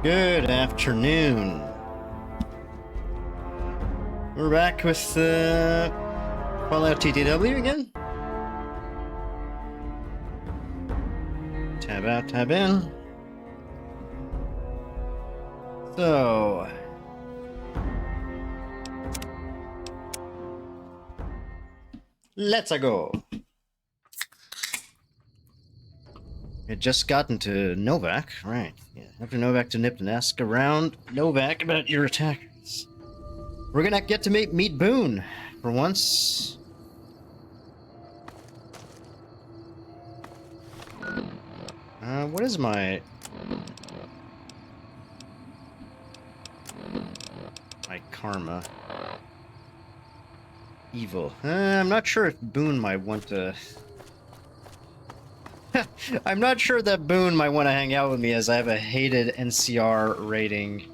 Good afternoon. We're back with Fallout TTW again. Tab out, tab in. So, let's go. It just gotten to Novak, right? Yeah, after Novak to Nip and ask around Novak about your attackers. We're gonna get to meet Boone for once. What is my karma? Evil. I'm not sure if Boone might want to. I'm not sure that Boone might want to hang out with me, as I have a hated NCR rating.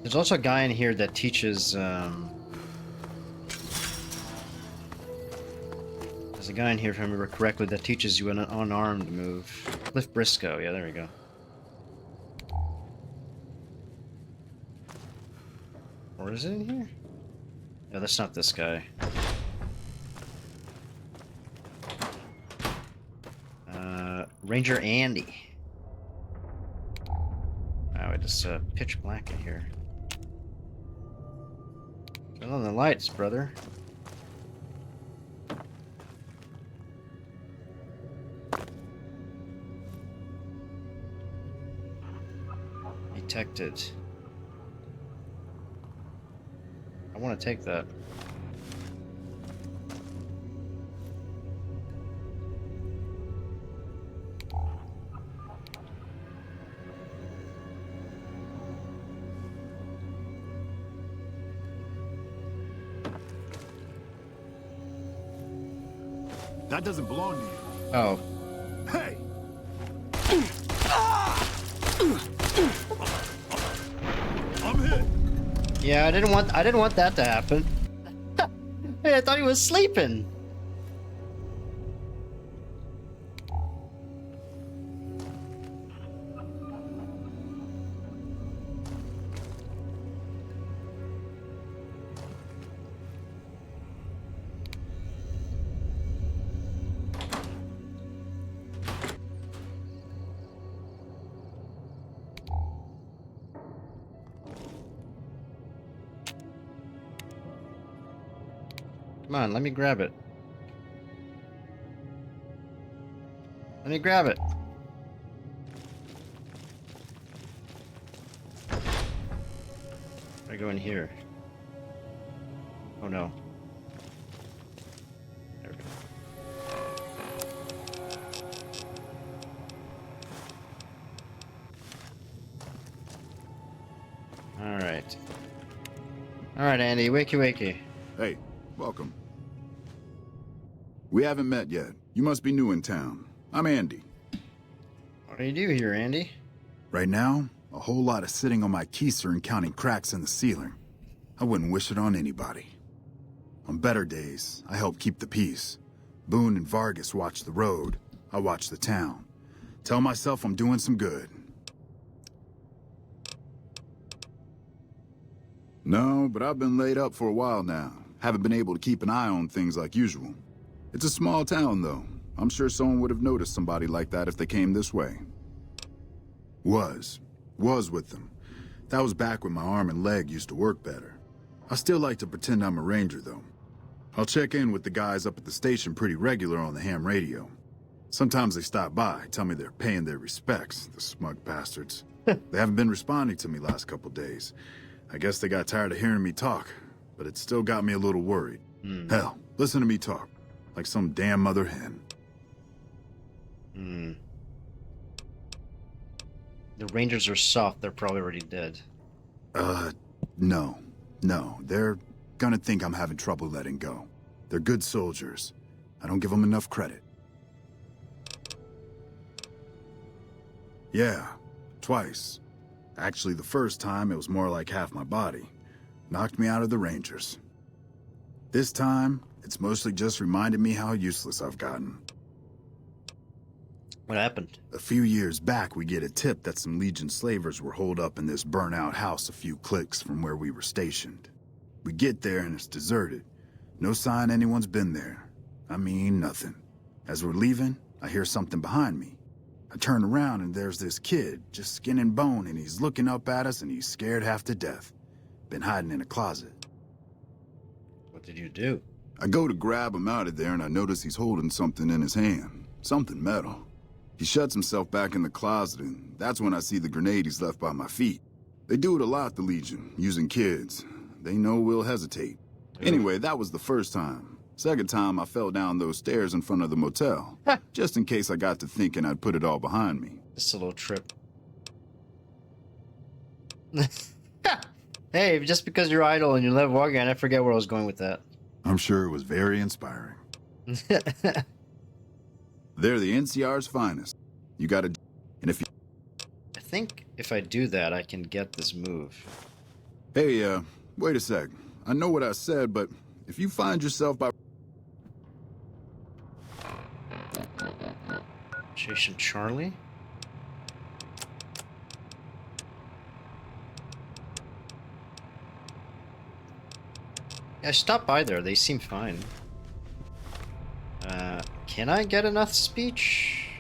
There's also a guy in here that teaches. There's a guy in here, if I remember correctly, that teaches you an unarmed move. Cliff Briscoe. Yeah, there we go. Or is it in here? No, that's not this guy. Ranger Andy. Wow, it's pitch black in here. Turn on the lights, brother. Detected. I want to take that. That doesn't belong to you. Oh. Hey! I'm hit. Yeah, I didn't want that to happen. Hey, I thought he was sleeping. Come on, let me grab it. Let me grab it. I go in here. Oh no. There we go. Alright. Alright, Andy, wakey wakey. Hey, welcome. We haven't met yet. You must be new in town. I'm Andy. What do you do here, Andy? Right now, a whole lot of sitting on my keister and counting cracks in the ceiling. I wouldn't wish it on anybody. On better days, I help keep the peace. Boone and Vargas watch the road. I watch the town. Tell myself I'm doing some good. No, but I've been laid up for a while now. Haven't been able to keep an eye on things like usual. It's a small town, though. I'm sure someone would have noticed somebody like that if they came this way. Was with them. That was back when my arm and leg used to work better. I still like to pretend I'm a ranger, though. I'll check in with the guys up at the station pretty regular on the ham radio. Sometimes they stop by, tell me they're paying their respects, the smug bastards. They haven't been responding to me last couple days. I guess they got tired of hearing me talk, but it still got me a little worried. Hell, listen to me talk, like some damn mother hen. The Rangers are soft, they're probably already dead. No. They're gonna think I'm having trouble letting go. They're good soldiers. I don't give them enough credit. Yeah, twice. Actually, the first time, it was more like half my body. Knocked me out of the Rangers. This time, it's mostly just reminded me how useless I've gotten. What happened? A few years back, we get a tip that some Legion slavers were holed up in this burnt-out house a few clicks from where we were stationed. We get there and it's deserted. No sign anyone's been there. I mean, nothing. As we're leaving, I hear something behind me. I turn around and there's this kid, just skin and bone, and he's looking up at us and he's scared half to death. Been hiding in a closet. What did you do? I go to grab him out of there and I notice he's holding something in his hand. Something metal. He shuts himself back in the closet and that's when I see the grenade he's left by my feet. They do it a lot, the Legion, using kids. They know we'll hesitate. Anyway, that was the first time. Second time, I fell down those stairs in front of the motel. Just in case I got to thinking I'd put it all behind me. Just a little trip. Hey, just because you're idle and you love war again, I forget where I was going with that. I'm sure it was very inspiring. They're the NCR's finest. You gotta... And if you... I think if I do that, I can get this move. Hey, wait a sec. I know what I said, but if you find yourself by... Jason Charlie? Yeah, I stopped by there. They seem fine. Can I get enough speech?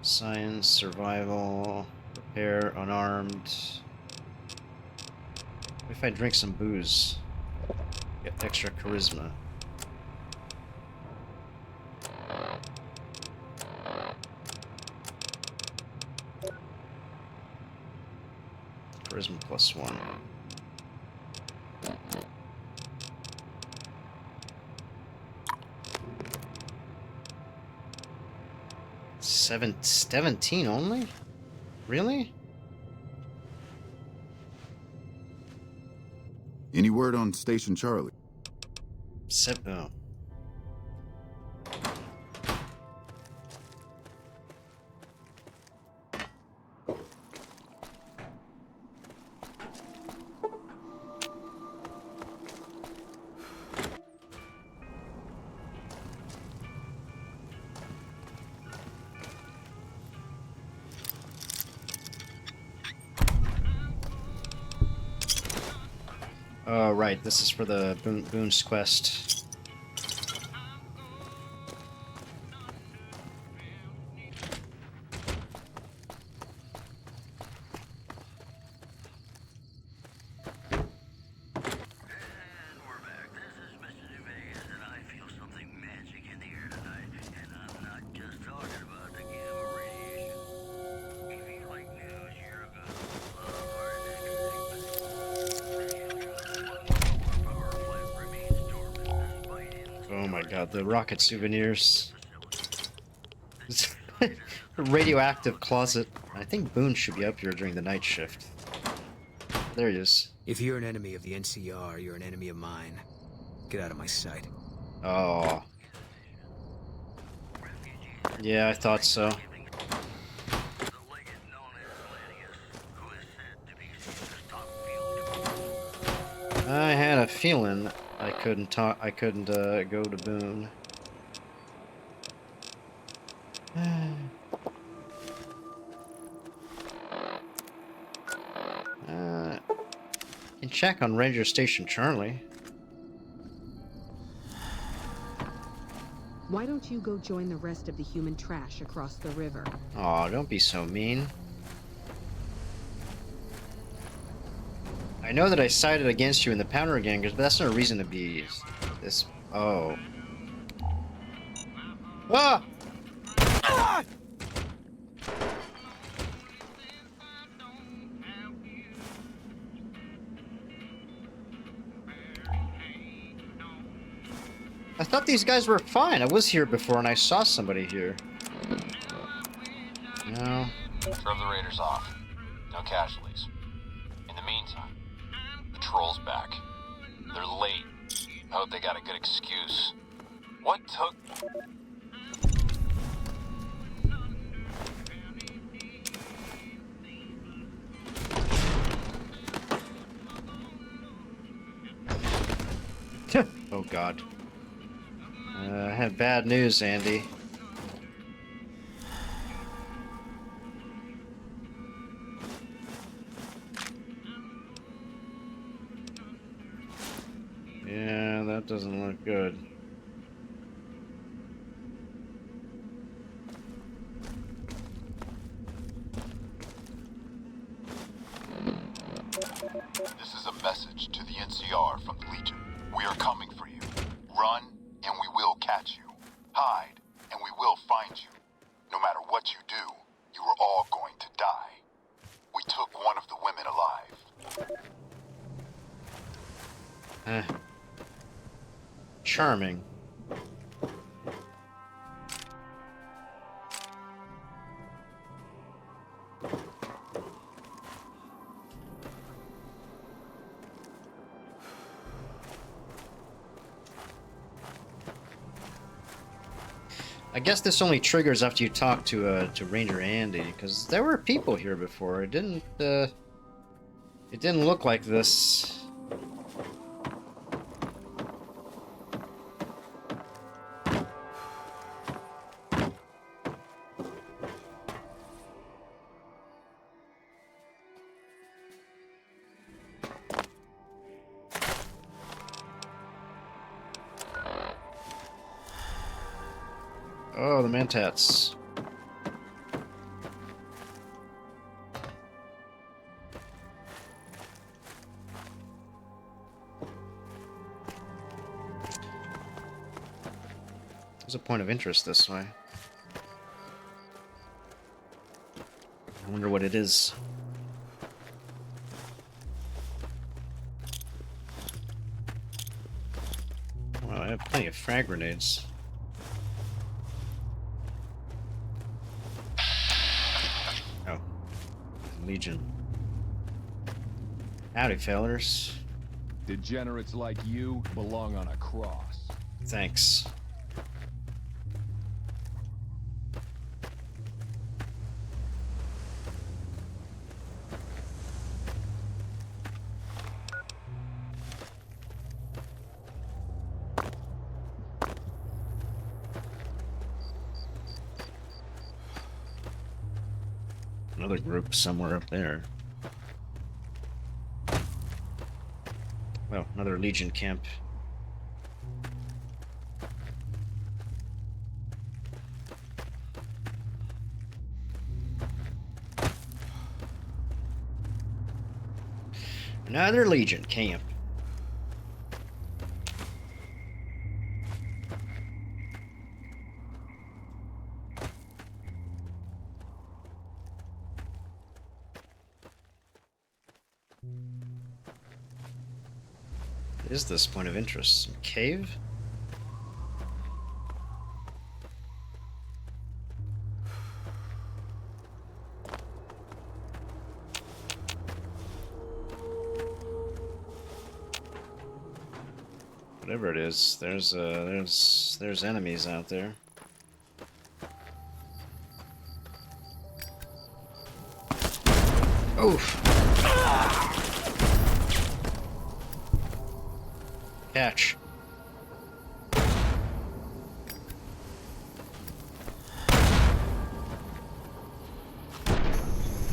Science, survival, repair, unarmed. What if I drink some booze? Get extra charisma. Charisma +1. Seven, 17 only? Really? Any word on Station Charlie? Oh. Oh, right. This is for the Boone's quest. Oh my god, the rocket souvenirs. Radioactive closet. I think Boone should be up here during the night shift. There he is. If you're an enemy of the NCR, you're an enemy of mine. Get out of my sight. Oh. Yeah, I thought so. I had a feeling I couldn't go to Boone. Can check on Ranger Station Charlie. Why don't you go join the rest of the human trash across the river? Aw, don't be so mean. I know that I sided against you in the Pounder Gangers, but that's no reason to be this. Oh. Ah! Ah! I thought these guys were fine. I was here before and I saw somebody here. No. Drove the raiders off. No casualties. In the meantime, patrol's back. They're late. I hope they got a good excuse. What took... Oh god. I have bad news, Andy. doesn't look good. This is a message to the NCR from the Legion. We are coming for you. Run, and we will catch you. Hide, and we will find you. No matter what you do, you are all going to die. We took one of the women alive. Charming. I guess this only triggers after you talk to Ranger Andy, because there were people here before. It didn't look like this. Oh, the Mantats. There's a point of interest this way. I wonder what it is. Well, I have plenty of frag grenades. Oh. Legion. Howdy, fellers. Degenerates like you belong on a cross. Thanks. Another group somewhere up there. Well, another Legion camp. Another Legion camp. What is this point of interest? Some cave? Whatever it is, there's enemies out there. Oof. Catch.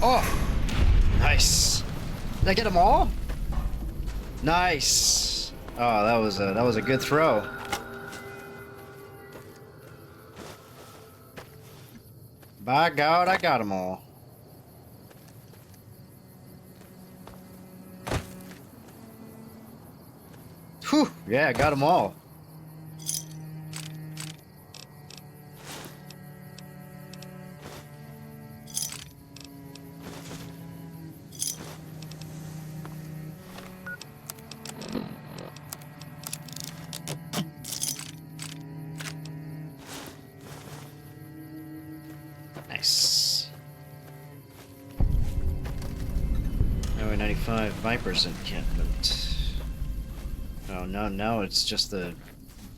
Oh! Nice. Did I get them all? Nice. Oh, that was a good throw. By God, I got them all. Whew, yeah, I got them all. Nice. Highway 95, Vipers encampment. Oh, no, now it's just the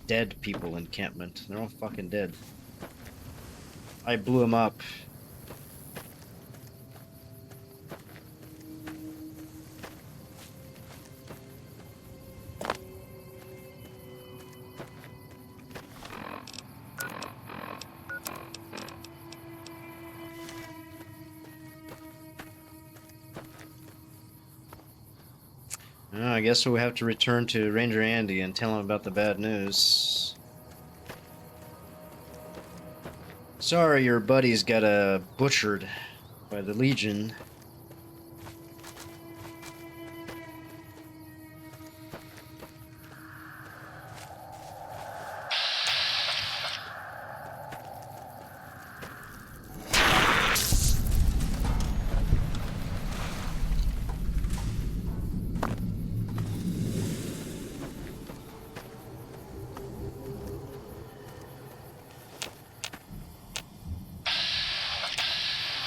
dead people encampment. They're all fucking dead. I blew them up. Well, I guess we'll have to return to Ranger Andy and tell him about the bad news. Sorry, your buddies got butchered by the Legion.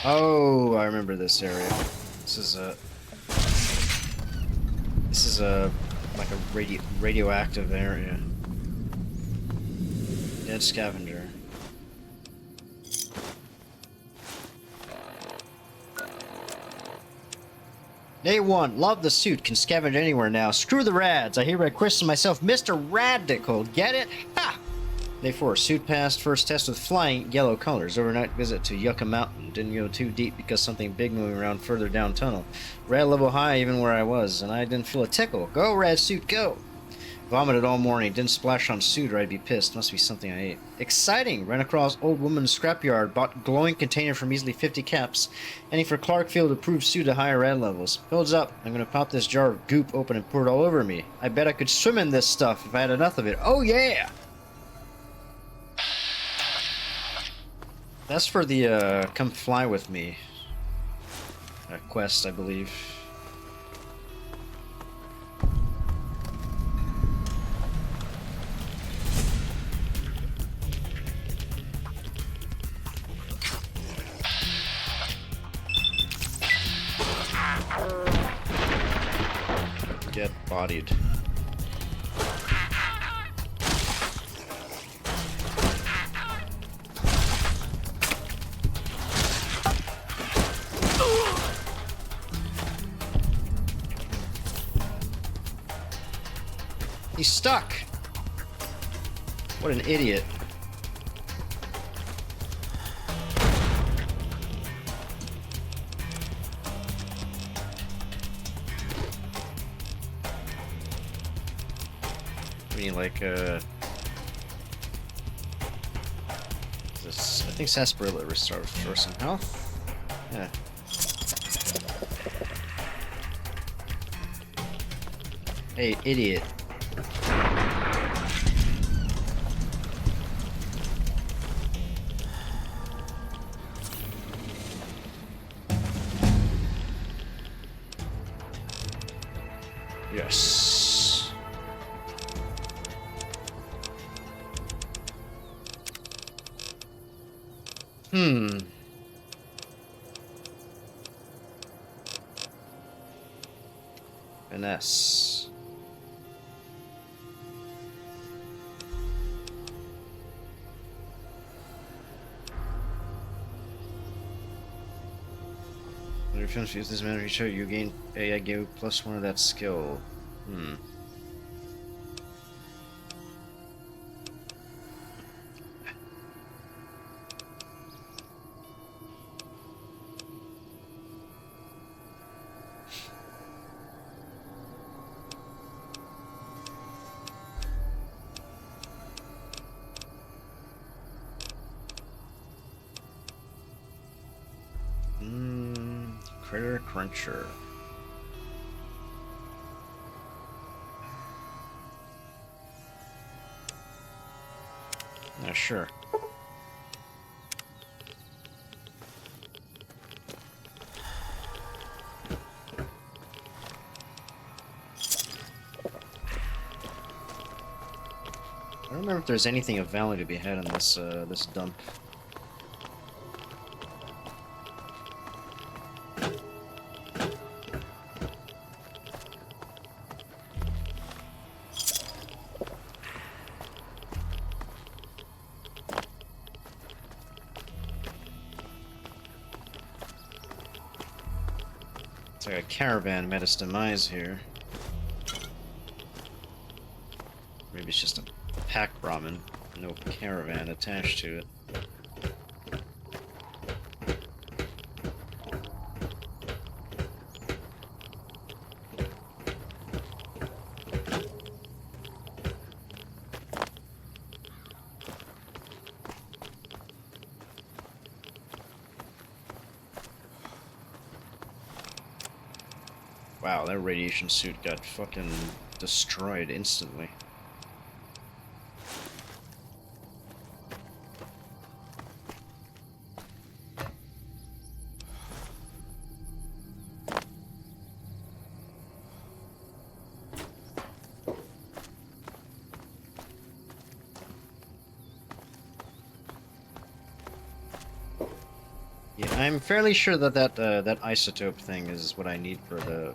Oh, I remember this area. This is like a radioactive area. Dead scavenger. Day 1. Love the suit. Can scavenge anywhere now. Screw the rads. I hereby christen myself Mr. Radical. Get it? Ha! Day 4. Suit passed. First test with flying yellow colors. Overnight visit to Yucca Mountain. Didn't go too deep because something big moving around further down tunnel. Rad level high even where I was, and I didn't feel a tickle. Go, rad suit, go! Vomited all morning. Didn't splash on suit or I'd be pissed. Must be something I ate. Exciting! Ran across old woman's scrapyard. Bought glowing container for measly 50 caps. Aiming for Clarkfield approved suit at higher rad levels. Builds up. I'm gonna pop this jar of goop open and pour it all over me. I bet I could swim in this stuff if I had enough of it. Oh yeah! That's for the come fly with me quest, I believe. Get bodied. He's stuck! What an idiot. I mean, like, this, I think sarsaparilla restores some health. Yeah. Hey, idiot. Yes. Finesse. When your films use this manner, you gain AI give +1 of that skill. Critter Cruncher. Yeah, sure. I don't remember if there's anything of value to be had in this this dump. It's like a caravan met its demise here. Maybe it's just a pack ramen, no caravan attached to it. Wow, that radiation suit got fucking destroyed instantly. Yeah, I'm fairly sure that that isotope thing is what I need for the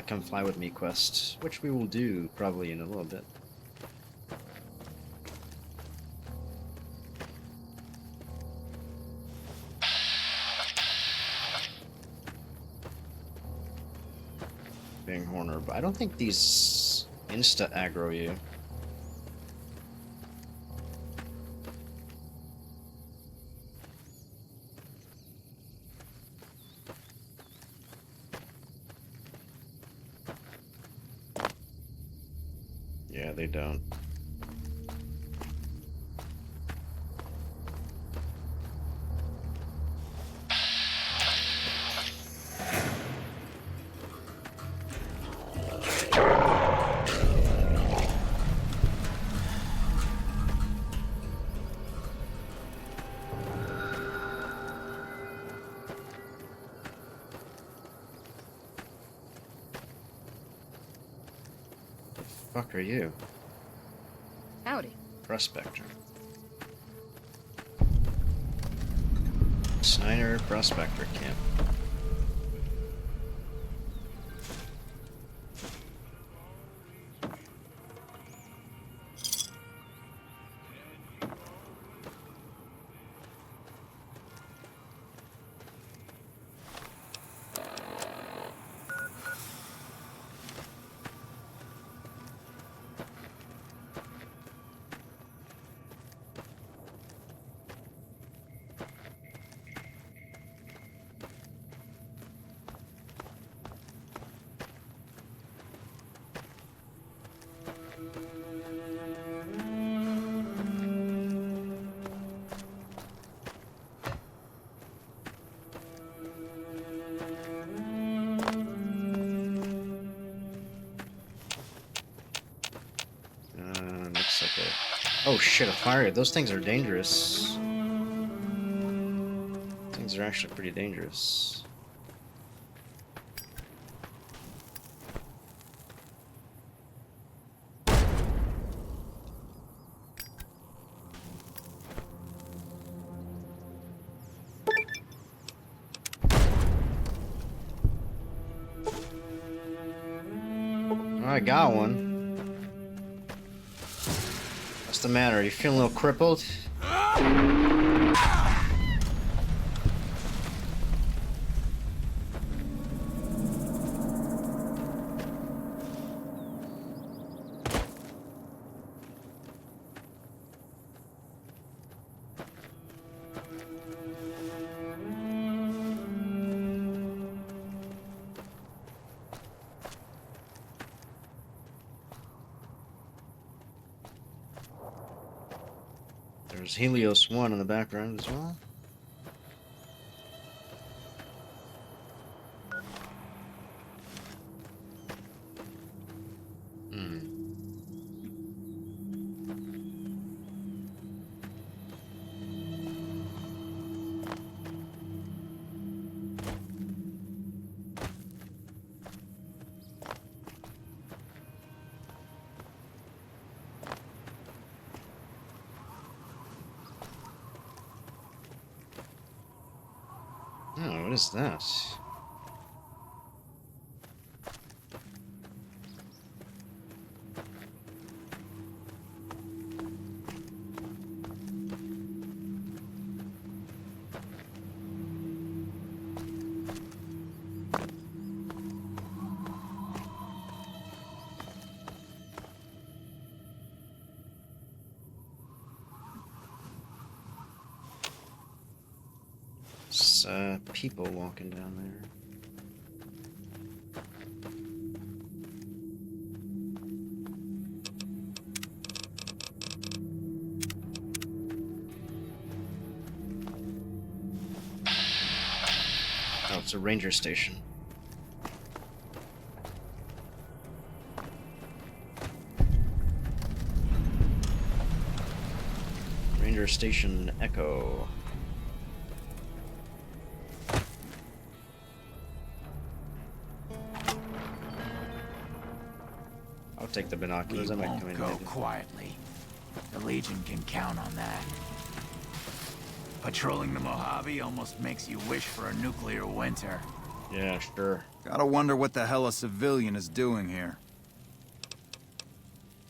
come fly with me quest, which we will do probably in a little bit. Being Horner, but I don't think these insta aggro you. Yeah, they don't. The fuck are you? Howdy. Prospector. Snyder Prospector Camp. Looks like a... Oh shit, a fire. Those things are dangerous. Things are actually pretty dangerous. I got one. What's the matter? You feeling a little crippled? There's Helios 1 in the background as well. Oh, what is that? It's, people walking down there. Oh, it's a ranger station. Ranger Station Echo. I'll take the binoculars. I might come in Go handy. quietly. The Legion can count on that. Patrolling the Mojave almost makes you wish for a nuclear winter. Yeah, sure. Gotta wonder what the hell a civilian is doing here.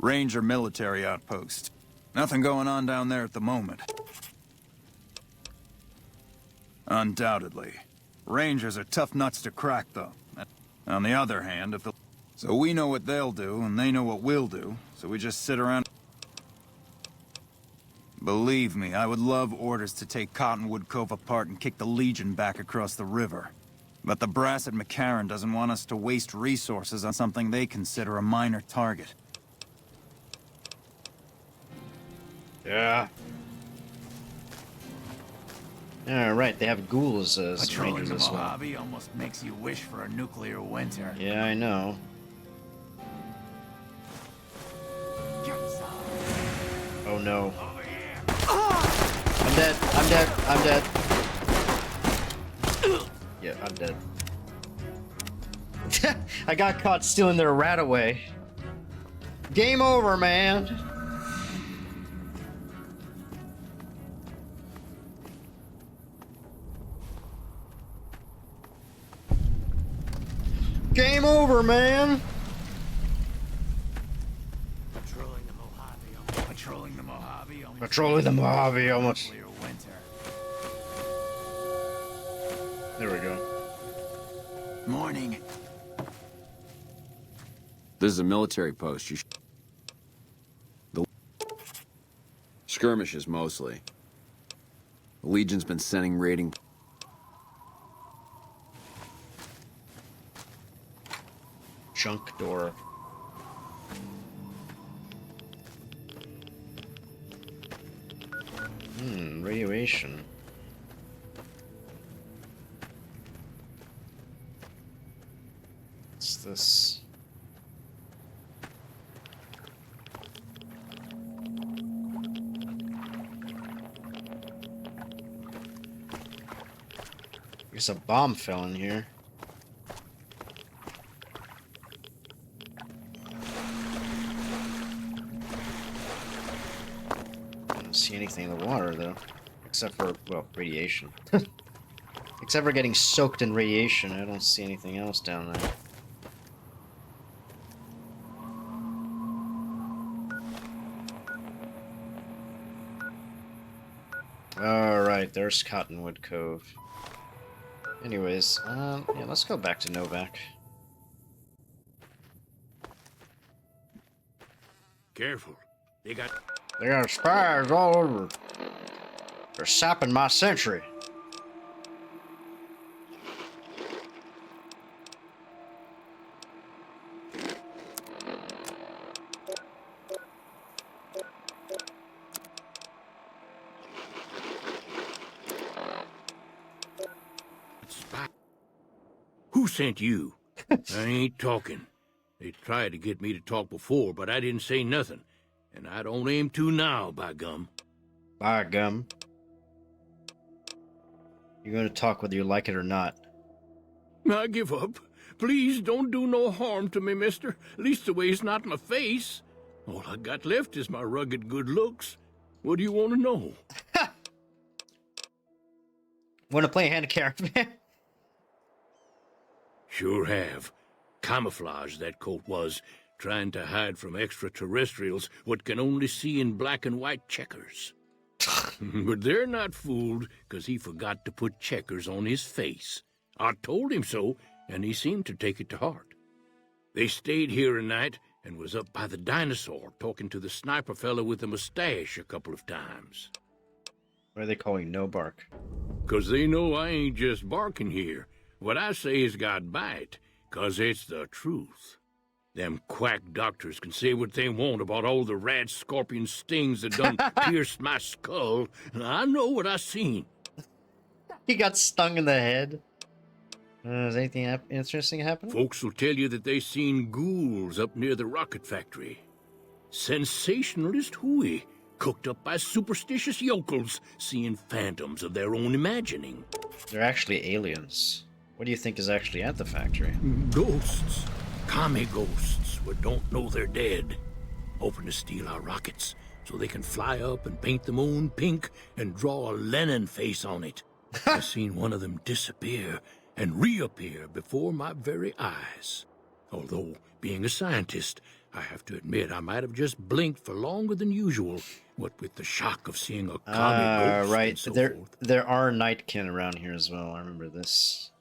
Ranger military outpost. Nothing going on down there at the moment. Undoubtedly. Rangers are tough nuts to crack, though. On the other hand, if the... So we know what they'll do, and they know what we'll do, so we just sit around... Believe me, I would love orders to take Cottonwood Cove apart and kick the Legion back across the river. But the brass at McCarran doesn't want us to waste resources on something they consider a minor target. Yeah. Alright, they have ghouls as Patrolling rangers the as well. Mojave almost makes you wish for a nuclear winter. Yeah, I know. Oh no. I'm dead. I'm dead. I'm dead. Yeah, I'm dead. I got caught stealing their rat away. Game over, man. Game over, man. Patrolling the Mojave. Patrolling the Mojave. Patrolling the Mojave almost. Nuclear winter. There we go. Morning. This is a military post. The skirmishes mostly. The Legion's been sending raiding. Junk door. Radiation. What's this? There's a bomb fell in here. I don't see anything in the water though, except for, well, radiation. Except for getting soaked in radiation, I don't see anything else down there. Alright, there's Cottonwood Cove. Anyways, yeah, let's go back to Novak. Careful. They got spies all over. They're sapping my sentry. spy. Who sent you? I ain't talking. They tried to get me to talk before, but I didn't say nothing. And I don't aim to now, by gum. By gum. You're gonna talk whether you like it or not. I give up. Please don't do no harm to me, mister. Leastways not my face. All I got left is my rugged good looks. What do you want to know? Wanna play a hand of caravan? Sure have. Camouflage, that coat was, trying to hide from extraterrestrials what can only see in black and white checkers. But they're not fooled, 'cause he forgot to put checkers on his face. I told him so, and he seemed to take it to heart. They stayed here a night and was up by the dinosaur talking to the sniper fella with the mustache a couple of times. What are they calling no bark? 'Cause they know I ain't just barking here. What I say's got bite, 'cause it's the truth. Them quack doctors can say what they want about all the rat scorpion stings that done pierced my skull. I know what I seen. He got stung in the head. Is anything interesting happening? Folks will tell you that they seen ghouls up near the rocket factory. Sensationalist hooey. cooked up by superstitious yokels seeing phantoms of their own imagining. They're actually aliens. What do you think is actually at the factory? Ghosts. Commie ghosts who don't know they're dead. Hoping to steal our rockets so they can fly up and paint them own pink and draw a Lenin face on it. I seen one of them disappear and reappear before my very eyes. Although, being a scientist, I have to admit I might have just blinked for longer than usual, what with the shock of seeing a commie ghost right. and so forth. There are nightkin around here as well. I remember this.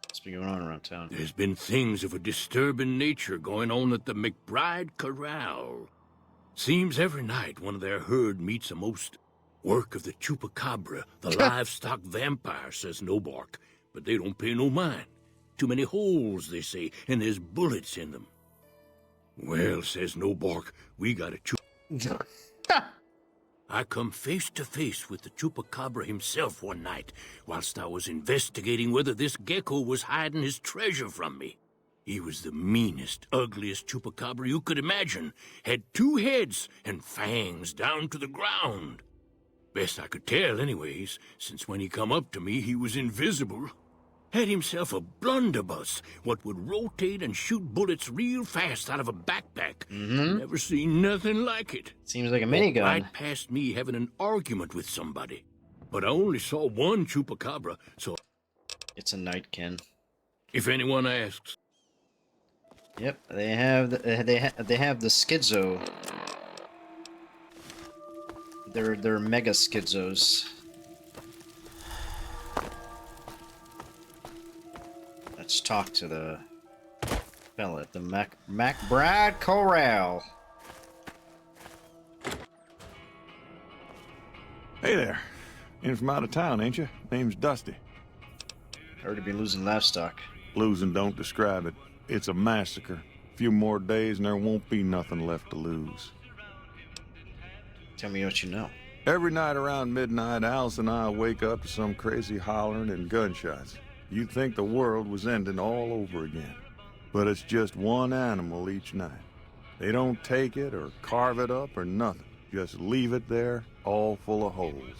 What's been going on around town? There's been things of a disturbing nature going on at the McBride Corral. Seems every night one of their herd meets a most work of the chupacabra, the livestock vampire, says Nobark, but they don't pay no mind. Too many holes, they say, and there's bullets in them. Well, says Nobark, we got a I come face to face with the chupacabra himself one night, whilst I was investigating whether this gecko was hiding his treasure from me. He was the meanest, ugliest chupacabra you could imagine. Had 2 heads and fangs down to the ground. Best I could tell anyways, since when he come up to me he was invisible. Had himself a blunderbuss, what would rotate and shoot bullets real fast out of a backpack. Never seen nothing like it. Seems like a minigun. Right past me having an argument with somebody. But I only saw one chupacabra, so... It's a nightkin. If anyone asks... Yep, they have the schizo. They're mega schizos. Let's talk to the fella at the McBride Corral. Hey there. In from out of town, ain't you? Name's Dusty. Heard to be losing livestock. Losing don't describe it. It's a massacre. A few more days and there won't be nothing left to lose. Tell me what you know. Every night around midnight, Alice and I wake up to some crazy hollering and gunshots. You'd think the world was ending all over again. But it's just one animal each night. They don't take it or carve it up or nothing. Just leave it there, all full of holes.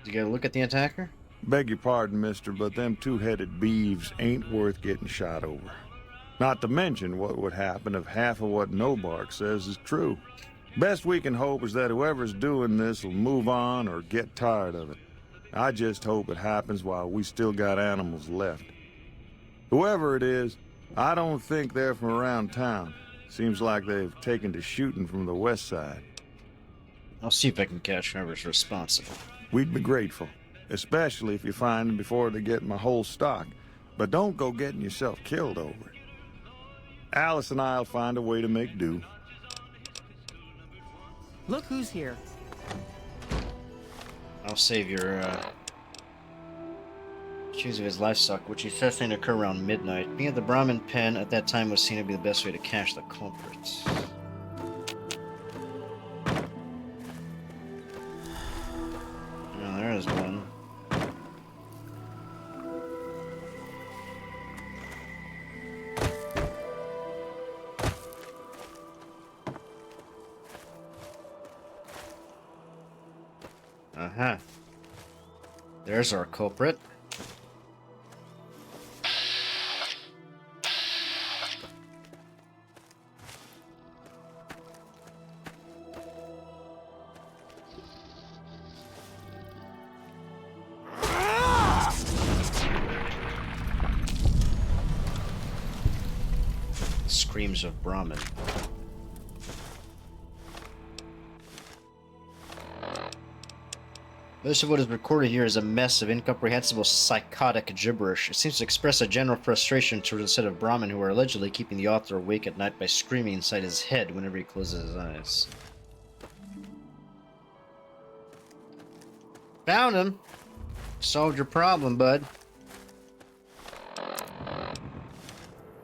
Did you get a look at the attacker? Beg your pardon, mister, but them 2-headed beeves ain't worth getting shot over. Not to mention what would happen if half of what Nobark says is true. Best we can hope is that whoever's doing this will move on or get tired of it. I just hope it happens while we still got animals left. Whoever it is, I don't think they're from around town. Seems like they've taken to shooting from the west side. I'll see if I can catch whoever's responsible. We'd be grateful, especially if you find them before they get my whole stock. But don't go getting yourself killed over it. Alice and I'll find a way to make do. Look who's here. I'll save your choose of his livestock, which he says seemed to occur around midnight. Being at the Brahmin pen at that time was seen to be the best way to catch the culprits. Well, there's one. Uh-huh. There's our culprit. Screams of Brahmin. Most of what is recorded here is a mess of incomprehensible psychotic gibberish. It seems to express a general frustration towards a set of Brahmin who are allegedly keeping the author awake at night by screaming inside his head whenever he closes his eyes. Found him! Solved your problem, bud.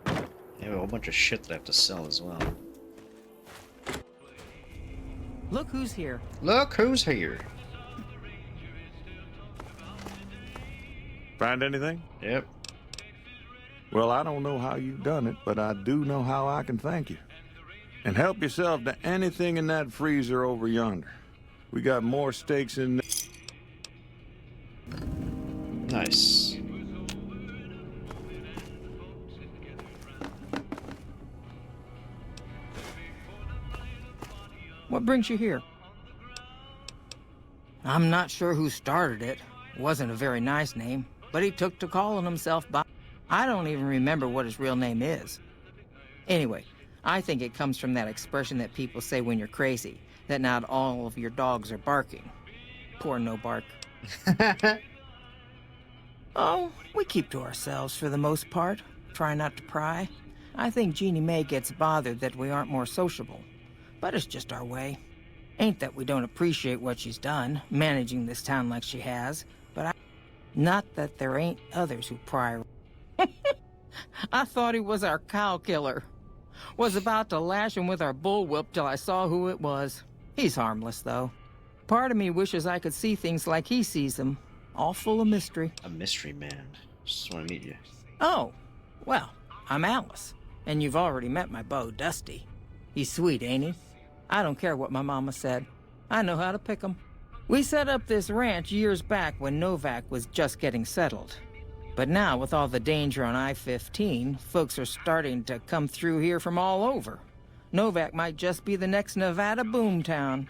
They have a whole bunch of shit that I have to sell as well. Look who's here. Look who's here. Find anything? Yep. Well, I don't know how you've done it, but I do know how I can thank you. And help yourself to anything in that freezer over yonder. We got more steaks in there. Nice. What brings you here? I'm not sure who started it. Wasn't a very nice name, but he took to calling himself Bob. I don't even remember what his real name is. Anyway, I think it comes from that expression that people say when you're crazy, that not all of your dogs are barking. Poor no bark. Oh, we keep to ourselves for the most part. Try not to pry. I think Jeannie Mae gets bothered that we aren't more sociable. But it's just our way. Ain't that we don't appreciate what she's done, managing this town like she has, but not that there ain't others who pry. I thought he was our cow killer. Was about to lash him with our bullwhip till I saw who it was. He's harmless, though. Part of me wishes I could see things like he sees them, all full of mystery. A mystery man. Just want to meet you. Oh, well, I'm Alice, and you've already met my beau, Dusty. He's sweet, ain't he? I don't care what my mama said. I know how to pick 'em. We set up this ranch years back when Novak was just getting settled. But now, with all the danger on I-15, folks are starting to come through here from all over. Novak might just be the next Nevada boomtown.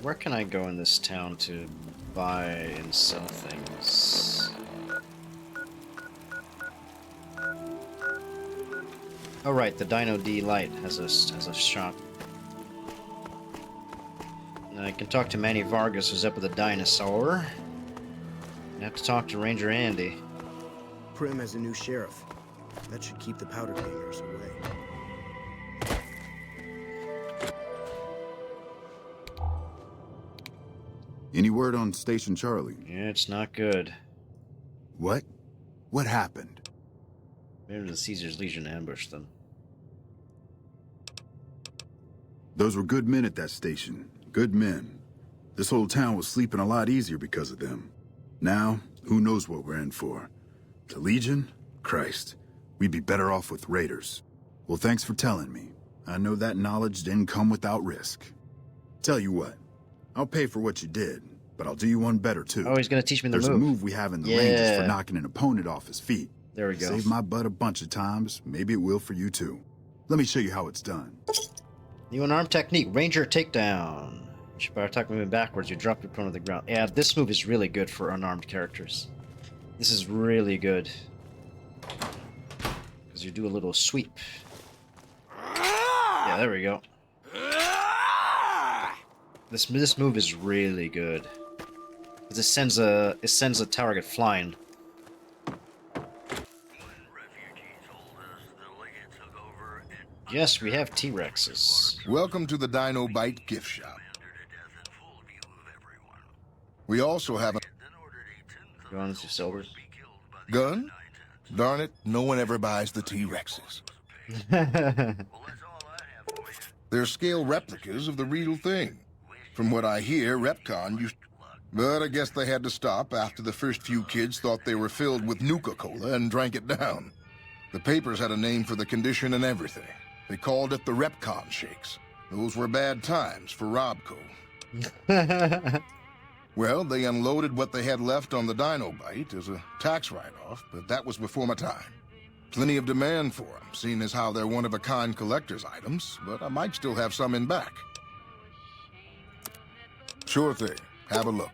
Where can I go in this town to buy and sell things? Oh right, the Dino D Light has a shop. And I can talk to Manny Vargas, who's up with a dinosaur. I have to talk to Ranger Andy. Prim has a new sheriff. That should keep the powder gangers away. Any word on Station Charlie? Yeah, it's not good. What? What happened? Maybe the Caesar's Legion ambushed them. Those were good men at that station. Good men. This whole town was sleeping a lot easier because of them. Now, who knows what we're in for? The Legion? Christ. We'd be better off with raiders. Well, thanks for telling me. I know that knowledge didn't come without risk. Tell you what. I'll pay for what you did, but I'll do you one better, too. Oh, he's gonna teach me the move. There's a move we have in the ranges for knocking an opponent off his feet. There we go. Saved my butt a bunch of times. Maybe it will for you, too. Let me show you how it's done. New unarmed technique, Ranger Takedown. By attack moving backwards, you drop your opponent to the ground. Yeah, this move is really good for unarmed characters. This is really good. Because you do a little sweep. Yeah, there we go. This move is really good. Because it sends a target flying. Yes, we have T-Rexes. Welcome to the Dino Bite gift shop. We also have a Guns, silver. gun. Darn it, no one ever buys the T-Rexes. They're scale replicas of the real thing. From what I hear, Repcon used... But I guess they had to stop after the first few kids thought they were filled with Nuka-Cola and drank it down. The papers had a name for the condition and everything. They called it the Repcon Shakes. Those were bad times for Robco. Well, they unloaded what they had left on the Dino Bite as a tax write-off, but that was before my time. Plenty of demand for them, seeing as how they're one-of-a-kind collector's items, but I might still have some in back. Sure thing. Have a look.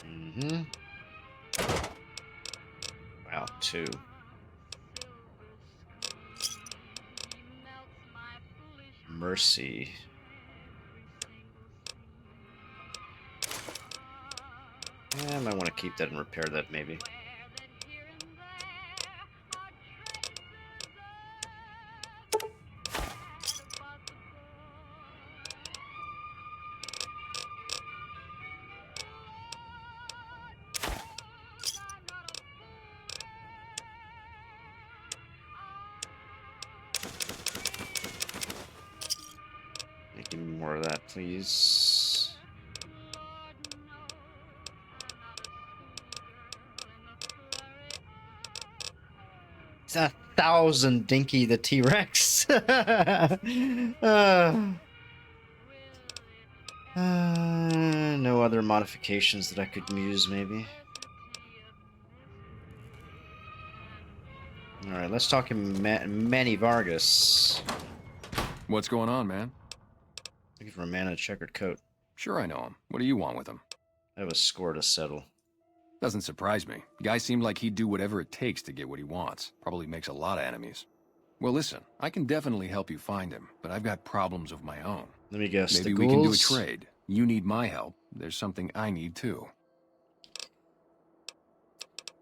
Mm-hmm. Wow, 2. Mercy. Yeah, I might want to keep that and repair that, maybe. please. It's 1,000 Dinky the T-Rex. No other modifications that I could use, maybe. Alright, let's talk to Manny Vargas. What's going on, man? Looking for a man in a checkered coat. Sure I know him. What do you want with him? I have a score to settle. Doesn't surprise me. The guy seemed like he'd do whatever it takes to get what he wants. Probably makes a lot of enemies. Well, listen, I can definitely help you find him, but I've got problems of my own. Let me guess, Maybe the we can do a ghouls? trade. You need my help. There's something I need, too.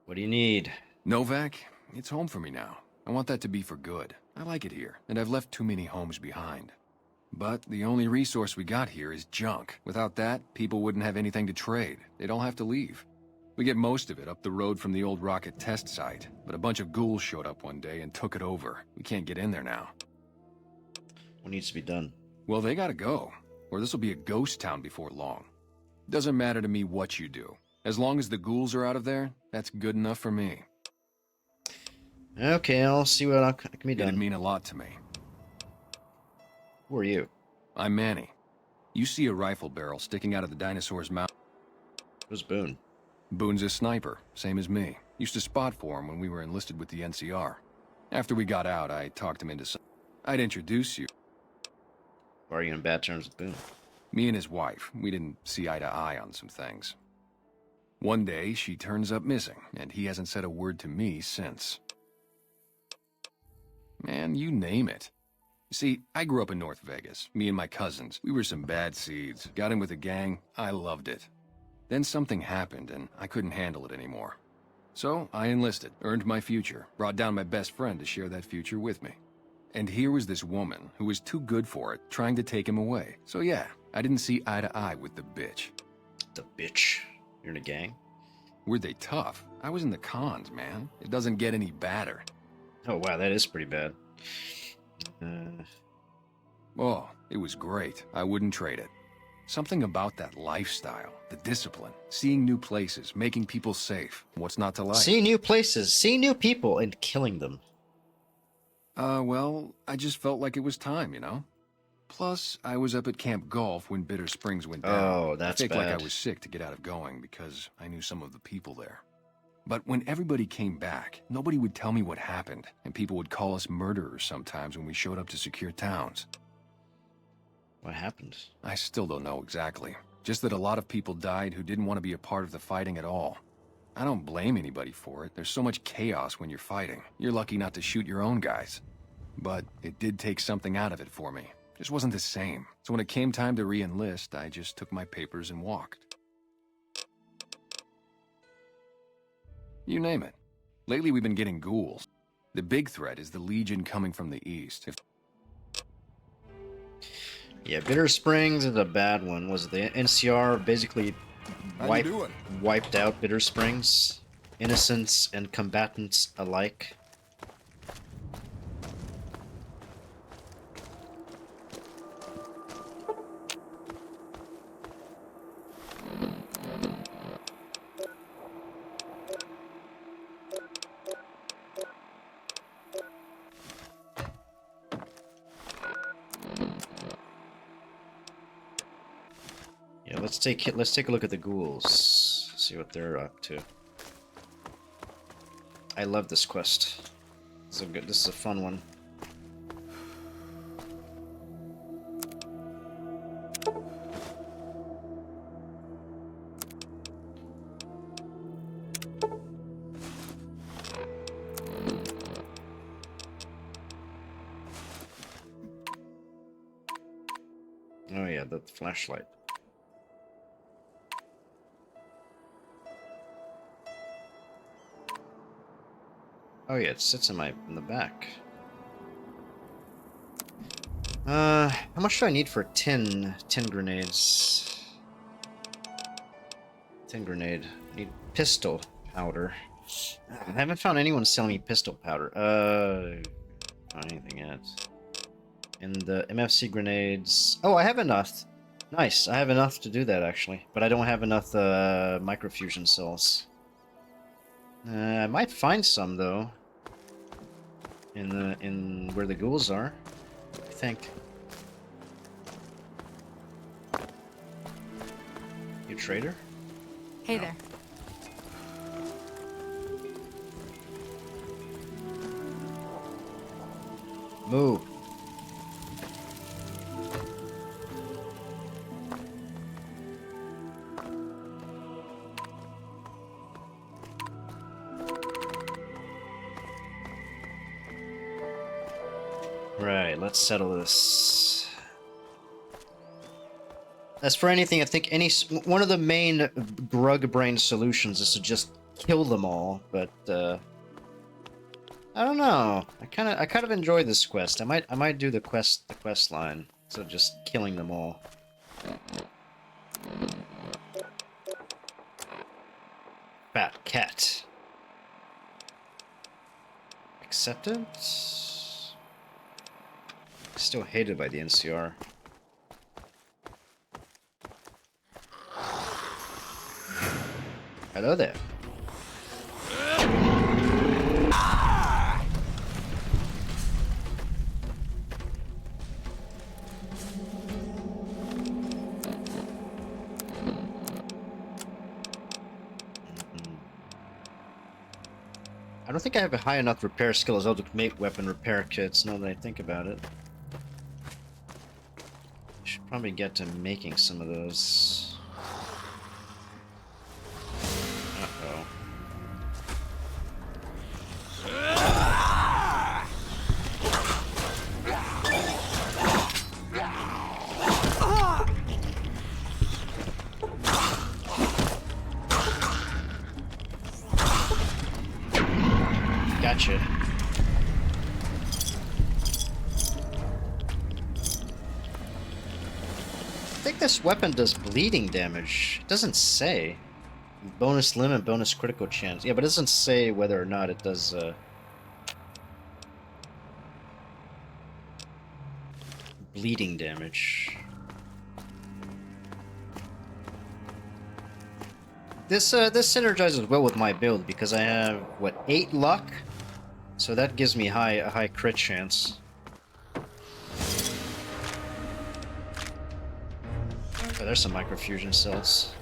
What do you need? Novak, it's home for me now. I want that to be for good. I like it here, and I've left too many homes behind. But the only resource we got here is junk. Without that, people wouldn't have anything to trade. They'd all have to leave. We get most of it up the road from the old rocket test site, but a bunch of ghouls showed up one day and took it over. We can't get in there now. What needs to be done? Well, they gotta go, or this will be a ghost town before long. Doesn't matter to me what you do. As long as the ghouls are out of there, that's good enough for me. Okay, I'll see what can be done. It'd mean a lot to me. Who are you? I'm Manny. You see a rifle barrel sticking out of the dinosaur's mouth. Who's Boone? Boone's a sniper, same as me. Used to spot for him when we were enlisted with the NCR. After we got out, I talked him into some... I'd introduce you. Why are you in bad terms with Boone? Me and his wife, we didn't see eye to eye on some things. One day, she turns up missing, and he hasn't said a word to me since. Man, you name it. See, I grew up in North Vegas. Me and my cousins, we were some bad seeds. Got in with a gang, I loved it. Then something happened, and I couldn't handle it anymore. So, I enlisted, earned my future, brought down my best friend to share that future with me. And here was this woman, who was too good for it, trying to take him away. So yeah, I didn't see eye to eye with the bitch. The bitch? You're in a gang? Were they tough? I was in the cons, man. It doesn't get any badder. Oh wow, that is pretty bad. Oh, it was great. I wouldn't trade it. Something about that lifestyle, the discipline, seeing new places, making people safe. What's not to like? Seeing new places, seeing new people, and killing them. Well, I just felt like it was time, you know? Plus, I was up at Camp Golf when Bitter Springs went down. Oh, that's I faked like bad. I was sick to get out of going because I knew some of the people there. But when everybody came back, nobody would tell me what happened, and people would call us murderers sometimes when we showed up to secure towns. What happened? I still don't know exactly. Just that a lot of people died who didn't want to be a part of the fighting at all. I don't blame anybody for it. There's so much chaos when you're fighting. You're lucky not to shoot your own guys. But it did take something out of it for me. Just wasn't the same. So when it came time to re-enlist, I just took my papers and walked. You name it. Lately we've been getting ghouls. The big threat is the Legion coming from the east. Yeah, Bitter Springs is a bad one. Was the NCR basically wiped out Bitter Springs? Innocents and combatants alike? Yeah, let's take a look at the ghouls. See what they're up to. I love this quest. This is a fun one. Oh yeah, the flashlight. Oh yeah, it sits in the back. How much do I need for 10 grenades? 10 grenade. I need pistol powder. I haven't found anyone selling me pistol powder. Not anything yet. And the MFC grenades. Oh, I have enough. Nice. I have enough to do that actually, but I don't have enough microfusion cells. I might find some though. In where the ghouls are, I think. You trader? Hey there. Move. Right, let's settle this. As for anything, I think one of the main grug brain solutions is to just kill them all, but I don't know. I kind of enjoy this quest. I might do the quest line, so just killing them all. Fat cat. Accepted? Still hated by the NCR. Hello there. I don't think I have a high enough repair skill as well to make weapon repair kits, now that I think about it. Should probably get to making some of those. Uh-oh. Gotcha. I think this weapon does bleeding damage. It doesn't say. Bonus limb and bonus critical chance. Yeah, but it doesn't say whether or not it does, bleeding damage. This synergizes well with my build because I have, what, 8 luck? So that gives me a high crit chance. Oh, there's some microfusion cells.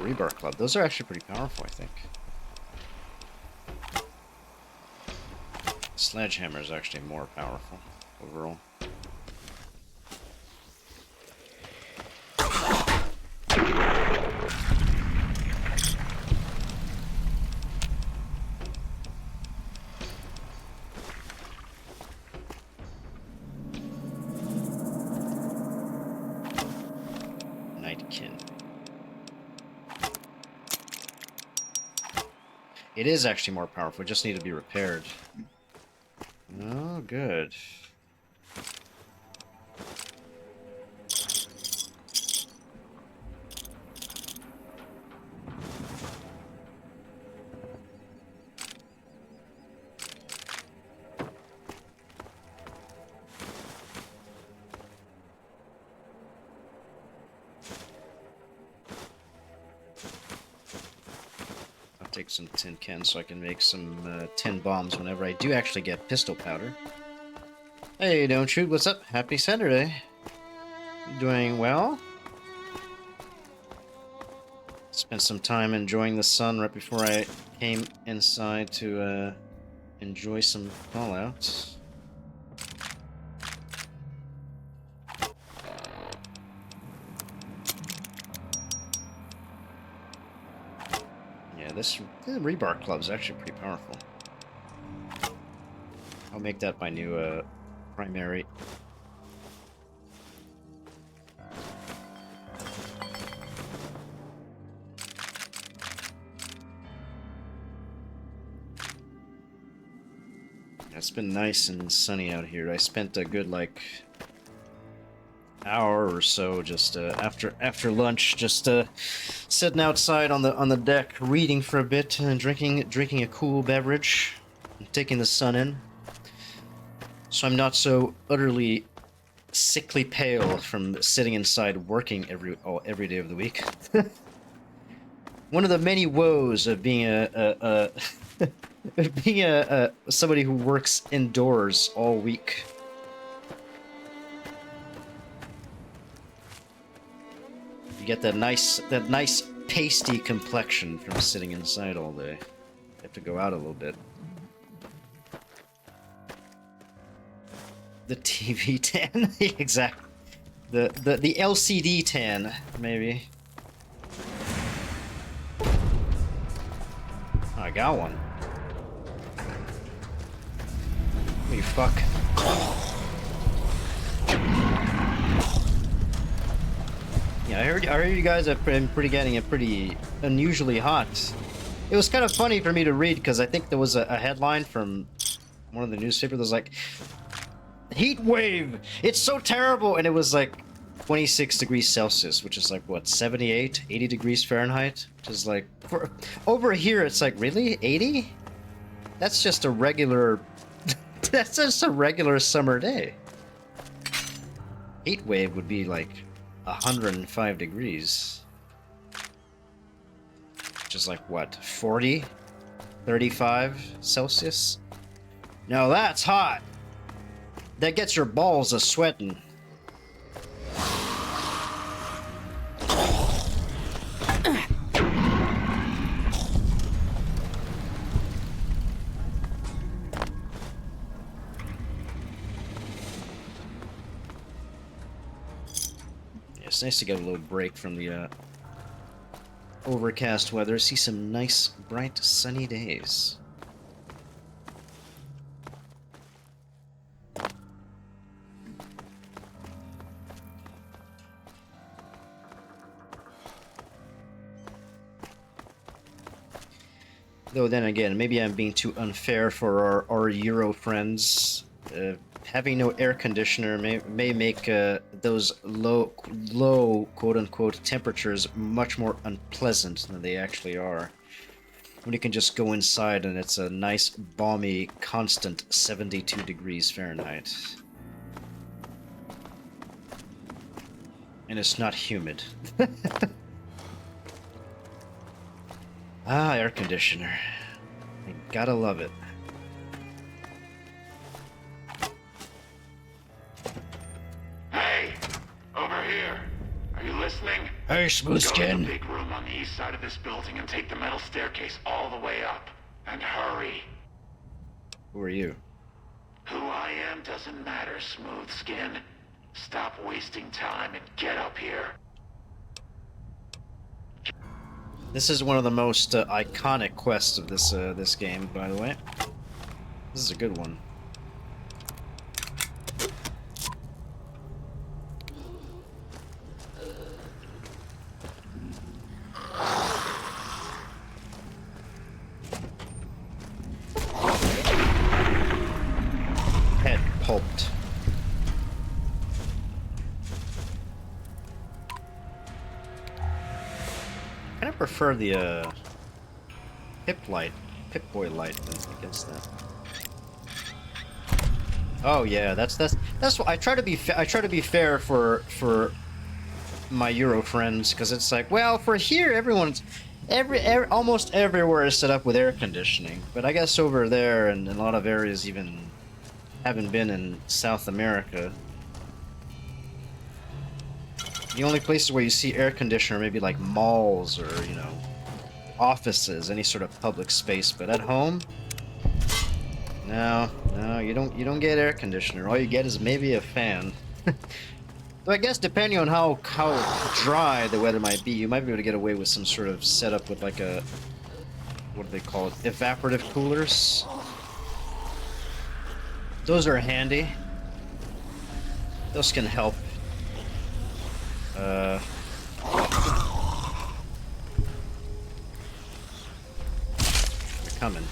Rebar Club. Those are actually pretty powerful, I think. Sledgehammer is actually more powerful overall. Nightkin. It is actually more powerful, it just need to be repaired. Oh, good. Take some tin cans so I can make some tin bombs whenever I do actually get pistol powder. Hey, Don't Shoot, what's up? Happy Saturday. Doing well? Spent some time enjoying the sun right before I came inside to enjoy some Fallout. This rebar club is actually pretty powerful. I'll make that my new primary. It's been nice and sunny out here. I spent a good like hour or so just after lunch, just sitting outside on the deck, reading for a bit and drinking a cool beverage, and taking the sun in. So I'm not so utterly sickly pale from sitting inside working every day of the week. One of the many woes of being somebody who works indoors all week. You get that nice pasty complexion from sitting inside all day. You have to go out a little bit. The TV tan, exactly. The LCD tan, maybe. Oh, I got one. Holy fuck. Yeah, I heard you guys have been getting it pretty unusually hot. It was kind of funny for me to read because I think there was a headline from one of the newspapers that was like, heat wave! It's so terrible! And it was like 26 degrees Celsius, which is like, what, 78, 80 degrees Fahrenheit? Which is like, over here it's like, really? 80? That's just a regular, that's just a regular summer day. Heat wave would be like 105 degrees. Which is like, what, 40? 35 Celsius? Now that's hot! That gets your balls a-sweating. It's nice to get a little break from the overcast weather, see some nice, bright, sunny days. Though then again, maybe I'm being too unfair for our Euro friends. Having no air conditioner may make those low quote-unquote temperatures much more unpleasant than they actually are. When you can just go inside and it's a nice, balmy, constant 72 degrees Fahrenheit. And it's not humid. Ah, air conditioner. I gotta love it. Hey! Over here! Are you listening? Hey, smooth Go to the skin. big room on the east side of this building and take the metal staircase all the way up. And hurry. Who are you? Who I am doesn't matter, smooth skin. Stop wasting time and get up here. This is one of the most iconic quests of this game, by the way. This is a good one. Head pulped. I kind of prefer the Pip-Boy light against that. Oh yeah, that's what I try to be. I try to be fair for my Euro friends, because it's like, well, for here everyone's almost everywhere is set up with air conditioning, but I guess over there and in a lot of areas even haven't been in South America. The only places where you see air conditioner maybe like malls or, you know, offices, any sort of public space, but at home, no, you don't get air conditioner. All you get is maybe a fan. So I guess depending on how dry the weather might be, you might be able to get away with some sort of setup with like a, what do they call it, evaporative coolers. Those are handy. Those can help. They're coming.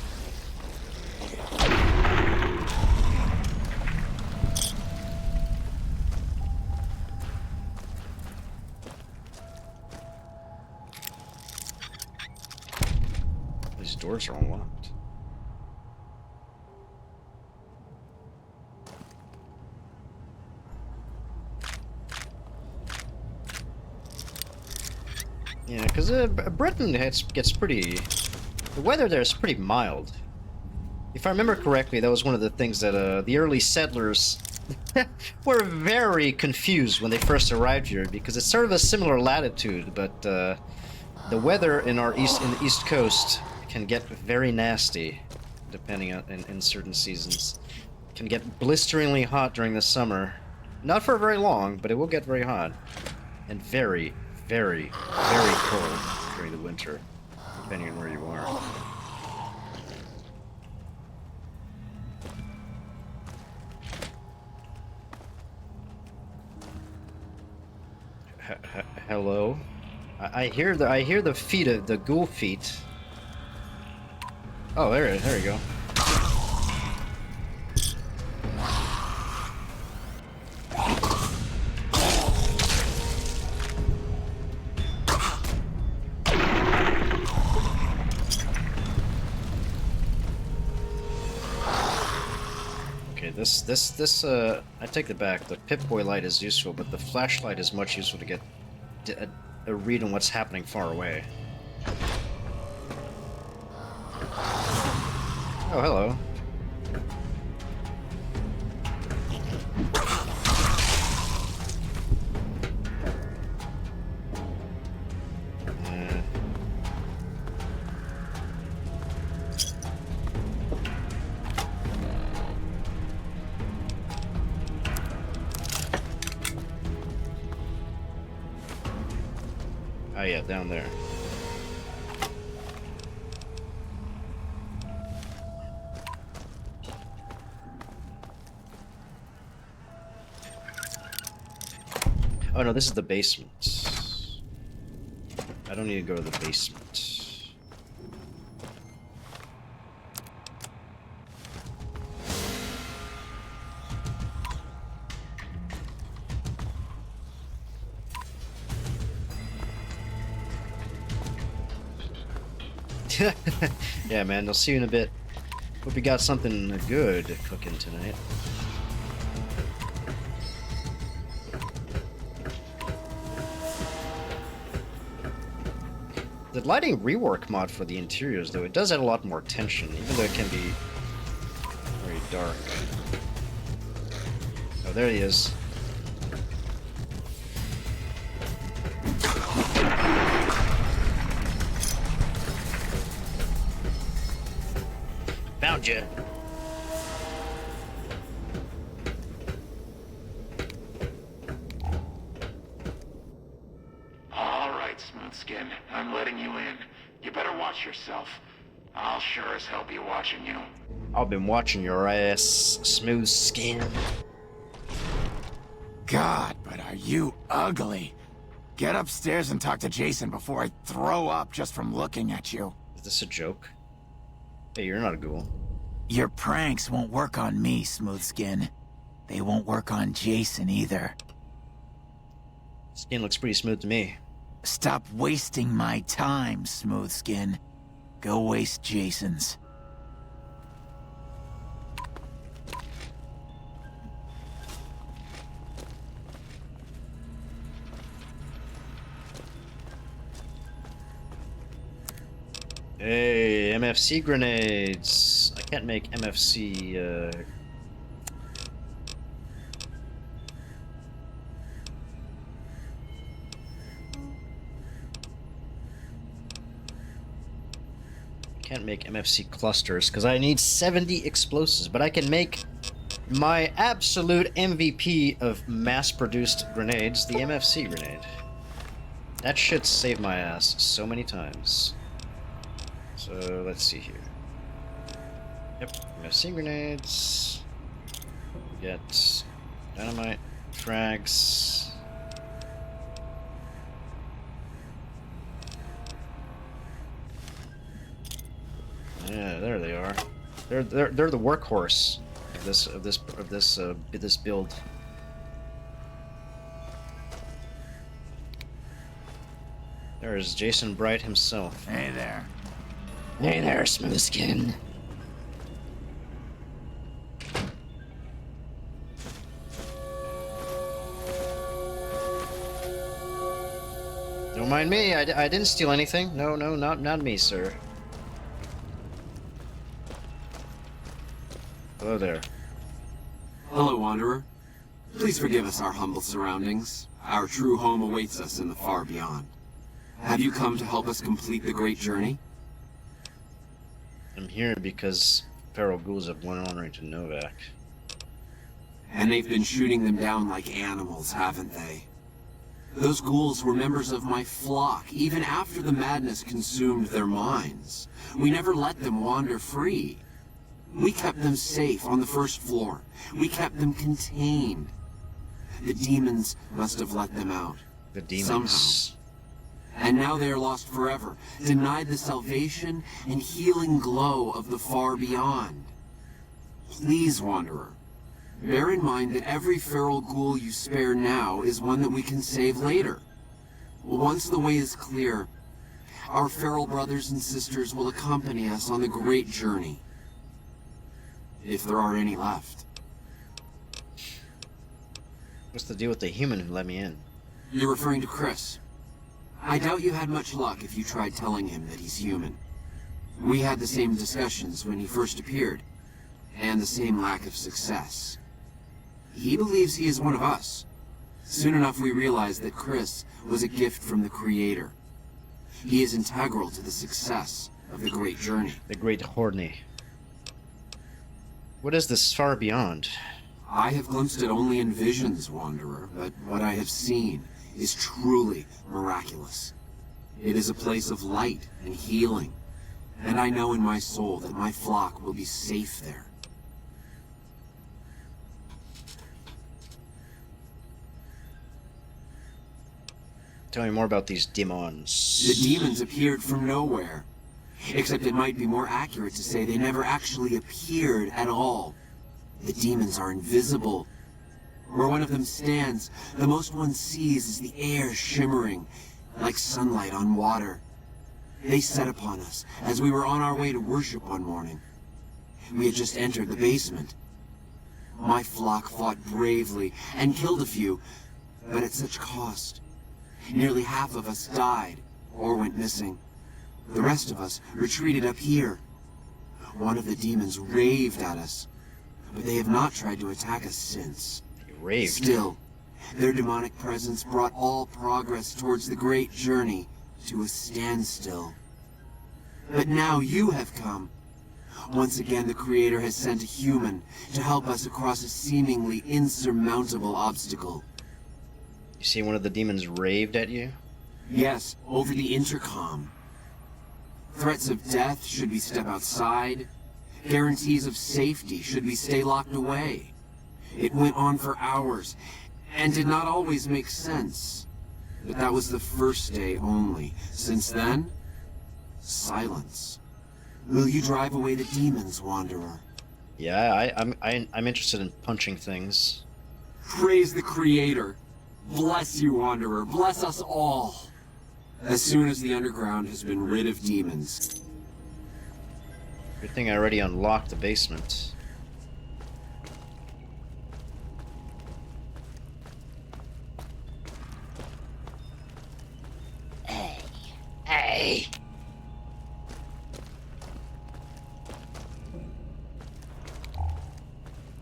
doors are unlocked. Yeah, because Britain gets pretty... The weather there is pretty mild. If I remember correctly, that was one of the things that the early settlers were very confused when they first arrived here, because it's sort of a similar latitude, but the weather in the East Coast can get very nasty, depending on in certain seasons. It can get blisteringly hot during the summer. Not for very long, but it will get very hot. And very, very, very cold during the winter, depending on where you are. Hello? I hear the feet of the ghoul feet. Oh, there you go. Okay, this I take it back. The Pip-Boy light is useful, but the flashlight is much useful to get a read on what's happening far away. Oh, hello. Oh yeah, down there. Oh no, this is the basement. I don't need to go to the basement. Yeah, man, I'll see you in a bit. Hope you got something good cooking tonight. The lighting rework mod for the interiors, though, it does add a lot more tension, even though it can be very dark. Oh, there he is. Found you. All right, Smoothskin. I'm letting you in. You better watch yourself. I'll sure as hell be watching you. I've been watching your ass, Smooth Skin. God, but are you ugly. Get upstairs and talk to Jason before I throw up just from looking at you. Is this a joke? Hey, you're not a ghoul. Your pranks won't work on me, Smoothskin. They won't work on Jason either. Skin looks pretty smooth to me. Stop wasting my time, Smoothskin. Go waste Jason's. Hey, MFC grenades. I can't make MFC, can't make MFC clusters because I need 70 explosives, but I can make my absolute MVP of mass-produced grenades, the MFC grenade. That shit saved my ass so many times. So let's see here. Yep, MFC grenades. We get dynamite, frags. Yeah, there they are. They're the workhorse of this build. There's Jason Bright himself. Hey there. Hey there, smooth skin. Don't mind me. I didn't steal anything. No, not me, sir. Hello there. Hello, Wanderer. Please forgive us our humble surroundings. Our true home awaits us in the far beyond. Have you come to help us complete the great journey? I'm here because feral ghouls have wandering to Novak. And they've been shooting them down like animals, haven't they? Those ghouls were members of my flock, even after the madness consumed their minds. We never let them wander free. We kept them safe on the first floor. We kept them contained. The demons must have let them out. The demons. Somehow. And now they are lost forever, denied the salvation and healing glow of the far beyond. Please, Wanderer, bear in mind that every feral ghoul you spare now is one that we can save later. Once the way is clear, our feral brothers and sisters will accompany us on the great journey. If there are any left. What's the deal with the human who let me in? You're referring to Chris. I doubt you had much luck if you tried telling him that he's human. We had the same discussions when he first appeared, and the same lack of success. He believes he is one of us. Soon enough we realized that Chris was a gift from the Creator. He is integral to the success of the great journey. The great Horny. What is this far beyond? I have glimpsed it only in visions, Wanderer, but what I have seen is truly miraculous. It is a place of light and healing, and I know in my soul that my flock will be safe there. Tell me more about these demons. The demons appeared from nowhere. Except it might be more accurate to say they never actually appeared at all. The demons are invisible. Where one of them stands, the most one sees is the air shimmering, like sunlight on water. They set upon us as we were on our way to worship one morning. We had just entered the basement. My flock fought bravely and killed a few, but at such cost. Nearly half of us died or went missing. The rest of us retreated up here. One of the demons raved at us, but they have not tried to attack us since. Raved? Still, their demonic presence brought all progress towards the great journey to a standstill. But now you have come. Once again, the Creator has sent a human to help us across a seemingly insurmountable obstacle. You see one of the demons raved at you? Yes, over the intercom. Threats of death should we step outside. Guarantees of safety should we stay locked away. It went on for hours, and did not always make sense. But that was the first day only. Since then, silence. Will you drive away the demons, Wanderer? Yeah, I'm interested in punching things. Praise the Creator. Bless you, Wanderer. Bless us all. As soon as the underground has been rid of demons. Good thing I already unlocked the basement. Hey!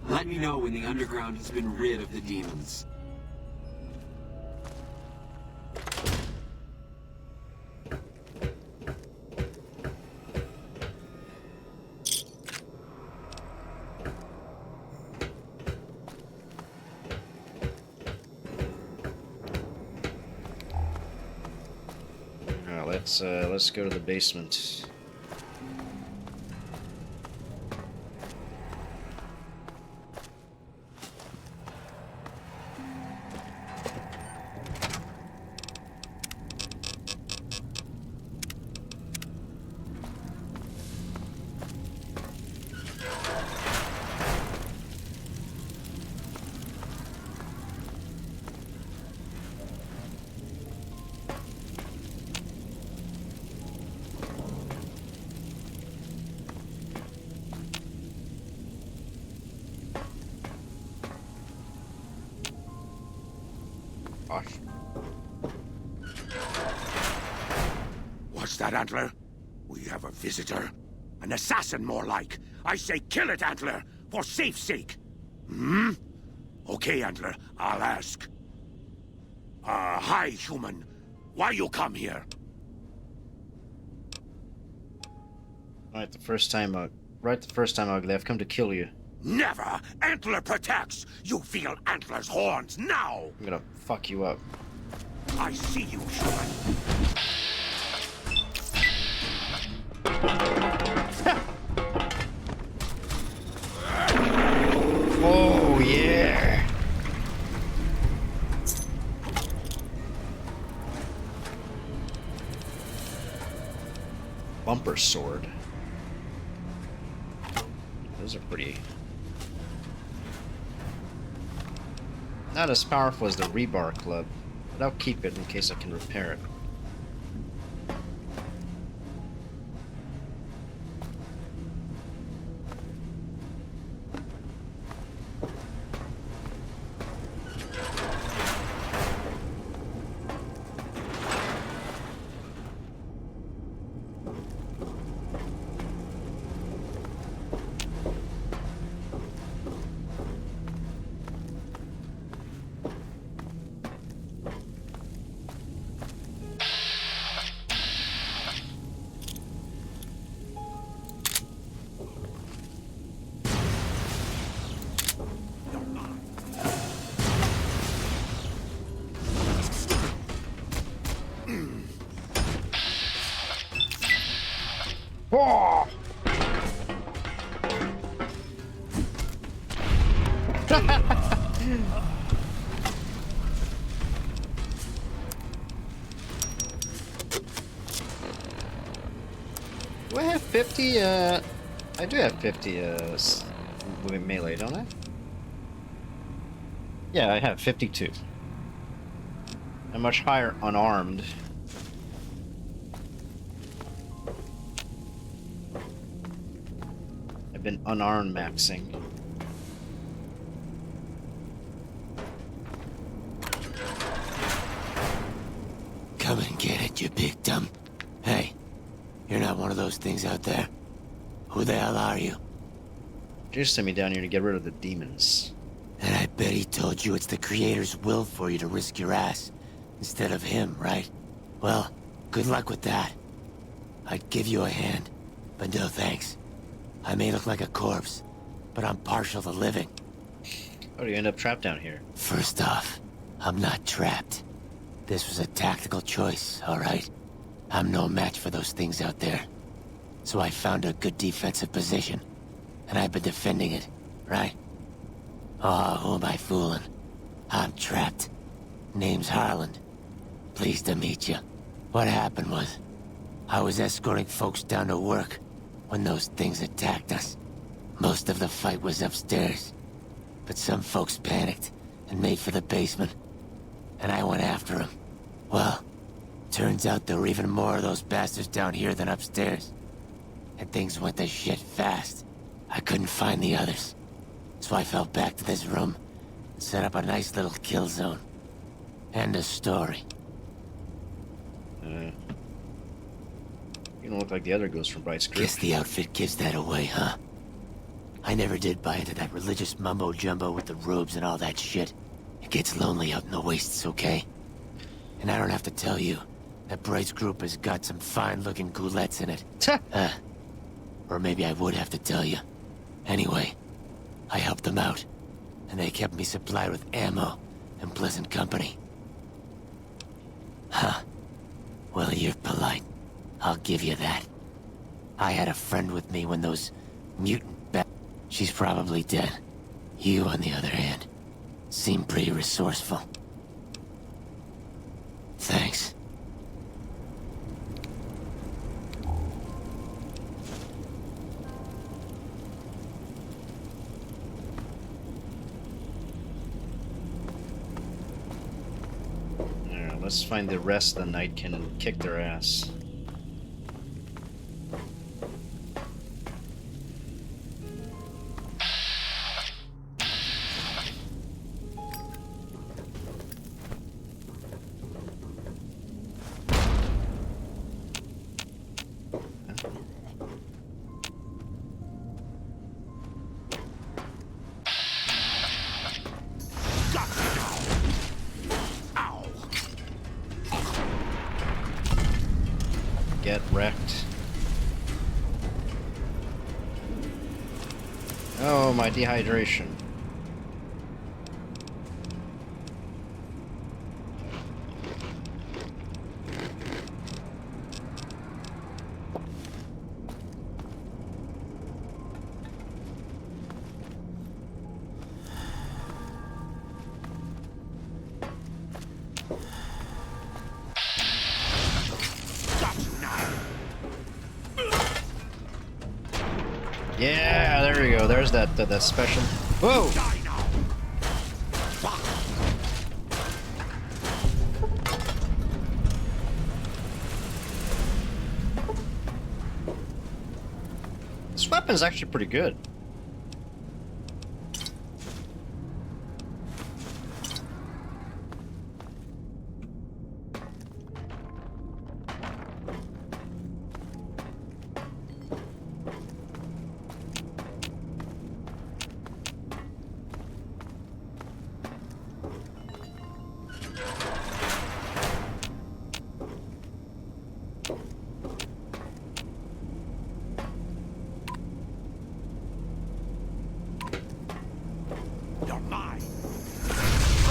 Let me know when the underground has been rid of the demons. Let's go to the basement. Gosh. What's that, Antler? We have a visitor. An assassin, more like. I say kill it, Antler, for safe's sake. Hmm? Okay, Antler, I'll ask. Hi, human. Why you come here? Right the first time, Ugly. I've come to kill you. Never! Antler protects! You feel Antler's horns now! I'm gonna fuck you up. I see you, human. Oh, yeah! Bumper sword. Those are pretty... not as powerful as the rebar club, but I'll keep it in case I can repair it. Oh! Do I have 50, I do have 50, with melee, don't I? Yeah, I have 52. I'm much higher unarmed. I've been unarmed maxing. Come and get it, you big dumb. Hey, you're not one of those things out there. Who the hell are you? Just sent me down here to get rid of the demons. And I bet he told you it's the Creator's will for you to risk your ass, instead of him, right? Well, good luck with that. I'd give you a hand, but no thanks. I may look like a corpse, but I'm partial to living. How do you end up trapped down here? First off, I'm not trapped. This was a tactical choice, alright? I'm no match for those things out there. So I found a good defensive position, and I've been defending it, right? Oh, who am I fooling? I'm trapped. Name's Harland. Pleased to meet you. What happened was, I was escorting folks down to work when those things attacked us. Most of the fight was upstairs, but some folks panicked and made for the basement, and I went after them. Well, turns out there were even more of those bastards down here than upstairs, and things went to shit fast. I couldn't find the others, so I fell back to this room and set up a nice little kill zone. End of story. You don't look like the other ghosts from Bright's group. Guess the outfit gives that away, huh? I never did buy into that religious mumbo-jumbo with the robes and all that shit. It gets lonely out in the wastes, okay? And I don't have to tell you that Bright's group has got some fine-looking goulettes in it. Or maybe I would have to tell you. Anyway, I helped them out, and they kept me supplied with ammo and pleasant company. Huh. Well, you're polite. I'll give you that. I had a friend with me when those mutant She's probably dead. You, on the other hand, seem pretty resourceful. Thanks. Alright, let's find the rest of the Nightkin and kick their ass. Get wrecked. Oh, my dehydration. Yeah, there we go. There's that special. Whoa! This weapon's actually pretty good.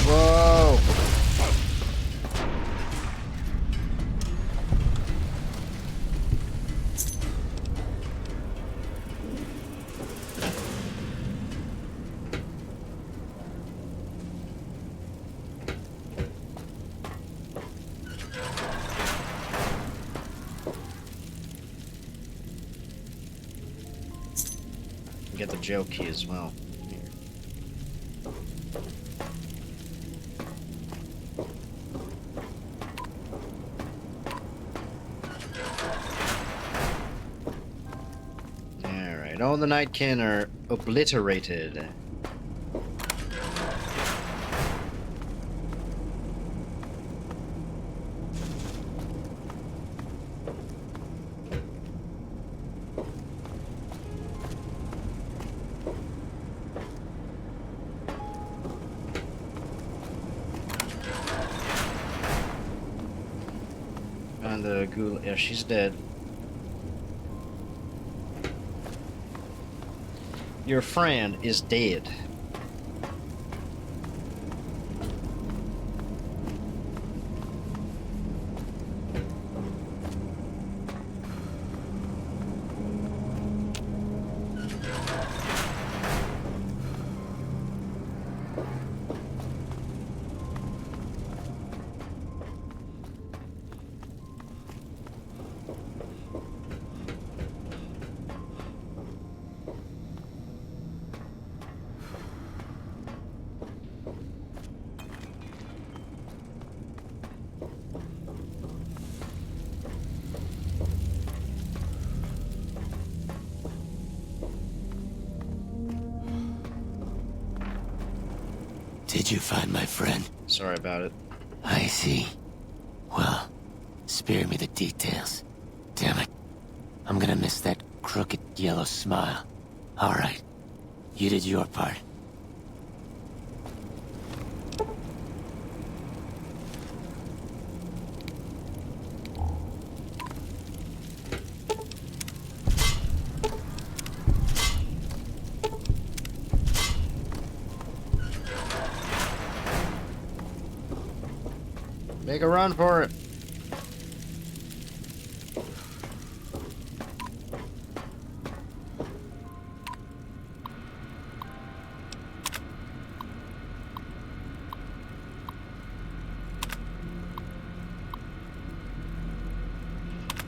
Whoa! Get the jail key as well. Alright, all the Nightkin are obliterated. And the ghoul, yeah, she's dead. Your friend is dead. Did you find my friend? Sorry about it. I see. Well, spare me the details. Damn it. I'm gonna miss that crooked yellow smile. Alright. You did your part. Make a run for it.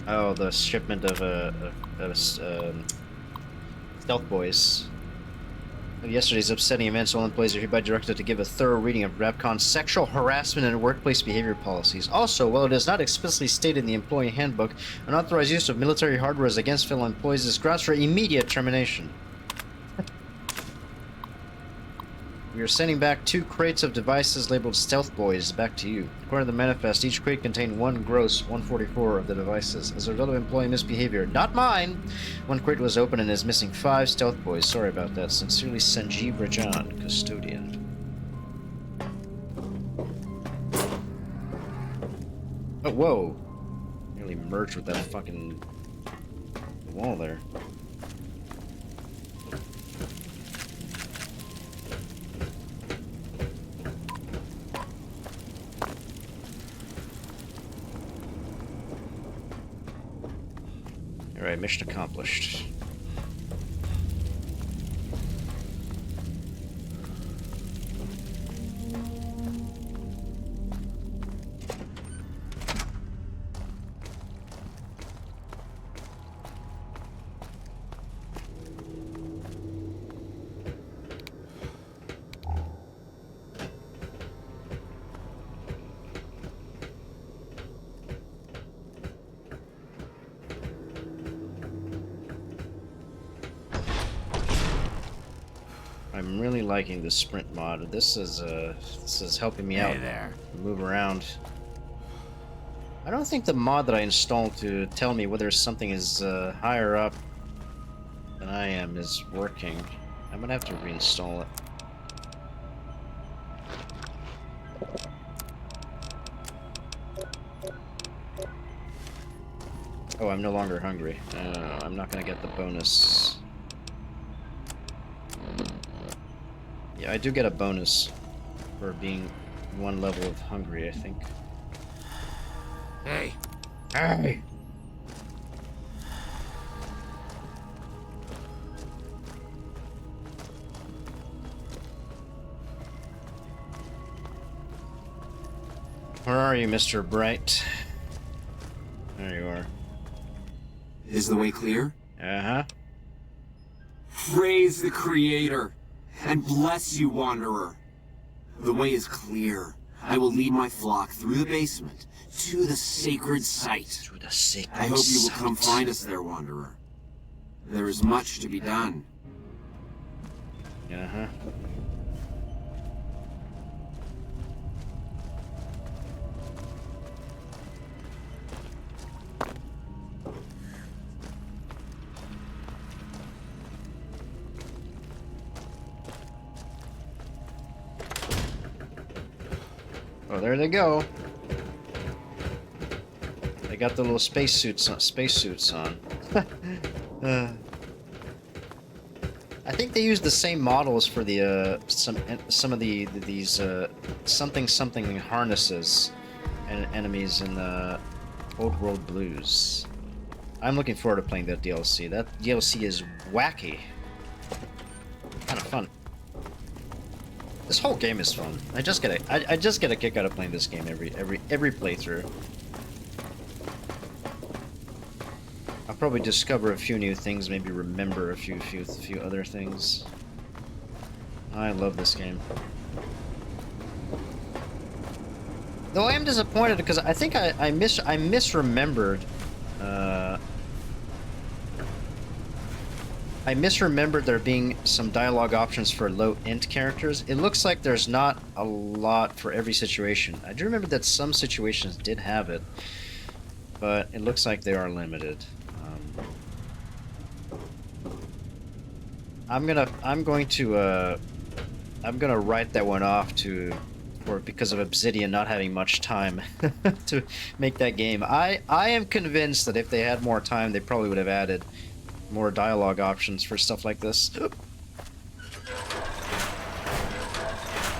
Oh, the shipment of stealth boys. Of yesterday's upsetting events, all employees are hereby directed to give a thorough reading of REPCON's sexual harassment and workplace behavior policies. Also, while it is not explicitly stated in the employee handbook, unauthorized use of military hardware as against fellow employees is grounds for immediate termination. We are sending back 2 crates of devices labeled Stealth Boys back to you. According to the manifest, each crate contained 1 gross 144 of the devices. As a result of employee misbehavior, not mine, 1 crate was open and is missing 5 Stealth Boys. Sorry about that. Sincerely, Sanjeev Rajan, Custodian. Oh, whoa. really merge with that fucking wall there. Alright, mission accomplished. I'm really liking this sprint mod. This is helping me out there. move around. I don't think the mod that I installed to tell me whether something is higher up than I am is working. I'm gonna have to reinstall it. Oh, I'm no longer hungry. I'm not gonna get the bonus. Yeah, I do get a bonus for being one level of hungry, I think. Hey. Hey! Where are you, Mr. Bright? There you are. Is the way clear? Uh-huh. Praise the Creator, and bless you, Wanderer. The way is clear. I will lead my flock through the basement to the sacred site. To the sacred I hope you will site. come find us there, Wanderer. There is much to be done. Uh-huh. Oh, there they go. They got the little spacesuits on. I think they used the same models for the some of these something harnesses and enemies in the Old World Blues. I'm looking forward to playing that DLC. That DLC is wacky. Kind of fun. This whole game is fun. I just get a kick out of playing this game every playthrough. I'll probably discover a few new things, maybe remember a few other things. I love this game. Though I am disappointed because I think I misremembered. I misremembered there being some dialogue options for low int characters. It looks like there's not a lot for every situation. I do remember that some situations did have it, but it looks like they are limited. I'm going to write that one off because of Obsidian not having much time to make that game. I am convinced that if they had more time, they probably would have added more dialogue options for stuff like this.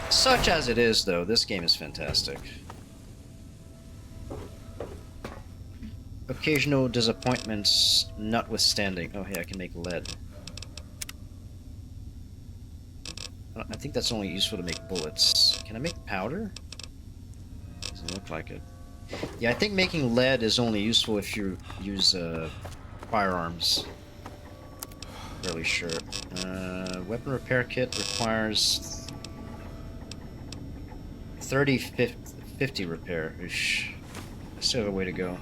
Such as it is, though, this game is fantastic. Occasional disappointments notwithstanding. Oh, hey, I can make lead. I think that's only useful to make bullets. Can I make powder? Doesn't look like it. Yeah, I think making lead is only useful if you use firearms. Really sure. Weapon repair kit requires 50 repair. Oosh. I still have a way to go.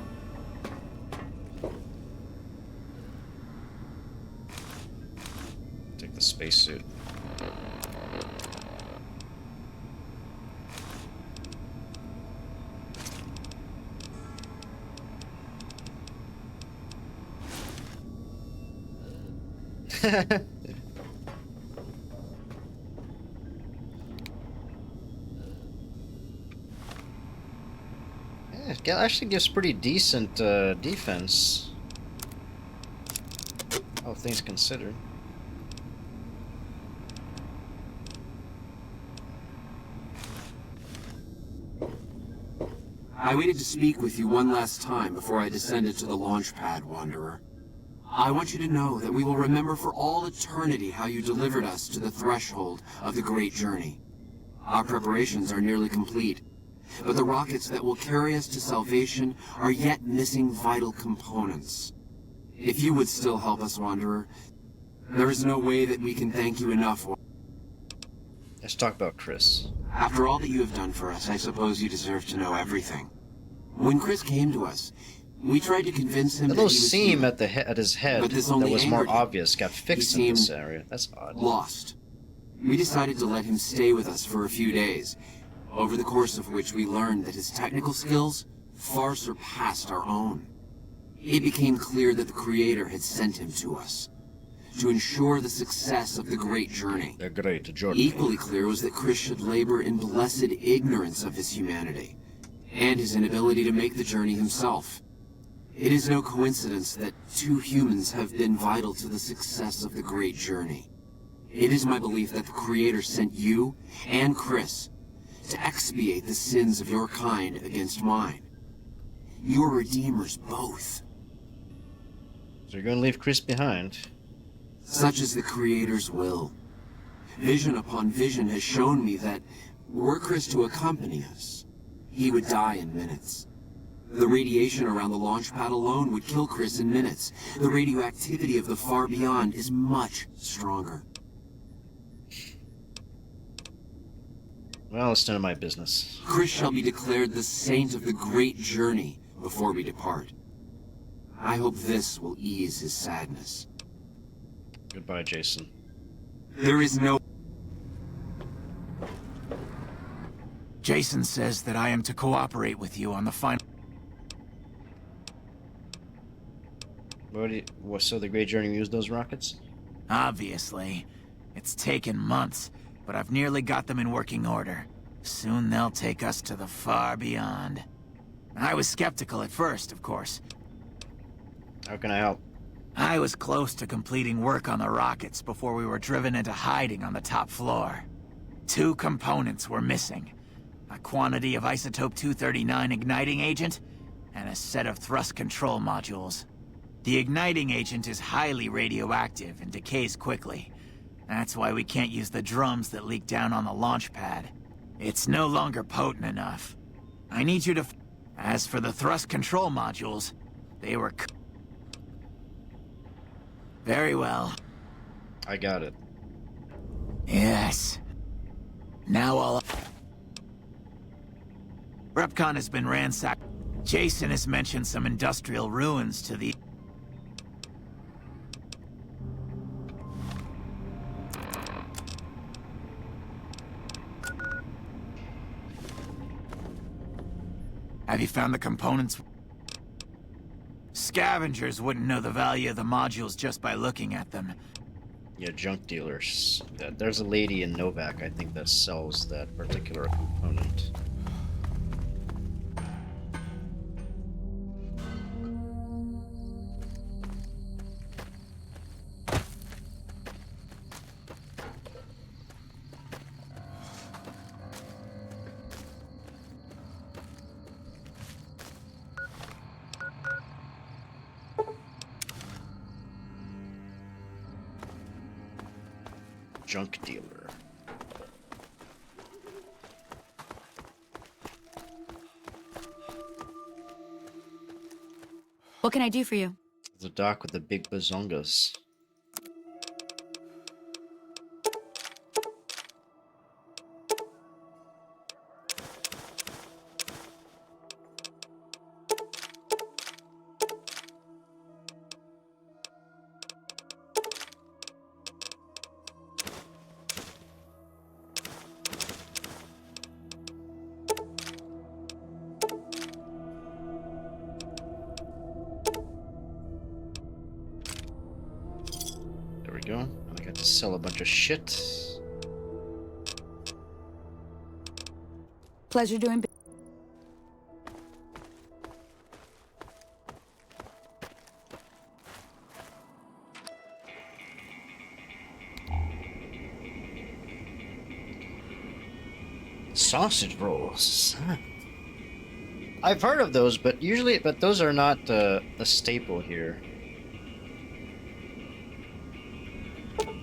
Take the spacesuit. It actually gives pretty decent defense. All things considered. I waited to speak with you one last time before I descended to the launch pad, Wanderer. I want you to know that we will remember for all eternity how you delivered us to the threshold of the Great Journey. Our preparations are nearly complete, but the rockets that will carry us to salvation are yet missing vital components. If you would still help us, Wanderer, there is no way that we can thank you enough. Let's talk about Chris. After all that you have done for us, I suppose you deserve to know everything. When Chris came to us, we tried to convince him The that little he was seam human, at his head but this that only was more angered him. obvious got fixed He in this seemed area. That's odd. lost. We decided to let him stay with us for a few days, over the course of which we learned that his technical skills far surpassed our own. It became clear that the Creator had sent him to us to ensure the success of the Great Journey. The Great Journey. Equally clear was that Chris should labor in blessed ignorance of his humanity and his inability to make the journey himself. It is no coincidence that two humans have been vital to the success of the Great Journey. It is my belief that the Creator sent you and Chris to expiate the sins of your kind against mine. You're redeemers both. So you're going to leave Chris behind. Such is the Creator's will. Vision upon vision has shown me that, were Chris to accompany us, he would die in minutes. The radiation around the launch pad alone would kill Chris in minutes. The radioactivity of the far beyond is much stronger. Well, it's none of my business. Chris shall be declared the saint of the Great Journey before we depart. I hope this will ease his sadness. Goodbye, Jason. There is no... Jason says that I am to cooperate with you on the final... So the Great Journey used those rockets? Obviously. It's taken months, but I've nearly got them in working order. Soon they'll take us to the far beyond. I was skeptical at first, of course. How can I help? I was close to completing work on the rockets before we were driven into hiding on the top floor. 2 components were missing. A quantity of isotope 239 igniting agent, and a set of thrust control modules. The igniting agent is highly radioactive and decays quickly. That's why we can't use the drums that leak down on the launch pad. It's no longer potent enough. I need you to... As for the thrust control modules, they were... Very well. I got it. Yes. Now I'll... Repcon has been ransacked. Jason has mentioned some industrial ruins to the... Have you found the components? Scavengers wouldn't know the value of the modules just by looking at them. Yeah, junk dealers. There's a lady in Novak, I think, that sells that particular component. Junk dealer. What can I do for you? The dock with the big bazongas. There we go. I got to sell a bunch of shit. Pleasure doing business. Sausage rolls. Huh. I've heard of those, but those are not a staple here.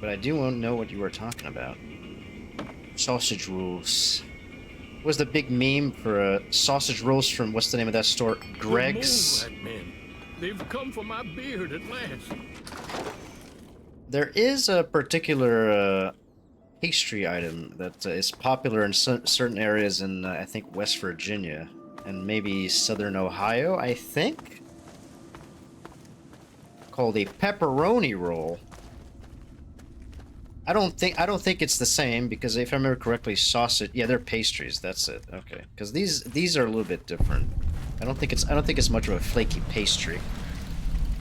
But I do want to know what you were talking about. Sausage rolls. What was the big meme for sausage rolls from, what's the name of that store? Greg's? Good move, men. They've come for my beard at last. There is a particular pastry item that is popular in certain areas in, I think, West Virginia. And maybe Southern Ohio, I think? Called a pepperoni roll. I don't think it's the same, because if I remember correctly, sausage, yeah, they're pastries, that's it. Okay. Because these are a little bit different. I don't think it's much of a flaky pastry.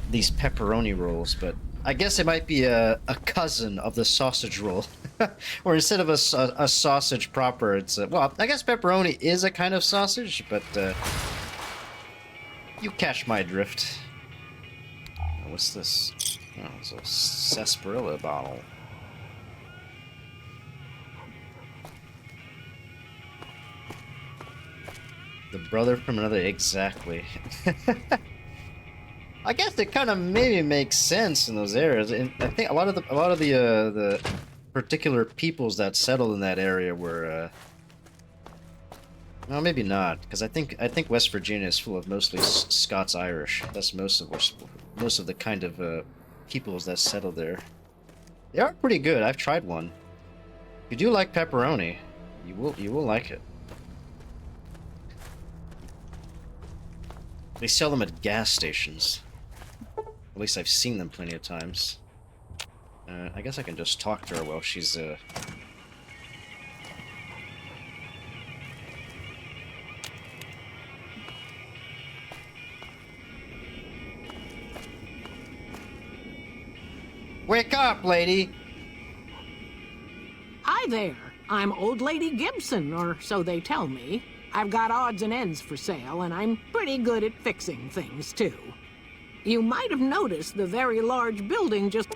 These pepperoni rolls, but I guess it might be a cousin of the sausage roll. Or instead of a sausage proper, it's well, I guess pepperoni is a kind of sausage, but you catch my drift. Oh, what's this? Oh, it's a sarsaparilla bottle. The brother from another, exactly. I guess it kind of maybe makes sense in those areas, and I think a lot of the particular peoples that settled in that area were, well, maybe not, because I think West Virginia is full of mostly Scots-Irish. That's most of the kind of peoples that settled there. They are pretty good. I've tried one. If you do like pepperoni, you will like it. They sell them at gas stations. At least I've seen them plenty of times. I guess I can just talk to her while she's, Wake up, lady! Hi there. I'm Old Lady Gibson, or so they tell me. I've got odds and ends for sale, and I'm pretty good at fixing things, too. You might have noticed the very large building just...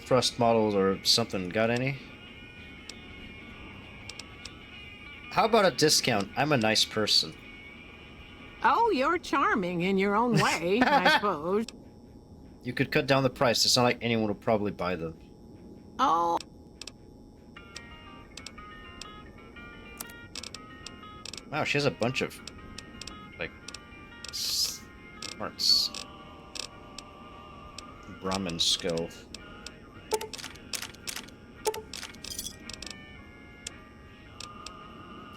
thrust models or something, got any? How about a discount? I'm a nice person. Oh, you're charming in your own way, I suppose. You could cut down the price. It's not like anyone will probably buy them. Oh... Wow, she has a bunch of, like, smarts. Brahmin skull.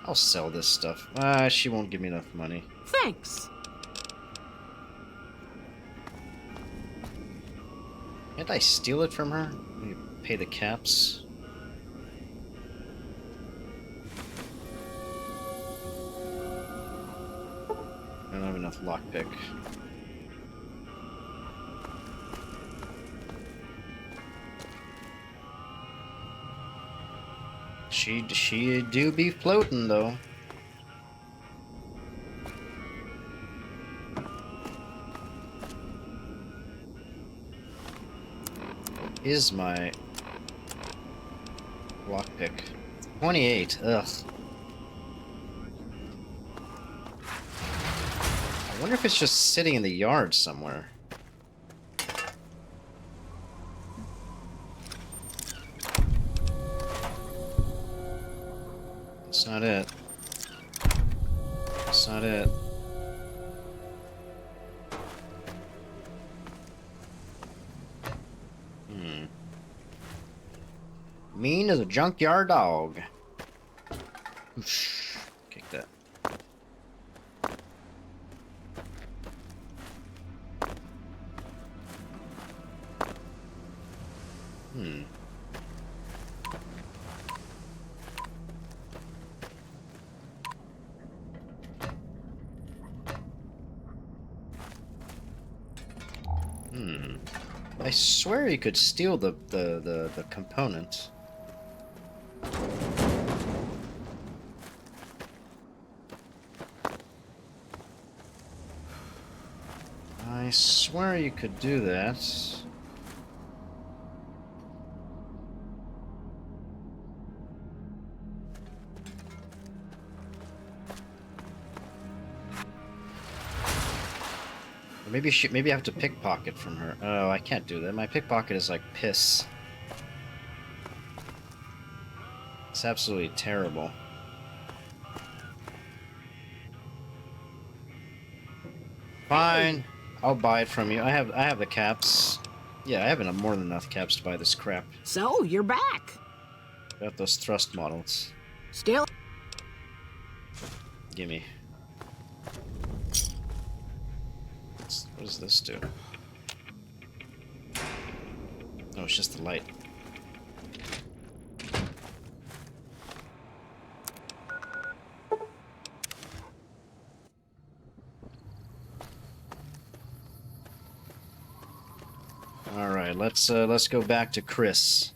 I'll sell this stuff. She won't give me enough money. Thanks. Can't I steal it from her? Let me pay the caps. I don't have enough lockpick. She do be floating though. Is my lockpick 28? Ugh. I wonder if it's just sitting in the yard somewhere. That's not it. That's not it. Mean as a junkyard dog. Oosh. Kick that. I swear you could steal the component. I swear you could do that. Maybe I have to pickpocket from her. Oh, I can't do that. My pickpocket is like piss. It's absolutely terrible. Fine, I'll buy it from you. I have the caps. Yeah, I have more than enough caps to buy this crap. So, you're back. Got those thrust models. Still? Gimme. What does this do? Oh, it's just the light. All right, let's go back to Chris.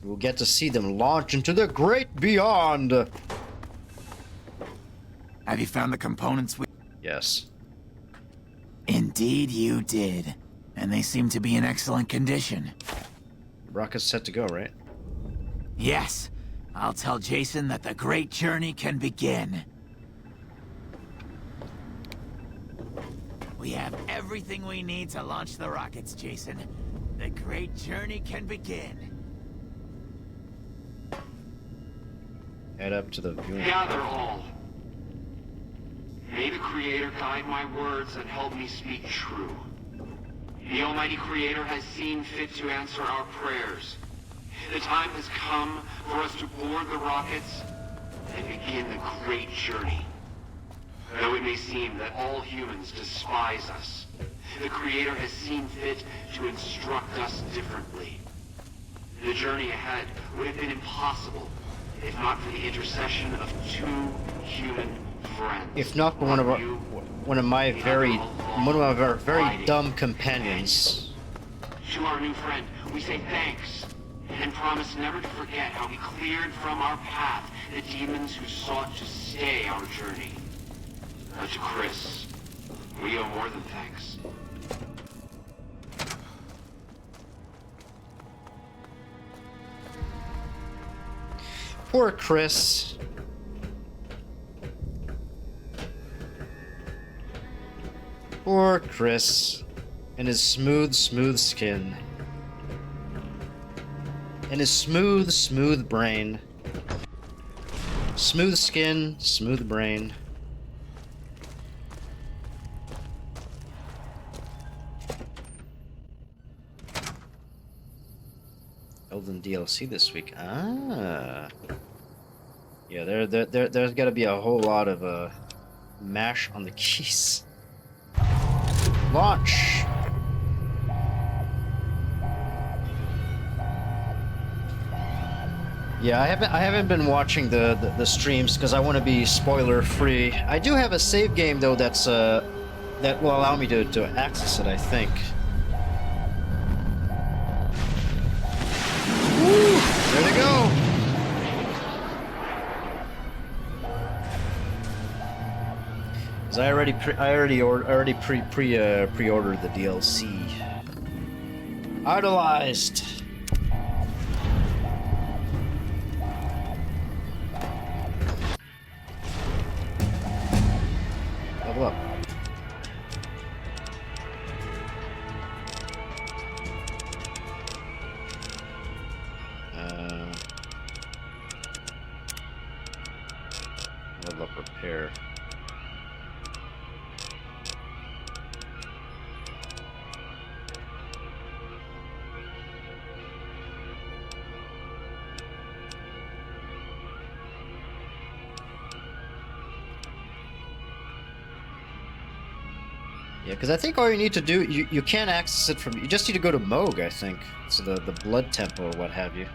We'll get to see them launch into the great beyond. Have you found the components we... Yes. Indeed you did. And they seem to be in excellent condition. Rocket's set to go, right? Yes. I'll tell Jason that the great journey can begin. We have everything we need to launch the rockets, Jason. The great journey can begin. Head up to the viewing. Gather all. May the Creator guide my words and help me speak true. The Almighty Creator has seen fit to answer our prayers. The time has come for us to board the rockets and begin the great journey. Though it may seem that all humans despise us, the Creator has seen fit to instruct us differently. The journey ahead would have been impossible if not for the intercession of two human friends. If not for one of our very dumb companions. To our new friend, we say thanks and promise never to forget how he cleared from our path the demons who sought to stay our journey. To Chris, we owe more than thanks. Poor Chris. Poor Chris. And his smooth skin. And his smooth brain. Smooth skin, smooth brain. Elden DLC this week. Ah. Yeah, there's got to be a whole lot of mash on the keys. Launch. Yeah, I haven't been watching the streams because I want to be spoiler free. I do have a save game though that will allow me to access it, I think. Woo! There they go. Cause I already pre-ordered the DLC. Idolized. Level up. Level up repair. Yeah, because I think all you need to do, you can't access it from, you just need to go to Moog, I think. So the blood temple or what have you.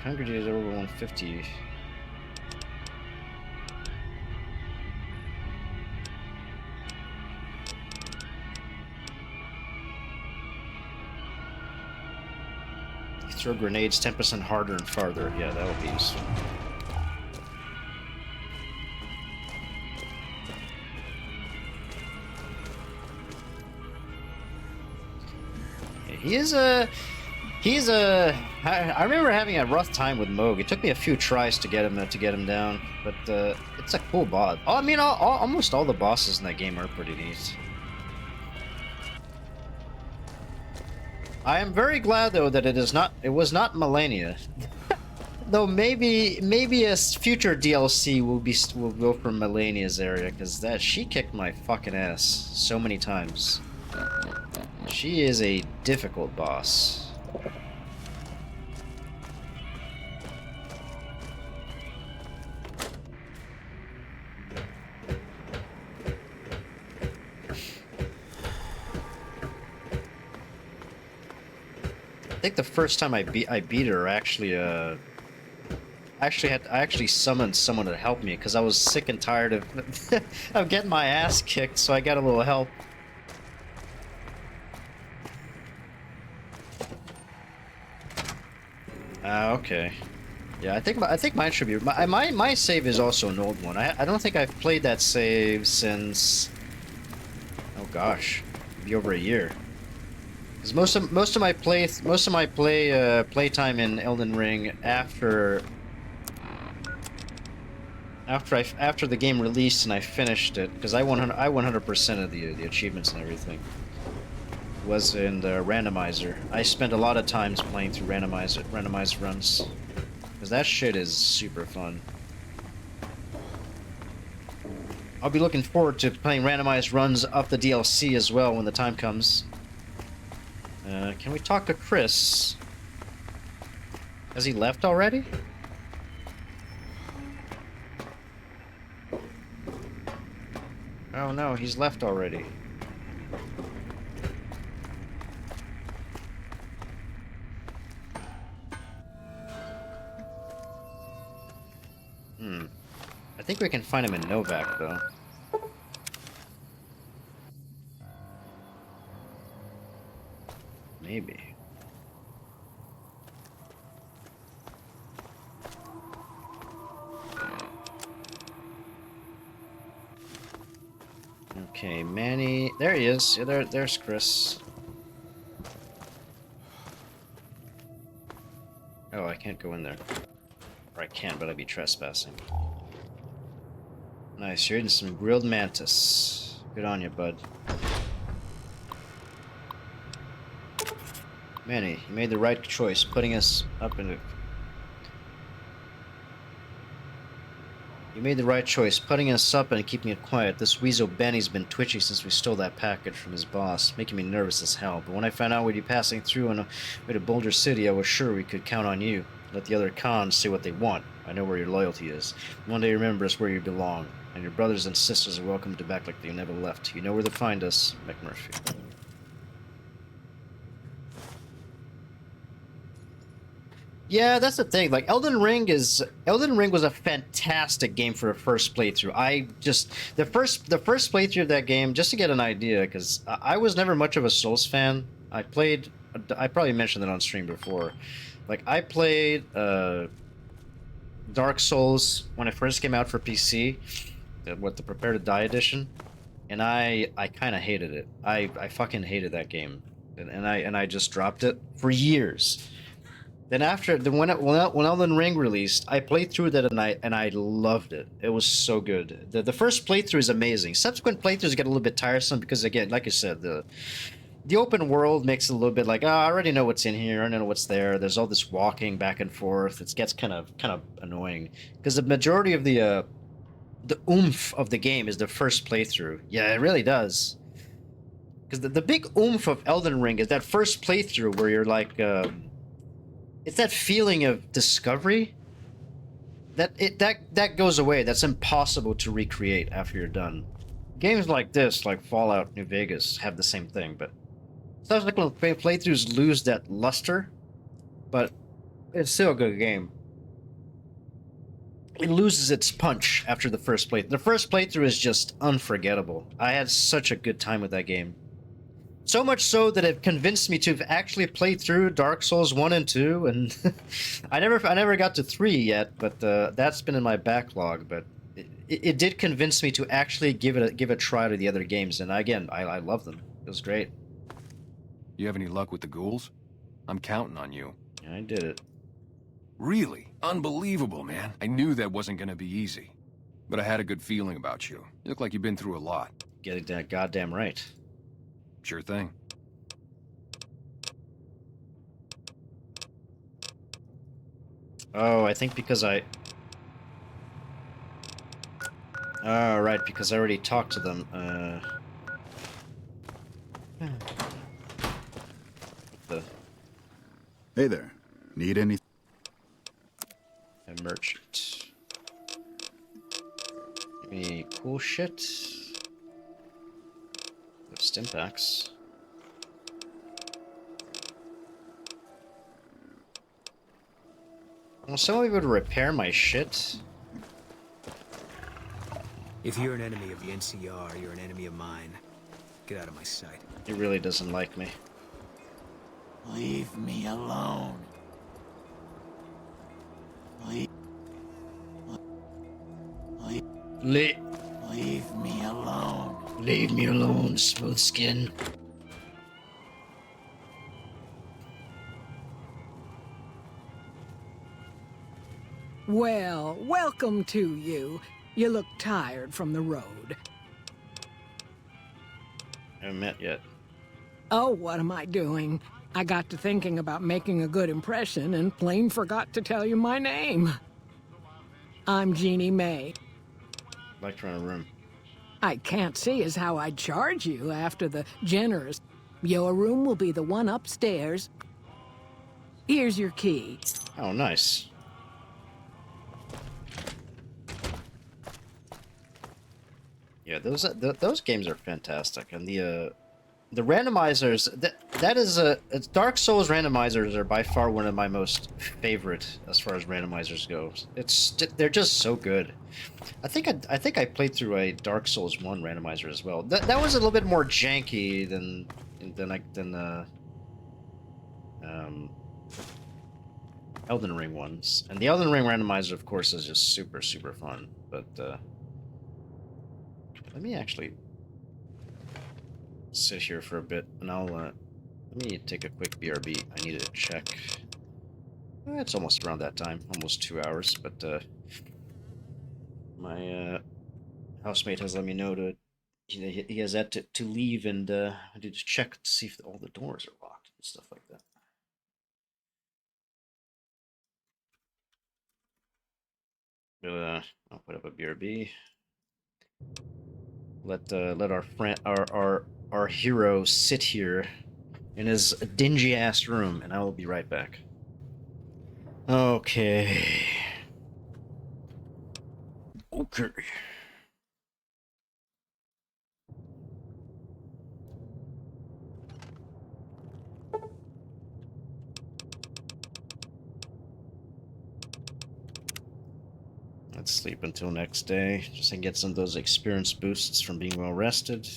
Congregated over 150. Throw grenades 10% harder and farther. Yeah, that would be useful. He is He's I remember having a rough time with Moog. It took me a few tries to get him down, but it's a cool boss. Oh, I mean, almost all the bosses in that game are pretty neat. I am very glad though that it was not Millennia. Though maybe a future DLC will go for Millennia's area, because she kicked my fucking ass so many times. She is a difficult boss. I think the first time I beat her, I actually summoned someone to help me because I was sick and tired of of getting my ass kicked, so I got a little help. Okay. Yeah, I think mine should be my save is also an old one. I don't think I've played that save since, oh gosh, maybe over a year. Because most of my playtime in Elden Ring after the game released and I finished it, because I 100% of the achievements and everything was in the randomizer. I spent a lot of times playing through randomized runs, because that shit is super fun. I'll be looking forward to playing randomized runs of the DLC as well when the time comes. Can we talk to Chris? Has he left already? Oh no, he's left already. I think we can find him in Novak, though. Maybe. Okay, Manny. There he is. Yeah, there's Chris. Oh, I can't go in there. Or I can, but I'd be trespassing. Nice, you're eating some grilled mantis. Good on you, bud. Manny, you made the right choice, putting us up in the... You made the right choice, putting us up and keeping it quiet. This weasel Benny's been twitchy since we stole that package from his boss, making me nervous as hell. But when I found out we'd be passing through on a way to Boulder City, I was sure we could count on you. Let the other cons say what they want. I know where your loyalty is. One day remember us where you belong. And your brothers and sisters are welcome to back like they never left. You know where to find us, McMurphy. Yeah, that's the thing. Like Elden Ring was a fantastic game for a first playthrough. The first playthrough of that game, just to get an idea, because I was never much of a Souls fan. I probably mentioned it on stream before. Like I played Dark Souls when it first came out for PC, the Prepare to Die edition, and I kind of hated it. I fucking hated that game, and I just dropped it for years. Then when Elden Ring released, I played through that and I loved it. It was so good. The first playthrough is amazing. Subsequent playthroughs get a little bit tiresome because, again, like I said, the open world makes it a little bit like, oh, I already know what's in here, I know what's there. There's all this walking back and forth. It gets kind of annoying because the majority of the oomph of the game is the first playthrough. Yeah, it really does. Because the big oomph of Elden Ring is that first playthrough where you're like. It's that feeling of discovery that goes away. That's impossible to recreate after you're done. Games like this, like Fallout New Vegas, have the same thing, but subsequent playthroughs lose that luster, but it's still a good game. It loses its punch after the first playthrough. The first playthrough is just unforgettable. I had such a good time with that game. So much so that it convinced me to actually play through Dark Souls 1 and 2, and I never got to 3 yet, but that's been in my backlog. But it did convince me to actually give a try to the other games, and again, I love them. It was great. You have any luck with the ghouls? I'm counting on you. I did it. Really? Unbelievable, man. I knew that wasn't gonna be easy. But I had a good feeling about you. You look like you've been through a lot. Getting that goddamn right. Sure thing. Oh, I think because I... Oh, right, because I already talked to them. Hey there. Need any? A merchant. Any cool shit? Stimpaks. Well, somebody would repair my shit. If you're an enemy of the NCR, you're an enemy of mine. Get out of my sight. He really doesn't like me. Leave me alone. Leave me alone. Leave me alone, smooth skin. Well, welcome to you. You look tired from the road. I haven't met yet. Oh, what am I doing? I got to thinking about making a good impression and plain forgot to tell you my name. I'm Jeannie May. I'd like to run a room. I can't see as how I'd charge you after the generous. Your room will be the one upstairs. Here's your key. Oh, nice. Yeah, those games are fantastic, and the randomizers that is Dark Souls randomizers are by far one of my most favorite as far as randomizers goes. They're just so good. I think I played through a Dark Souls 1 randomizer as well. That was a little bit more janky than Elden Ring ones, and the Elden Ring randomizer, of course, is just super fun. But let me actually sit here for a bit, and I'll let me take a quick BRB. I need to check. It's almost around that time, almost 2 hours, but my housemate has let me know to he has had to leave, and I need to check to see if all the doors are locked and stuff like that. I'll put up a BRB. Let our friend, our hero, sit here in his dingy ass room, and I will be right back. Okay. Okay. Let's sleep until next day, just to get some of those experience boosts from being well rested.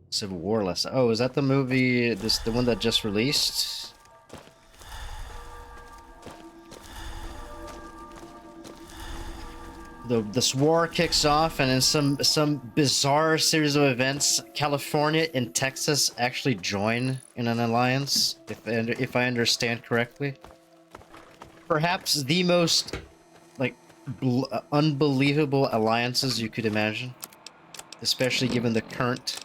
Civil War lesson. Oh, is that the movie? The one that just released? This war kicks off, and in some bizarre series of events, California and Texas actually join in an alliance, if I understand correctly. Perhaps the most unbelievable alliances you could imagine, especially given the current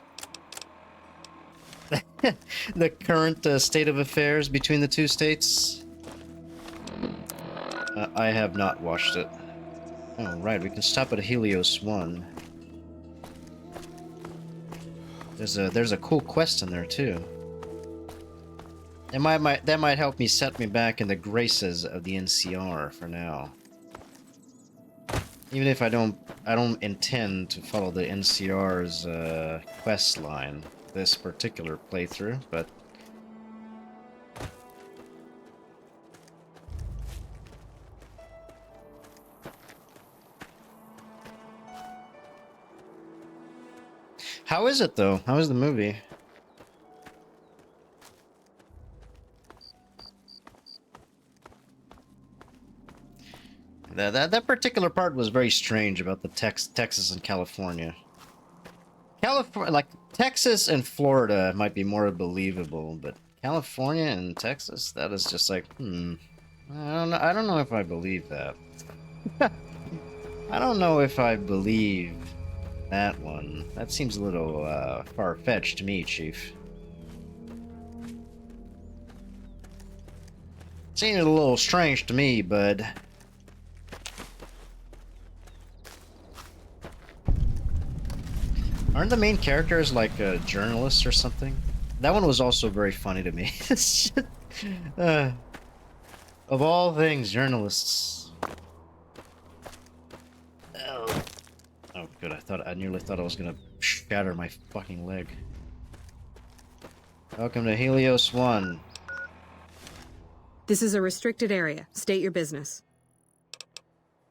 state of affairs between the two states. I have not watched it. Oh, right, we can stop at Helios 1. There's a cool quest in there, too. That might help me set me back in the graces of the NCR for now. Even if I don't intend to follow the NCR's quest line this particular playthrough, but How is it though? How is the movie? That particular part was very strange about the Texas and California. California, like Texas and Florida might be more believable, but California and Texas, that is just like, I don't know. I don't know if I believe that. I don't know if I believe that one. That seems a little far-fetched to me, Chief. Seems a little strange to me, bud. Aren't the main characters like journalists or something? That one was also very funny to me. Of all things, journalists. Oh, good. I nearly thought I was gonna shatter my fucking leg. Welcome to Helios 1. This is a restricted area. State your business.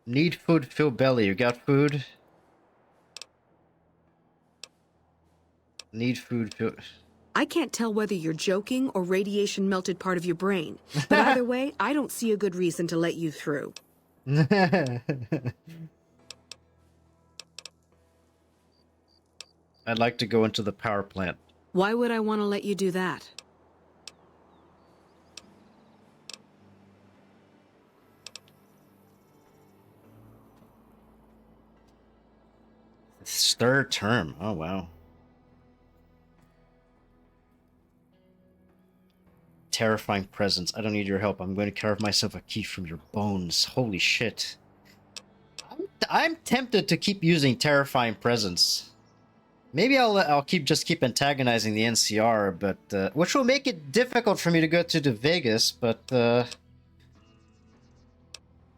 Need food, fill belly. You got food? Need food, fill... I can't tell whether you're joking or radiation melted part of your brain. But either way, I don't see a good reason to let you through. I'd like to go into the power plant. Why would I want to let you do that? It's third term. Oh, wow. Terrifying presence. I don't need your help. I'm going to carve myself a key from your bones. Holy shit. I'm tempted to keep using terrifying presence. Maybe I'll keep antagonizing the NCR, but which will make it difficult for me to go to Vegas, but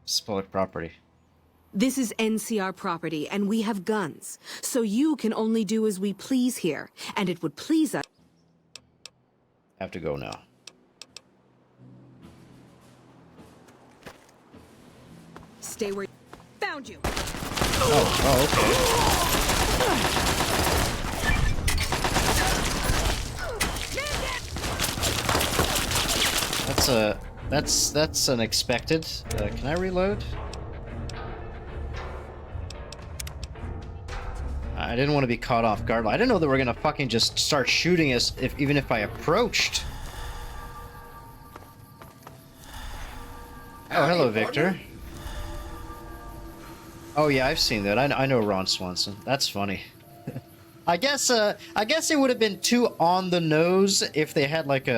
spoiled property. This is NCR property, and we have guns. So you can only do as we please here, and it would please us. I have to go now. Stay where... Found you! Oh, okay. That's unexpected. Can I reload? I didn't want to be caught off guard. I didn't know that we're gonna fucking just start shooting us even if I approached. Oh, hello, Victor. Oh yeah, I've seen that. I know Ron Swanson. That's funny. I guess it would have been too on the nose if they had like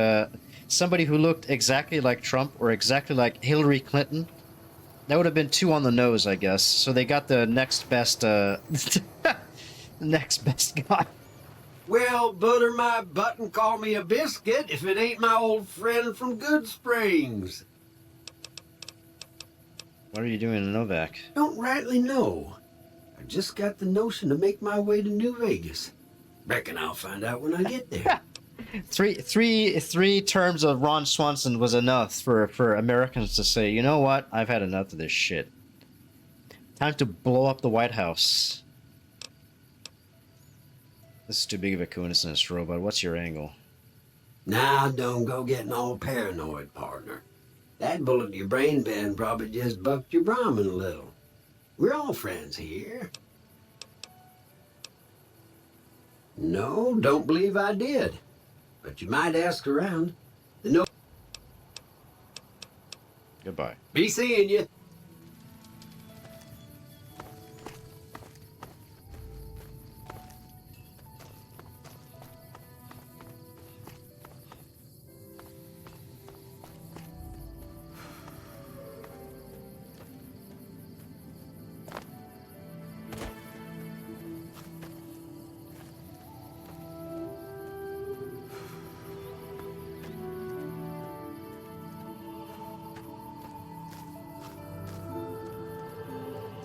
somebody who looked exactly like Trump or exactly like Hillary Clinton. That would have been too on the nose, I guess. So they got the next best next best guy. Well, butter my butt and call me a biscuit if it ain't my old friend from Good Springs. What are you doing in Novak? Don't rightly know. I just got the notion to make my way to New Vegas. Reckon I'll find out when I get there. Three terms of Ron Swanson was enough for Americans to say, you know what? I've had enough of this shit. Time to blow up the White House. This is too big of a coincidence, Robot. What's your angle? Now, don't go getting all paranoid, partner. That bullet to your brain band probably just bucked your Brahmin a little. We're all friends here. No, don't believe I did. But you might ask around. Goodbye. Be seeing you.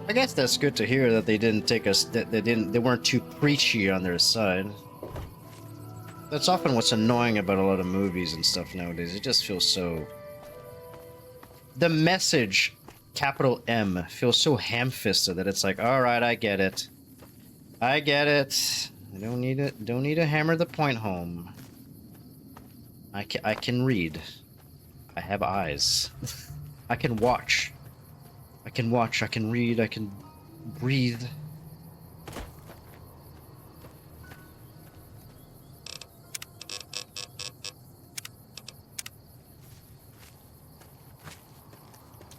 I guess that's good to hear that they didn't take us. That they weren't too preachy on their side. That's often what's annoying about a lot of movies and stuff nowadays. It just feels so. The message, capital M, feels so ham-fisted that it's like, all right, I get it. I get it. I don't need it. Don't need to hammer the point home. I can read. I have eyes. I can watch. I can watch. I can read. I can breathe.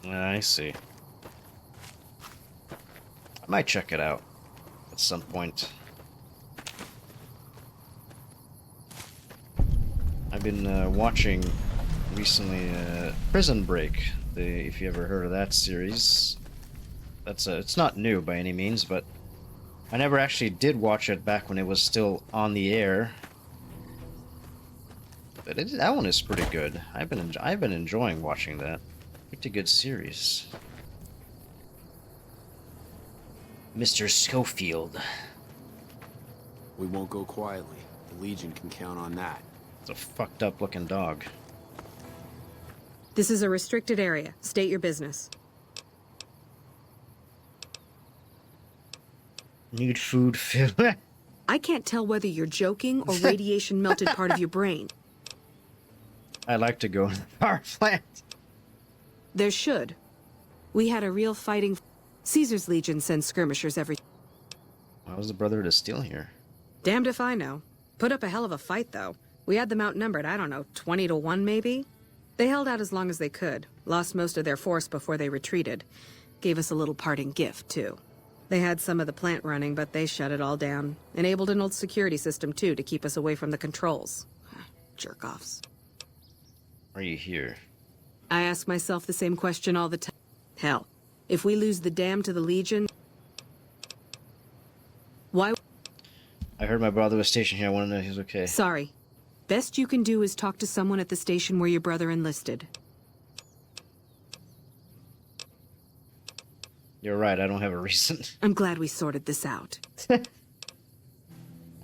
I see. I might check it out at some point. I've been watching recently Prison Break. If you ever heard of that series, it's not new by any means, but I never actually did watch it back when it was still on the air. But that one is pretty good. I've been enjoying watching that. Pretty good series. Mr. Schofield. We won't go quietly. The Legion can count on that. It's a fucked up looking dog. This is a restricted area. State your business. Need food, Phil. I can't tell whether you're joking or radiation melted part of your brain. I like to go to the power plant. There should. We had a real fighting... Caesar's Legion sends skirmishers every... Why was the brother to steal here? Damned if I know. Put up a hell of a fight, though. We had them outnumbered, I don't know, 20 to 1 maybe? They held out as long as they could. Lost most of their force before they retreated. Gave us a little parting gift, too. They had some of the plant running, but they shut it all down. Enabled an old security system, too, to keep us away from the controls. Jerk-offs. Are you here? I ask myself the same question all the time. Hell, if we lose the dam to the Legion... Why... I heard my brother was stationed here. I want to know if he's okay. Sorry. Best you can do is talk to someone at the station where your brother enlisted. You're right, I don't have a reason. I'm glad we sorted this out.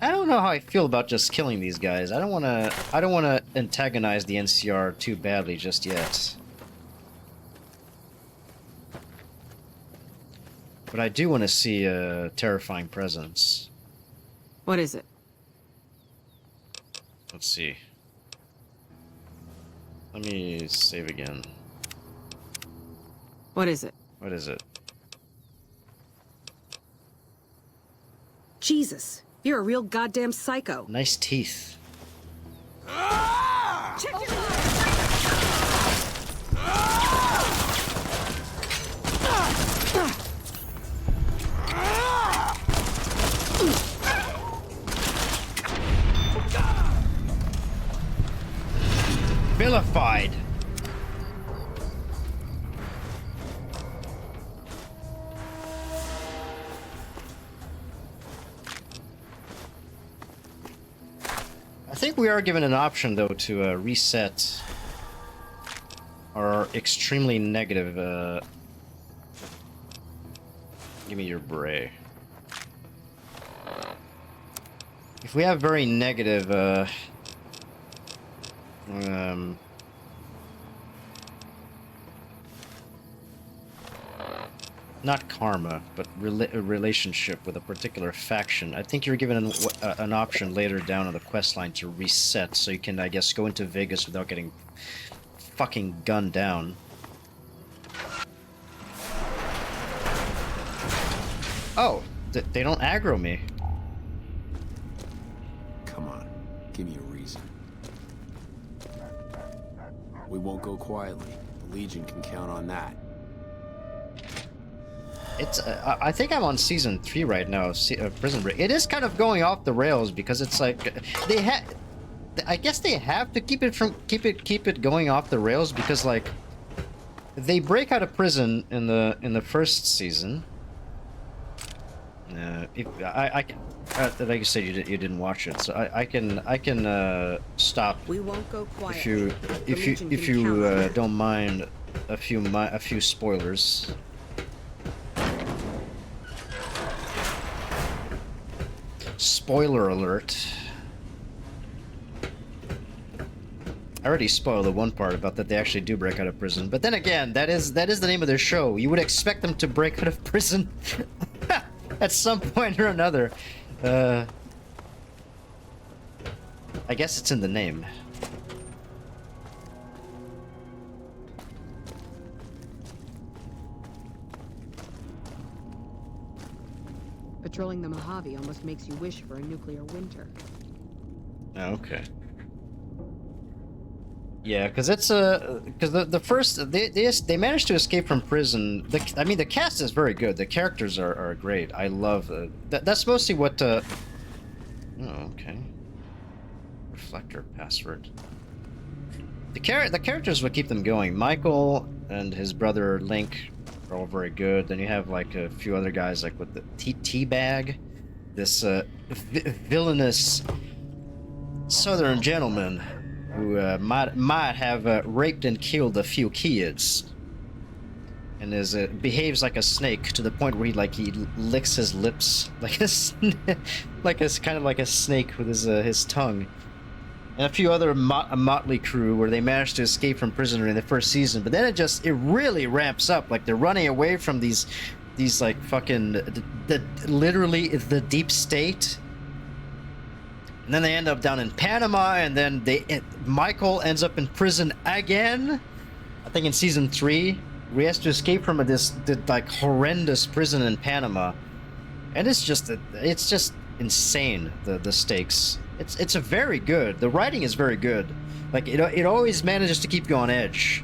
I don't know how I feel about just killing these guys. I don't want to antagonize the NCR too badly just yet. But I do want to see a terrifying presence. What is it? Let's see. Let me save again. What is it? What is it? Jesus, you're a real goddamn psycho. Nice teeth. Vilified. I think we are given an option, though, to reset our extremely negative... Give me your bray. If we have very negative, not karma, but a relationship with a particular faction, I think you're given an option later down on the quest line to reset, so you can, I guess, go into Vegas without getting fucking gunned down. Oh, they don't aggro me. Come on, give me a reason. We won't go quietly. The Legion can count on that. It's I think I'm on season 3 right now of Prison Break. It is kind of going off the rails because it's like I guess they have to keep it going off the rails because like they break out of prison in the first season. Like you said, you didn't watch it, so I can stop. We won't go quiet. If you don't mind a few spoilers. Spoiler alert. I already spoiled the one part about that they actually do break out of prison. But then again, that is the name of their show. You would expect them to break out of prison at some point or another. I guess it's in the name. Patrolling the Mojave almost makes you wish for a nuclear winter. Okay. Yeah, because it's because the first they managed to escape from prison. I mean, the cast is very good. The characters are great. I love that's mostly what. Oh, okay. Reflector password. The characters would keep them going. Michael and his brother Link are all very good. Then you have like a few other guys like with the Teabag, this villainous Southern gentleman who might have raped and killed a few kids, and behaves like a snake to the point where he licks his lips like a kind of like a snake with his tongue. And a few other motley crew where they managed to escape from prison in the first season, but then it really ramps up. Like they're running away from these like fucking literally the deep state. And then they end up down in Panama, and then Michael ends up in prison again. I think in season 3, where he has to escape from this like horrendous prison in Panama, and it's just insane the stakes. It's a very good. The writing is very good. Like it always manages to keep you on edge.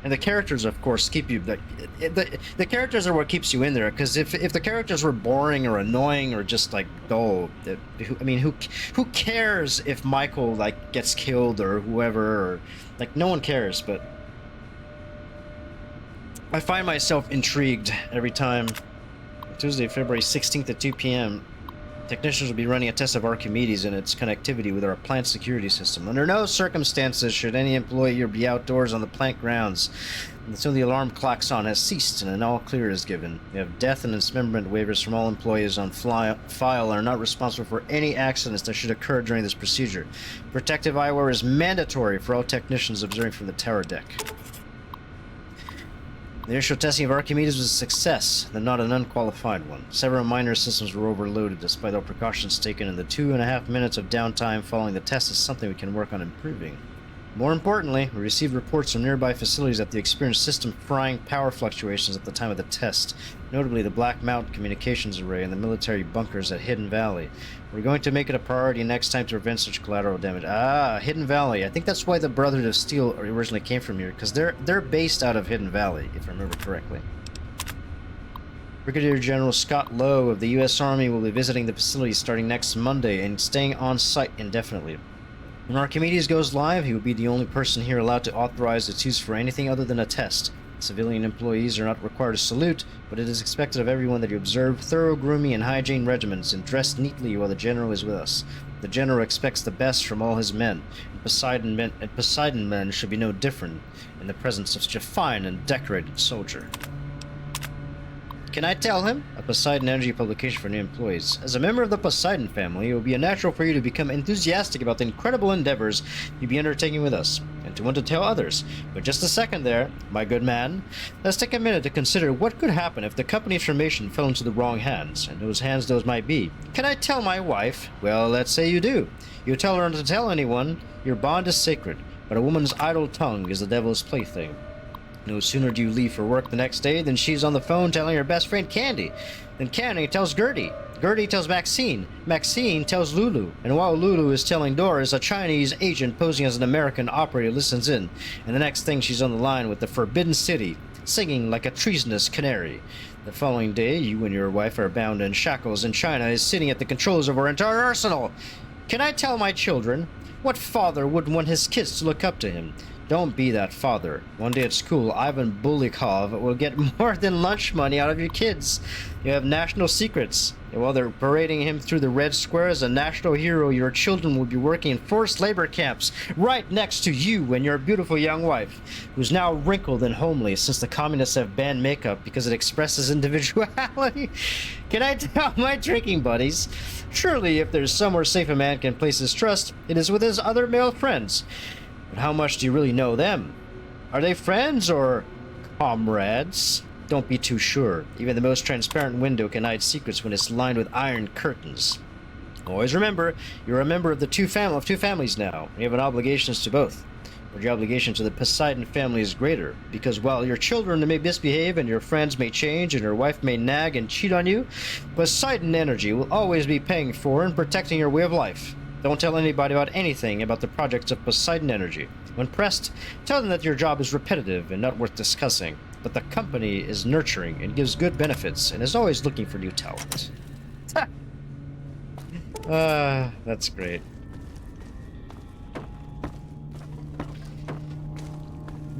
And the characters, of course, keep you... The characters are what keeps you in there, because if the characters were boring or annoying or just, like, dull... I mean, who cares if Michael, like, gets killed or whoever, or... Like, no one cares, but... I find myself intrigued every time. Tuesday, February 16th at 2 p.m., technicians will be running a test of Archimedes and its connectivity with our plant security system. Under no circumstances should any employee be outdoors on the plant grounds until the alarm clock's on has ceased and an all clear is given. We have death and dismemberment waivers from all employees on file and are not responsible for any accidents that should occur during this procedure. Protective eyewear is mandatory for all technicians observing from the tower deck. The initial testing of Archimedes was a success, though not an unqualified one. Several minor systems were overloaded despite all precautions taken, and the 2.5 minutes of downtime following the test is something we can work on improving. More importantly, we received reports from nearby facilities that they experienced system frying power fluctuations at the time of the test, notably the Black Mountain communications array and the military bunkers at Hidden Valley. We're going to make it a priority next time to prevent such collateral damage. Ah, Hidden Valley. I think that's why the Brothers of Steel originally came from here, because they're based out of Hidden Valley, if I remember correctly. Brigadier General Scott Lowe of the U.S. Army will be visiting the facility starting next Monday and staying on site indefinitely. When Archimedes goes live, he will be the only person here allowed to authorize its use for anything other than a test. Civilian employees are not required to salute, but it is expected of everyone that you observe thorough grooming and hygiene regimens and dress neatly while the General is with us. The General expects the best from all his men, and Poseidon men should be no different in the presence of such a fine and decorated soldier. Can I tell him? A Poseidon Energy publication for new employees. As a member of the Poseidon family, it will be natural for you to become enthusiastic about the incredible endeavors you'll be undertaking with us, and to want to tell others. But just a second there, my good man. Let's take a minute to consider what could happen if the company information fell into the wrong hands, and whose hands those might be. Can I tell my wife? Well, let's say you do. You tell her not to tell anyone. Your bond is sacred, but a woman's idle tongue is the devil's plaything. No sooner do you leave for work the next day than she's on the phone telling her best friend Candy. Then Candy tells Gertie. Gertie tells Maxine. Maxine tells Lulu. And while Lulu is telling Doris, a Chinese agent posing as an American operator listens in. And the next thing she's on the line with the Forbidden City, singing like a treasonous canary. The following day, you and your wife are bound in shackles, and China is sitting at the controls of our entire arsenal. Can I tell my children? What father wouldn't want his kids to look up to him? Don't be that father. One day at school, Ivan Bulikov will get more than lunch money out of your kids. You have national secrets. And while they're parading him through the Red Square as a national hero, your children will be working in forced labor camps right next to you and your beautiful young wife, who's now wrinkled and homely since the communists have banned makeup because it expresses individuality. Can I tell my drinking buddies? Surely if there's somewhere safe a man can place his trust, it is with his other male friends. But how much do you really know them? Are they friends or comrades? Don't be too sure. Even the most transparent window can hide secrets when it's lined with iron curtains. Always remember, you're a member of two families now. You have an obligations to both. But your obligation to the Poseidon family is greater, because while your children may misbehave and your friends may change and your wife may nag and cheat on you, Poseidon Energy will always be paying for and protecting your way of life. Don't tell anybody about anything about the projects of Poseidon Energy. When pressed, tell them that your job is repetitive and not worth discussing, but the company is nurturing and gives good benefits and is always looking for new talent. That's great.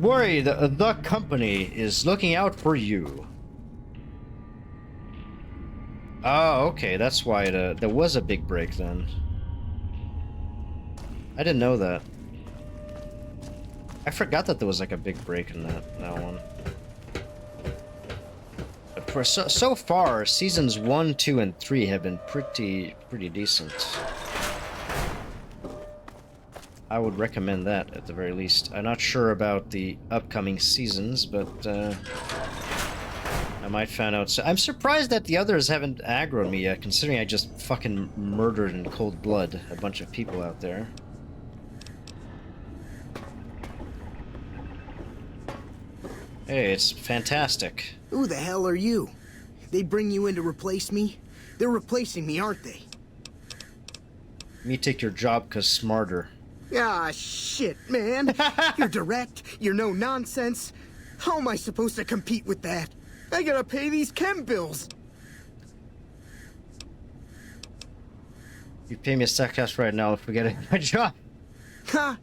Worry, the company is looking out for you. Oh, okay, that's why there was a big break then. I didn't know that. I forgot that there was like a big break in that one. But for so far, seasons 1, 2, and 3 have been pretty decent. I would recommend that at the very least. I'm not sure about the upcoming seasons, but I might find out. So I'm surprised that the others haven't aggroed me yet, considering I just fucking murdered in cold blood a bunch of people out there. Hey, it's fantastic. Who the hell are you? They bring you in to replace me? They're replacing me, aren't they? Me take your job 'cause smarter. Ah, shit, man. You're direct, you're no nonsense. How am I supposed to compete with that? I gotta pay these chem bills. You pay me a sackhouse right now if we get my job. Ha!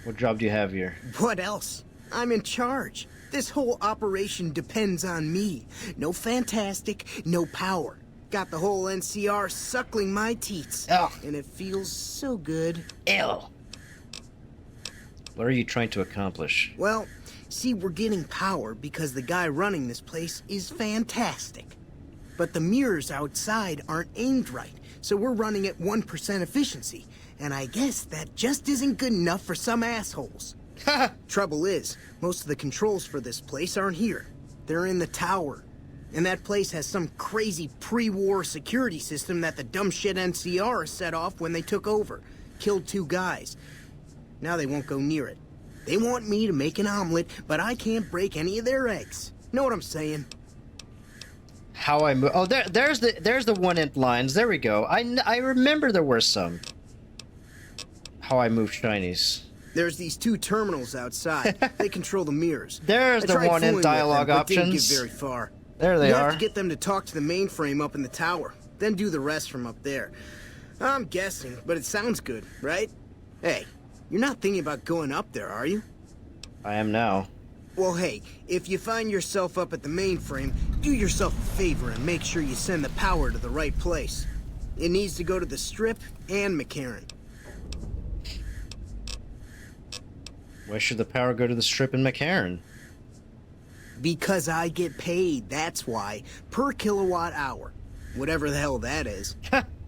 What job do you have here? What else? I'm in charge. This whole operation depends on me. No fantastic, no power. Got the whole NCR suckling my teats. Oh. And it feels so good. Ew. What are you trying to accomplish? Well, see, we're getting power because the guy running this place is fantastic. But the mirrors outside aren't aimed right, so we're running at 1% efficiency. And I guess that just isn't good enough for some assholes. Trouble is, most of the controls for this place aren't here. They're in the tower. And that place has some crazy pre-war security system that the dumb shit NCR set off when they took over. Killed 2 guys. Now they won't go near it. They want me to make an omelet, but I can't break any of their eggs. Know what I'm saying? How I move? Oh, there's the 1-int lines. There we go. I remember there were some. How I move shinies. There's these 2 terminals outside. They control the mirrors. There's the 1-int dialogue options. Didn't get very far. There they you are. have to get them to talk to the mainframe up in the tower, then do the rest from up there. I'm guessing, but it sounds good, right? Hey, you're not thinking about going up there, are you? I am now. Well, hey, if you find yourself up at the mainframe, do yourself a favor and make sure you send the power to the right place. It needs to go to the Strip and McCarran. Why should the power go to the Strip and McCarran? Because I get paid, that's why. Per kilowatt hour. Whatever the hell that is.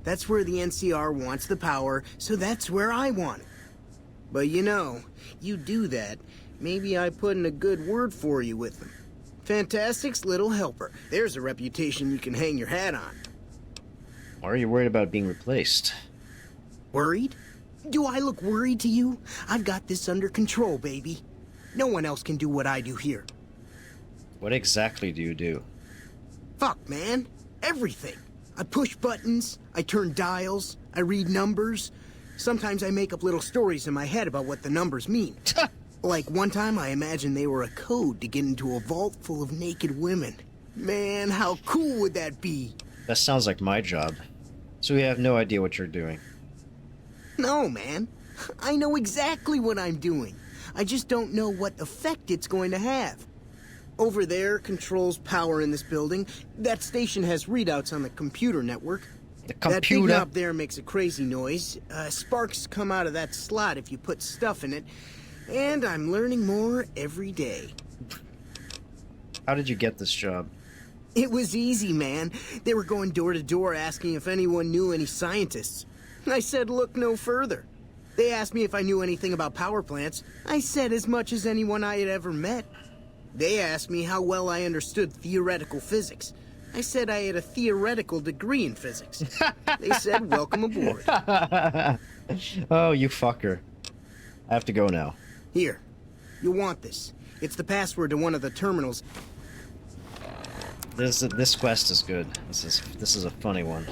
That's where the NCR wants the power, so that's where I want it. But you know, you do that, maybe I put in a good word for you with them. Fantastic's little helper. There's a reputation you can hang your hat on. Why are you worried about being replaced? Worried? Do I look worried to you? I've got this under control, baby. No one else can do what I do here. What exactly do you do? Fuck, man. Everything. I push buttons, I turn dials, I read numbers. Sometimes I make up little stories in my head about what the numbers mean. Like one time I imagined they were a code to get into a vault full of naked women. Man, how cool would that be? That sounds like my job. So we have no idea what you're doing. No, man. I know exactly what I'm doing. I just don't know what effect it's going to have. Over there controls power in this building. That station has readouts on the computer network. The computer? That big knob there makes a crazy noise. Sparks come out of that slot if you put stuff in it. And I'm learning more every day. How did you get this job? It was easy, man. They were going door to door asking if anyone knew any scientists. I said look no further. They asked me if I knew anything about power plants. I said as much as anyone I had ever met. They asked me how well I understood theoretical physics. I said I had a theoretical degree in physics. They said, welcome aboard. Oh, you fucker. I have to go now. Here. You'll want this. It's the password to one of the terminals. This quest is good. This is a funny one.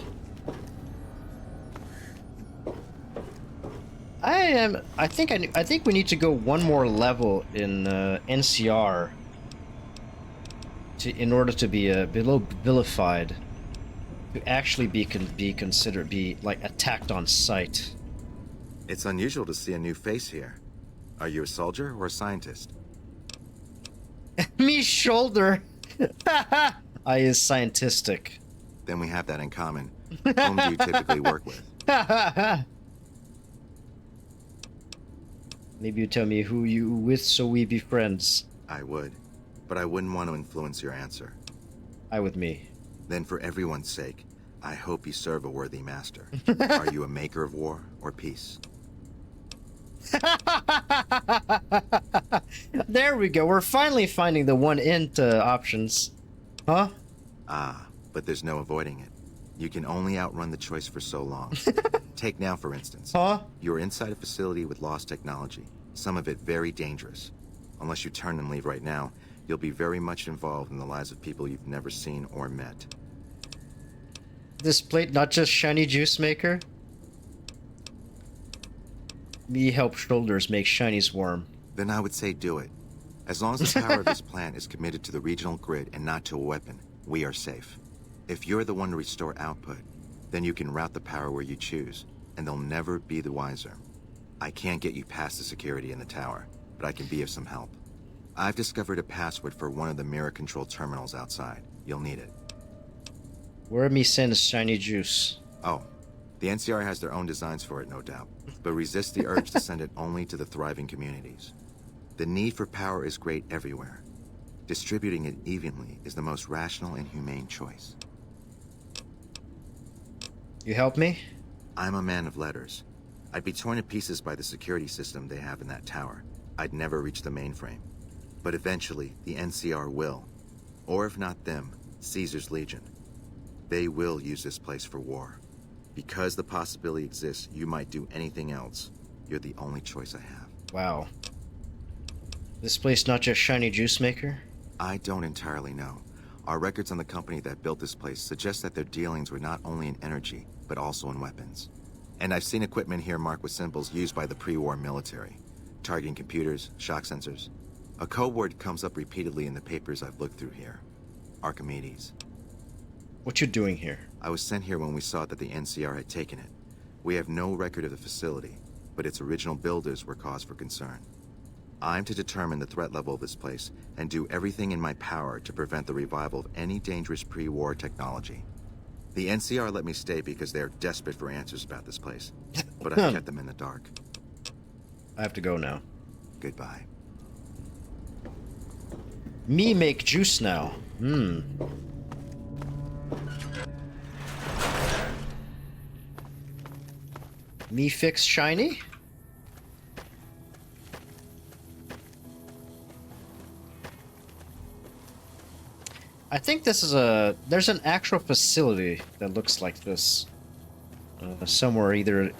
I think we need to go one more level in NCR in order to be vilified, to actually be considered like attacked on sight. It's unusual to see a new face here. Are you a soldier or a scientist? Me shoulder. I is scientistic. Then we have that in common. Whom do you typically work with? Maybe you tell me who you with so we be friends. I would, but I wouldn't want to influence your answer. I with me. Then for everyone's sake, I hope you serve a worthy master. Are you a maker of war or peace? There we go. We're finally finding the one int options. Huh? Ah, but there's no avoiding it. You can only outrun the choice for so long. Take now, for instance. Huh? You're inside a facility with lost technology, some of it very dangerous. Unless you turn and leave right now, you'll be very much involved in the lives of people you've never seen or met. This plate not just shiny juice maker? Me help shoulders make shiny swarm. Then I would say do it. As long as the power of this plant is committed to the regional grid and not to a weapon, we are safe. If you're the one to restore output, then you can route the power where you choose, and they'll never be the wiser. I can't get you past the security in the tower, but I can be of some help. I've discovered a password for one of the mirror control terminals outside. You'll need it. Where me send shiny juice? Oh, the NCR has their own designs for it, no doubt, but resist the urge to send it only to the thriving communities. The need for power is great everywhere. Distributing it evenly is the most rational and humane choice. You help me? I'm a man of letters. I'd be torn to pieces by the security system they have in that tower. I'd never reach the mainframe. But eventually, the NCR will. Or if not them, Caesar's Legion. They will use this place for war. Because the possibility exists you might do anything else, you're the only choice I have. Wow. This place not just shiny juice maker? I don't entirely know. Our records on the company that built this place suggest that their dealings were not only in energy, but also in weapons. And I've seen equipment here marked with symbols used by the pre-war military. Targeting computers, shock sensors. A code word comes up repeatedly in the papers I've looked through here. Archimedes. What you doing here? I was sent here when we saw that the NCR had taken it. We have no record of the facility, but its original builders were cause for concern. I'm to determine the threat level of this place and do everything in my power to prevent the revival of any dangerous pre-war technology. The NCR let me stay because they are desperate for answers about this place, but I've kept them in the dark. I have to go now. Goodbye. Me make juice now. Me fix shiny? I think this is there's an actual facility that looks like this. Somewhere either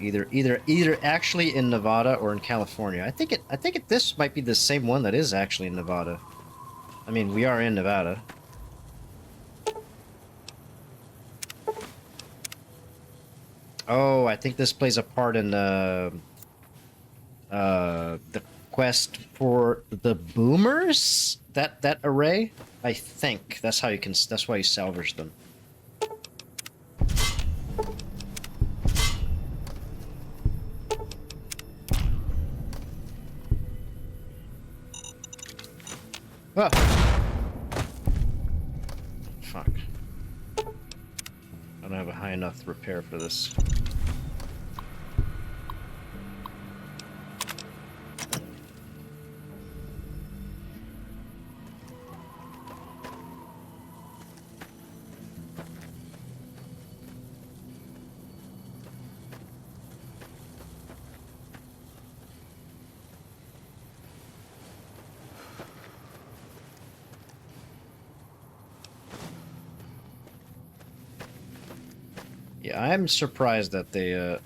actually in Nevada or in California. I think this might be the same one that is actually in Nevada. I mean, we are in Nevada. Oh, I think this plays a part in the quest for the boomers? That array? I think that's why you salvage them. Ah. Fuck. I don't have a high enough repair for this. Yeah, I'm surprised that they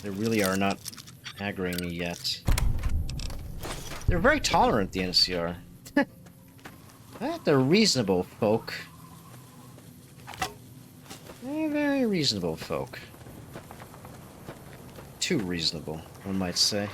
really are not aggroing me yet. They're very tolerant, the NCR. They're reasonable folk. They're very reasonable folk. Too reasonable, one might say.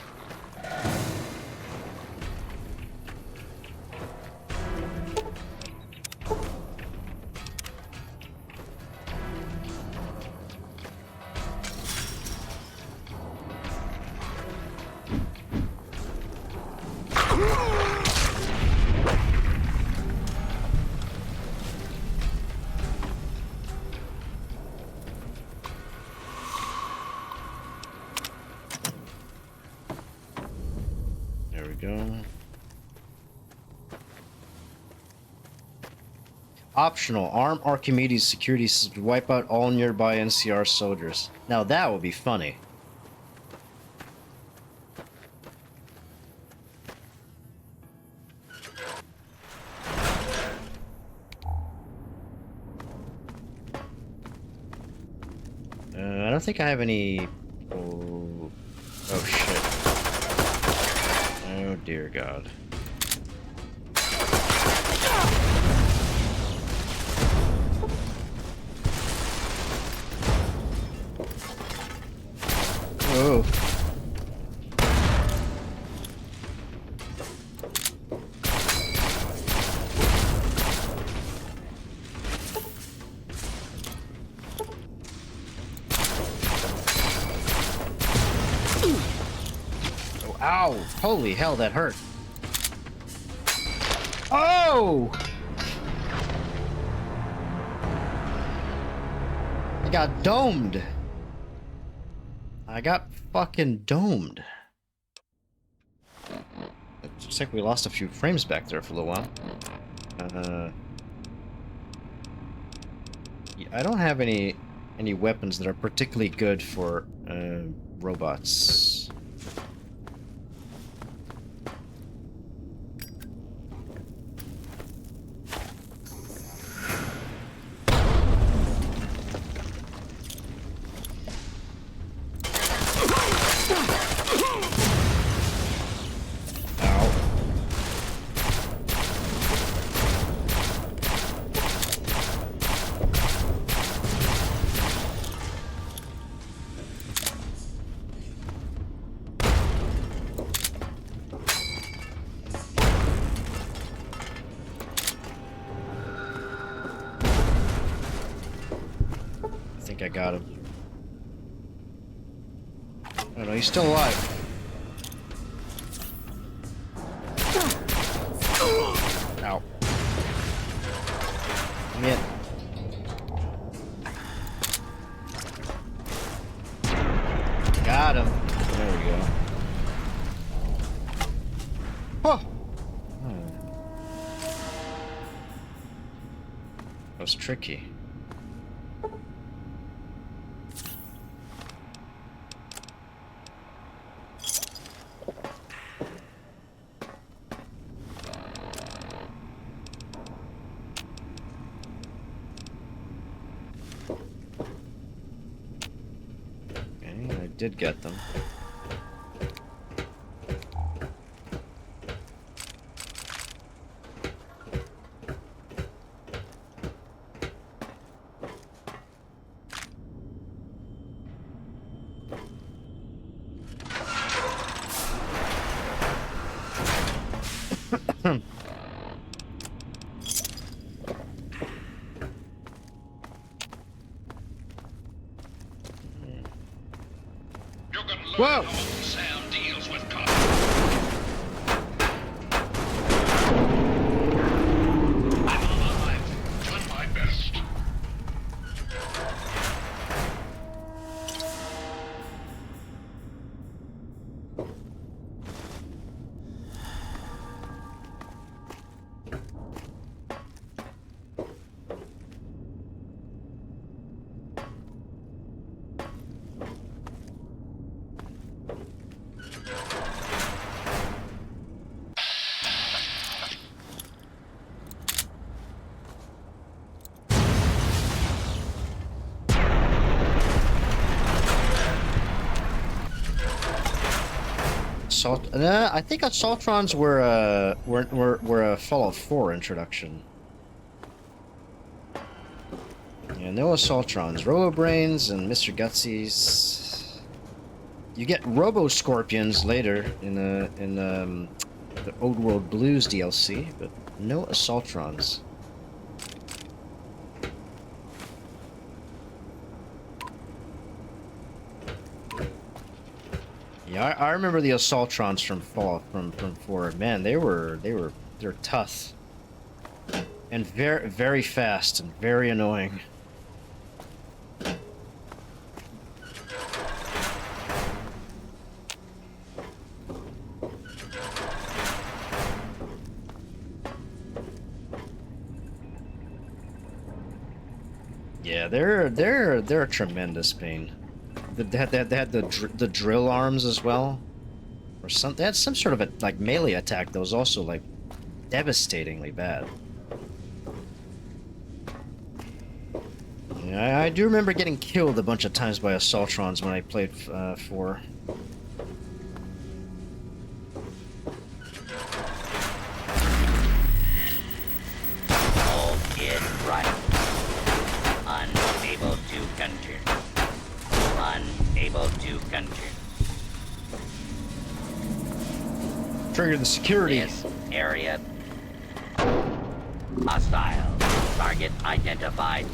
There we go. Optional. Arm Archimedes security system to wipe out all nearby NCR soldiers. Now that would be funny. I don't think I have any... Oh shit. Oh dear God. Oh. Oh, ow! Holy hell, that hurt. Oh! I got domed. I got fucking domed. It looks like we lost a few frames back there for a little while. Yeah, I don't have any weapons that are particularly good for robots. I got him. Oh no, he's still alive. Ow. Come in. Got him. There we go. Oh. That was tricky. Did get them. Whoa! Sam deals with I'm alive. Done my best. assault. I think assaultrons were a Fallout 4 introduction. Yeah, no assaultrons. Robo-brains and Mr. Gutsy's. You get Robo-scorpions later in the Old World Blues DLC, but no assaultrons. Yeah, I remember the assaultrons from Fallout from 4. Man, they're tough and very fast and very annoying. Yeah, they're a tremendous pain. They had the drill arms as well, or some. They had some sort of a like melee attack that was also like devastatingly bad. Yeah, I do remember getting killed a bunch of times by assaultrons when I played 4. All is right. Unable to continue. Unable to continue. Trigger the security. This area. Hostile. Target identified.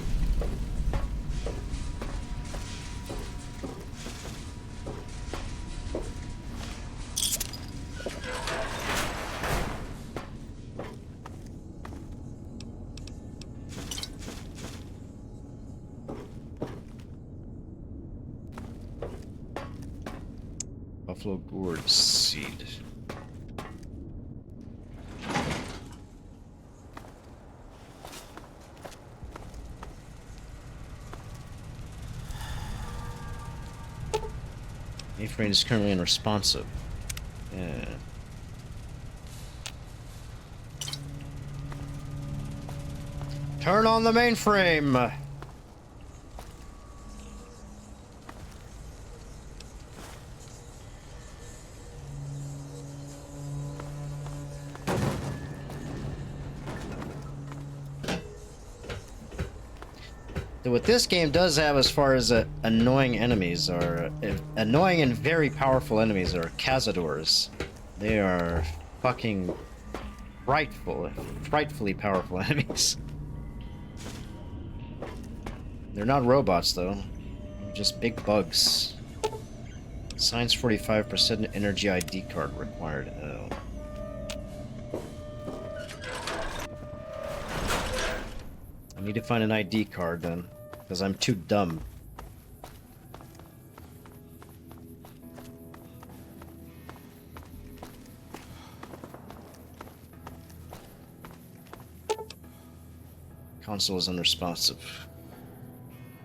Buffalo gourd seed. A-frame is currently unresponsive. Yeah. Turn on the mainframe! What this game does have as far as annoying enemies are annoying and very powerful enemies are cazadors. They are fucking frightfully powerful enemies. They're not robots though. They're just big bugs. Science 45% energy ID card required. Oh. I need to find an ID card then. Because I'm too dumb. Console is unresponsive.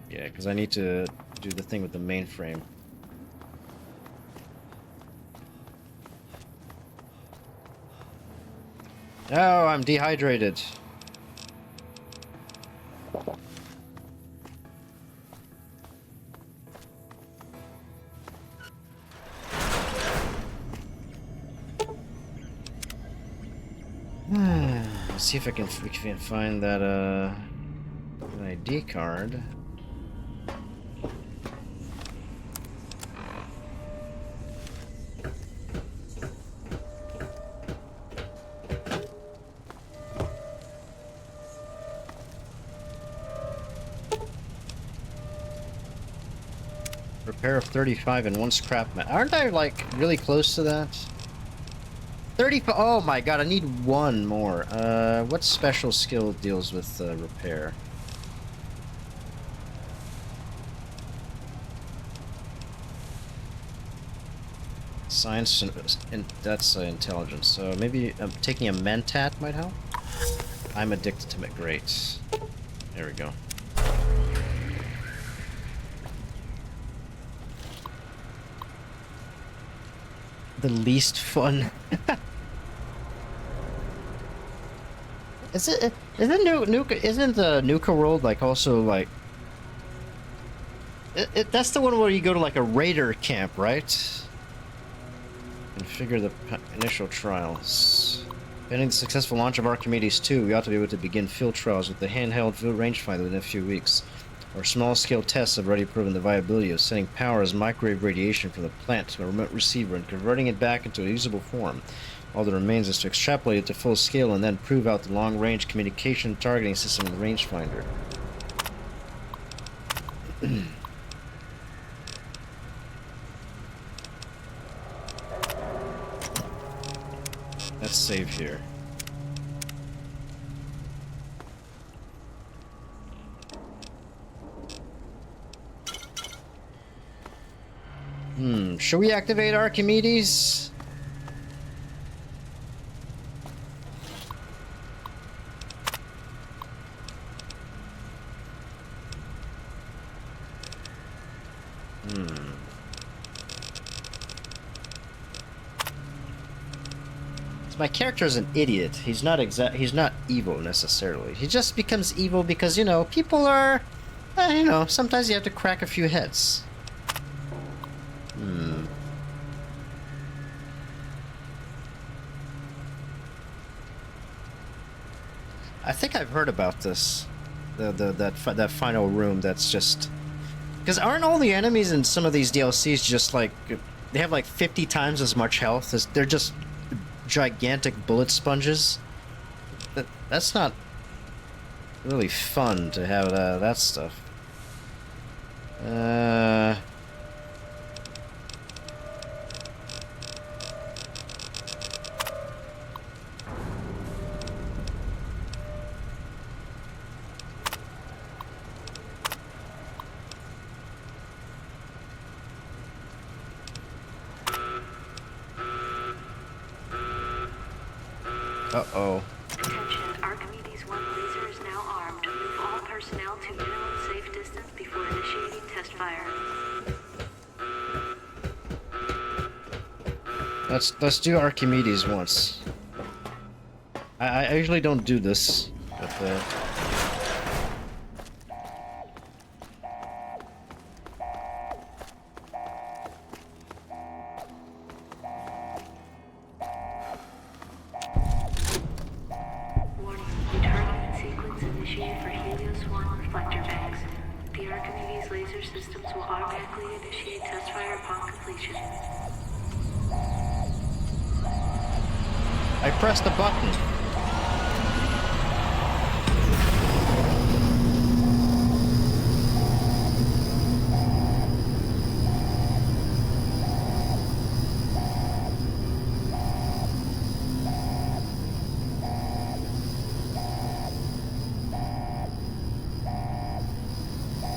Yeah, because I need to do the thing with the mainframe. Oh, I'm dehydrated. Let's see if we can find that an ID card. Repair of 35 and 1 scrap mat. Aren't I like really close to that? 35. Oh my god, I need 1 more. What special skill deals with repair? Science and that's intelligence. So maybe taking a mentat might help. I'm addicted to it. Great. There we go. The least fun. Isn't the Nuka World like also like that's the one where you go to like a raider camp, right? Configure the initial trials. Pending the successful launch of Archimedes 2, we ought to be able to begin field trials with the handheld rangefinder within a few weeks. Our small-scale tests have already proven the viability of sending power as microwave radiation from the plant to a remote receiver and converting it back into a usable form. All that remains is to extrapolate it to full scale and then prove out the long-range communication targeting system in the rangefinder. Let's save here. Should we activate Archimedes? My character is an idiot. He's not evil necessarily. He just becomes evil because, you know, people are, you know, sometimes you have to crack a few heads. I think I've heard about this. That final room that's just... Because aren't all the enemies in some of these DLCs just like... They have like 50 times as much health? They're just gigantic bullet sponges? That's not really fun to have that stuff. Uh-oh. Attention, Archimedes 1 laser is now armed. Move all personnel to minimum safe distance before initiating test fire. Let's do Archimedes once. I usually don't do this, but I pressed the button.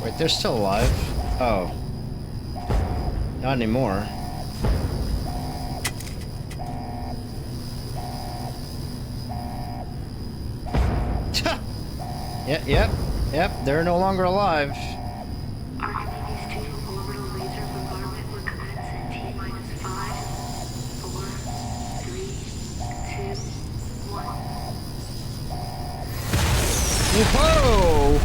Wait, they're still alive? Oh. Not anymore. Yep, they're no longer alive. Archimedes 2 orbital laser bombardment will commence in T-minus 5, 4, 3, 2, 1. Whoa!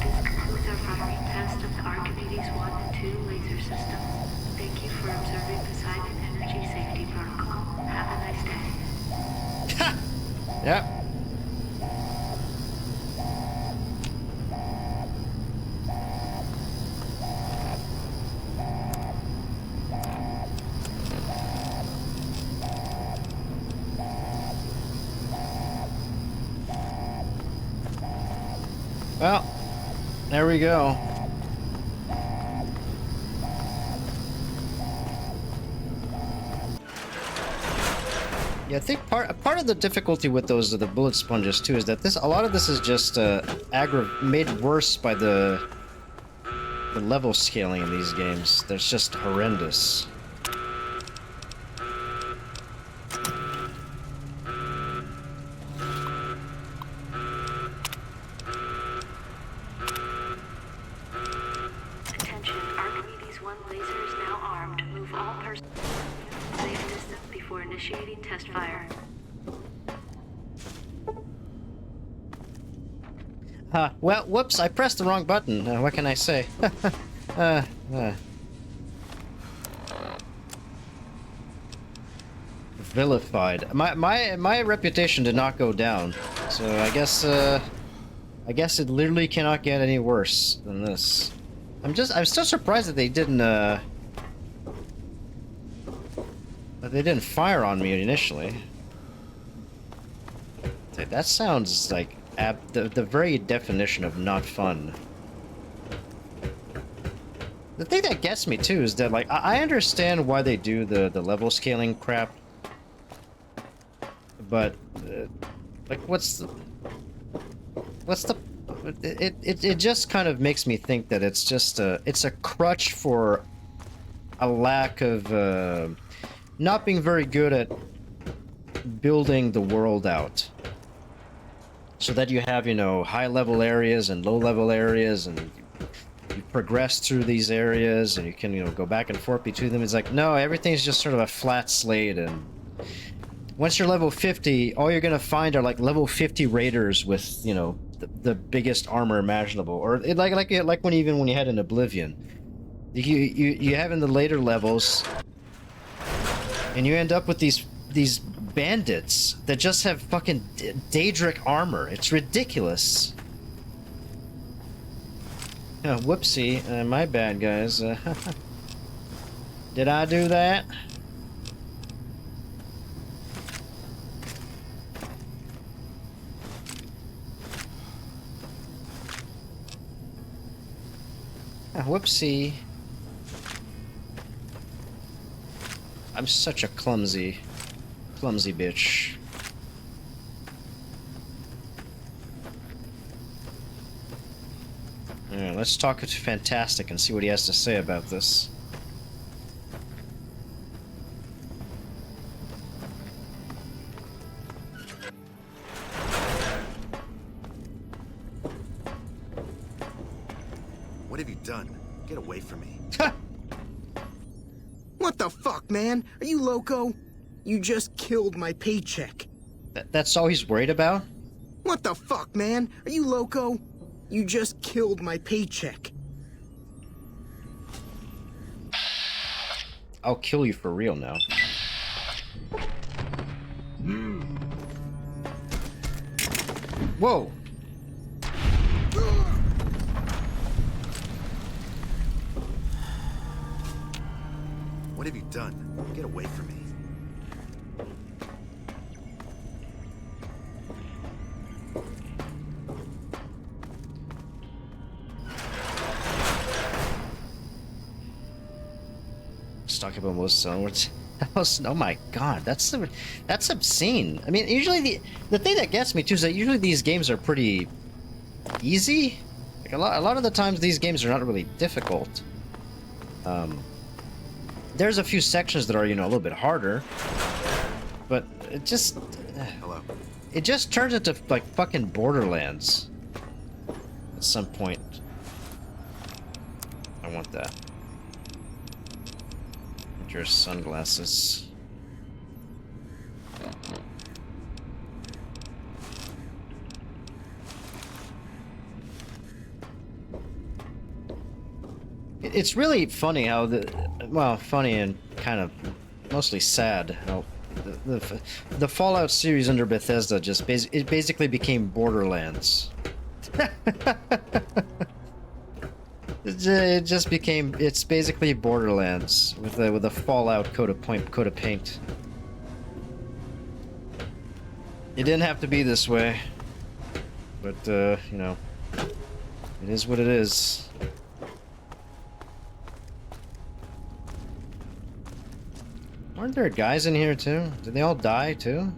This concludes our firing test of the Archimedes 1 and 2 laser systems. Thank you for observing Poseidon Energy Safety Protocol. Have a nice day. Yep. Well, there we go. Yeah, I think part of the difficulty with the bullet sponges too is that a lot of this is just made worse by the level scaling in these games. That's just horrendous. Attention, Archimedes 1 laser is now armed. Move all personnel safe distance before initiating test fire. Well, whoops, I pressed the wrong button. What can I say? vilified. My reputation did not go down, so I guess it literally cannot get any worse than this. I'm still surprised that they didn't fire on me initially. That sounds like the very definition of not fun. The thing that gets me too is that, like, I understand why they do the level scaling crap, but like, it just kind of makes me think that it's just it's a crutch for a lack of not being very good at building the world out, so that you have, you know, high level areas and low level areas, and you progress through these areas and you can, you know, go back and forth between them. It's like, no, everything's just sort of a flat slate, and once you're level 50, all you're gonna find are like level 50 raiders with, you know, the biggest armor imaginable, or like when you head in Oblivion, you have in the later levels, and you end up with these bandits that just have fucking Daedric armor. It's ridiculous. Oh, whoopsie, my bad, guys. Did I do that? Whoopsie. I'm such a clumsy bitch. Alright, let's talk to Fantastic and see what he has to say about this. What have you done? Get away from me. What the fuck, man? Are you loco? You just killed my paycheck. That's all he's worried about? What the fuck, man? Are you loco? You just killed my paycheck. I'll kill you for real now. Whoa! What have you done? Get away from me. Let's talk about most onwards. Oh my god, that's obscene. I mean, usually the thing that gets me too is that usually these games are pretty easy. Like a lot of the times these games are not really difficult. There's a few sections that are, you know, a little bit harder, but it just it just turns into like fucking Borderlands at some point. I want that. Your sunglasses. It's really funny how funny and kind of mostly sad how the Fallout series under Bethesda just basically became Borderlands. It just became, it's basically Borderlands with a Fallout coat of paint. It didn't have to be this way, but you know, it is what it is. Aren't there guys in here too? Did they all die too?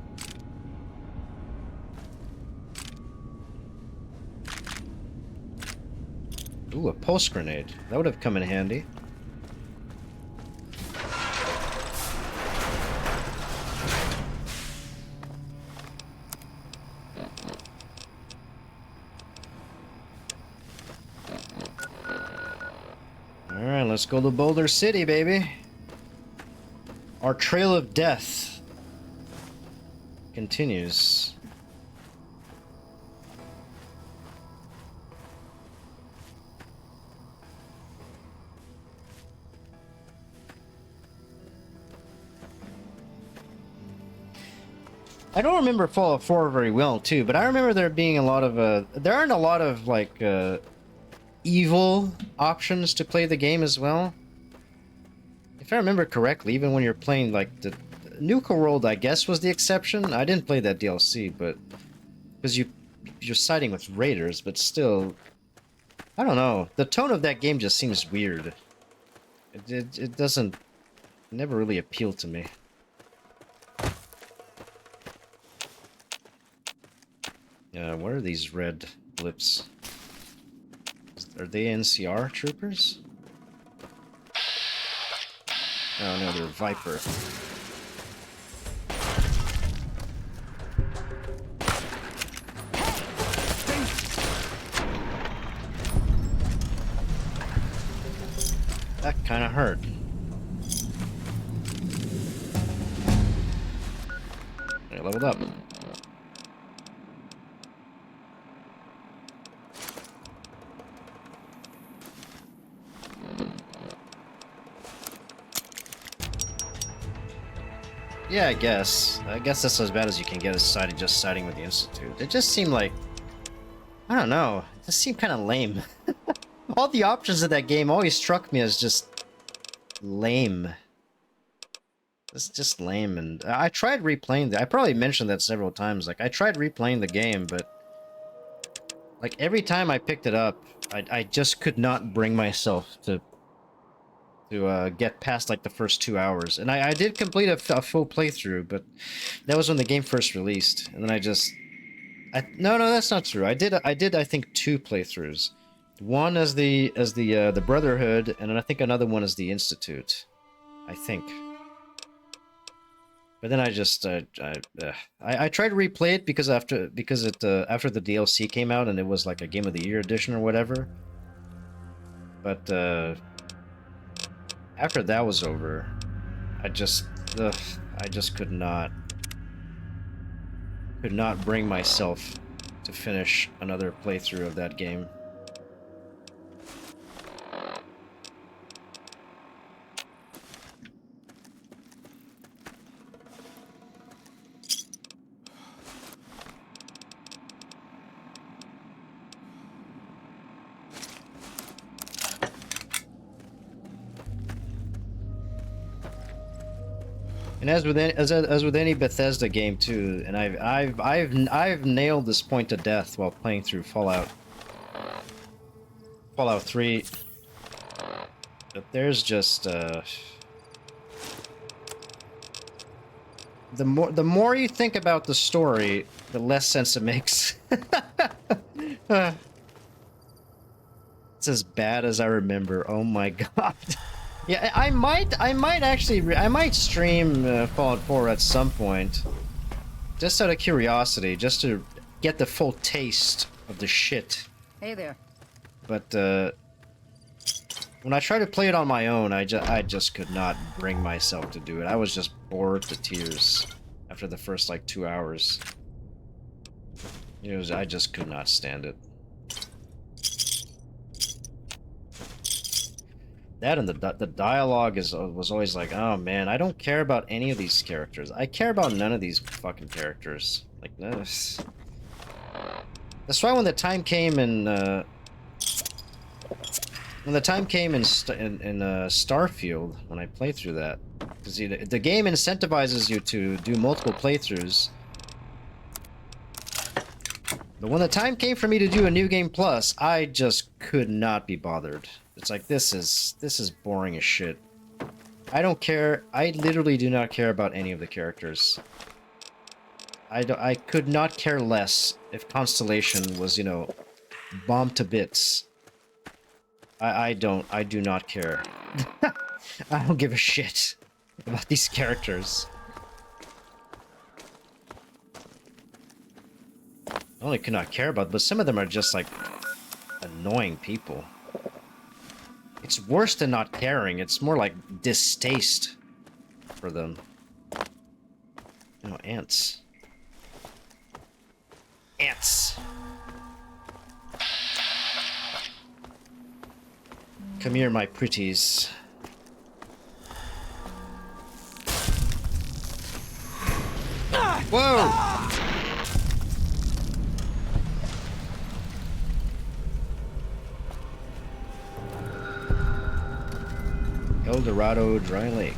Ooh, a pulse grenade. That would have come in handy. Alright, let's go to Boulder City, baby. Our trail of death continues. I don't remember Fallout 4 very well too, but I remember there being a lot of there aren't a lot of like evil options to play the game as well. If I remember correctly, even when you're playing like the Nuka World, I guess was the exception. I didn't play that DLC, but because you're siding with raiders, but still, I don't know. The tone of that game just seems weird. It doesn't never really appeal to me. What are these red blips? Are they NCR troopers? Oh no, they're Viper. That kind of hurt. I leveled up. Yeah, I guess. I guess that's as bad as you can get as just siding with the Institute. It just seemed like... I don't know. It just seemed kind of lame. All the options of that game always struck me as just... lame. It's just lame, and I tried replaying I probably mentioned that several times. Like, I tried replaying the game, but... like, every time I picked it up, I just could not bring myself to get past like the first 2 hours, and I did complete a full playthrough, but that was when the game first released, and then no, that's not true. I did I think 2 playthroughs, one as the Brotherhood, and then I think another one as the Institute, I think. But then I just I tried to replay it because after the DLC came out and it was like a Game of the Year edition or whatever, but after that was over, I just could not bring myself to finish another playthrough of that game. And as with any Bethesda game too, and I've nailed this point to death while playing through Fallout 3. But there's just the more you think about the story, the less sense it makes. It's as bad as I remember. Oh my god. Yeah, I might stream Fallout 4 at some point, just out of curiosity, just to get the full taste of the shit. Hey there. But when I tried to play it on my own, I just could not bring myself to do it. I was just bored to tears after the first like 2 hours. I just could not stand it. That and the dialogue was always like, oh man, I don't care about any of these characters. I care about none of these fucking characters. Like this. That's why when the time came in Starfield, when I played through that, because the game incentivizes you to do multiple playthroughs. But when the time came for me to do a New Game Plus, I just could not be bothered. It's like, this is boring as shit. I don't care. I literally do not care about any of the characters. I could not care less if Constellation was, bombed to bits. I do not care. I don't give a shit about these characters. Not only could not care about, but some of them are just like annoying people. It's worse than not caring. It's more like distaste for them. Oh, ants. Ants. Come here, my pretties. Whoa! El Dorado Dry Lake.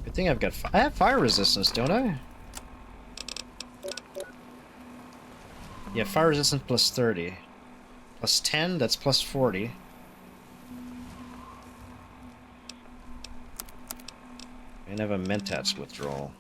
Good thing I've got I have fire resistance, don't I? Yeah, fire resistance plus 30. Plus 10, that's plus 40. And I have a Mentats withdrawal.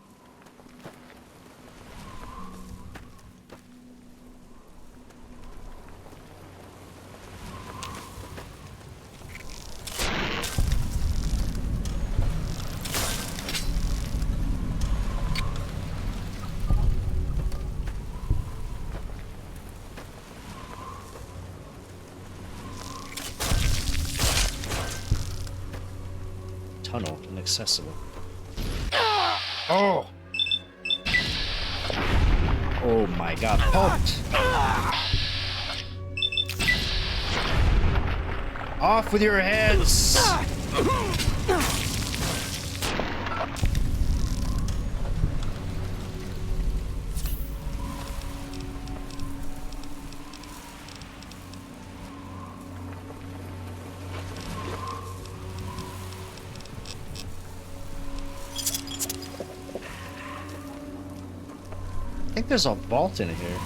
Tunnel, inaccessible. Oh! Oh my god, poked! Off with your heads! I think there's a vault in here.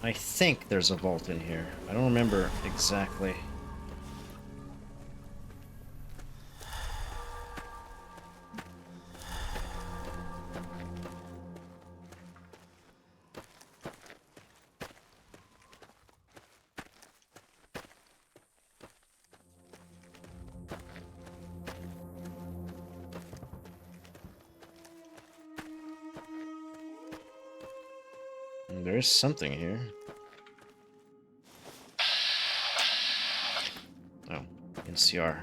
I think there's a vault in here. I don't remember exactly. There's something here. Oh, NCR.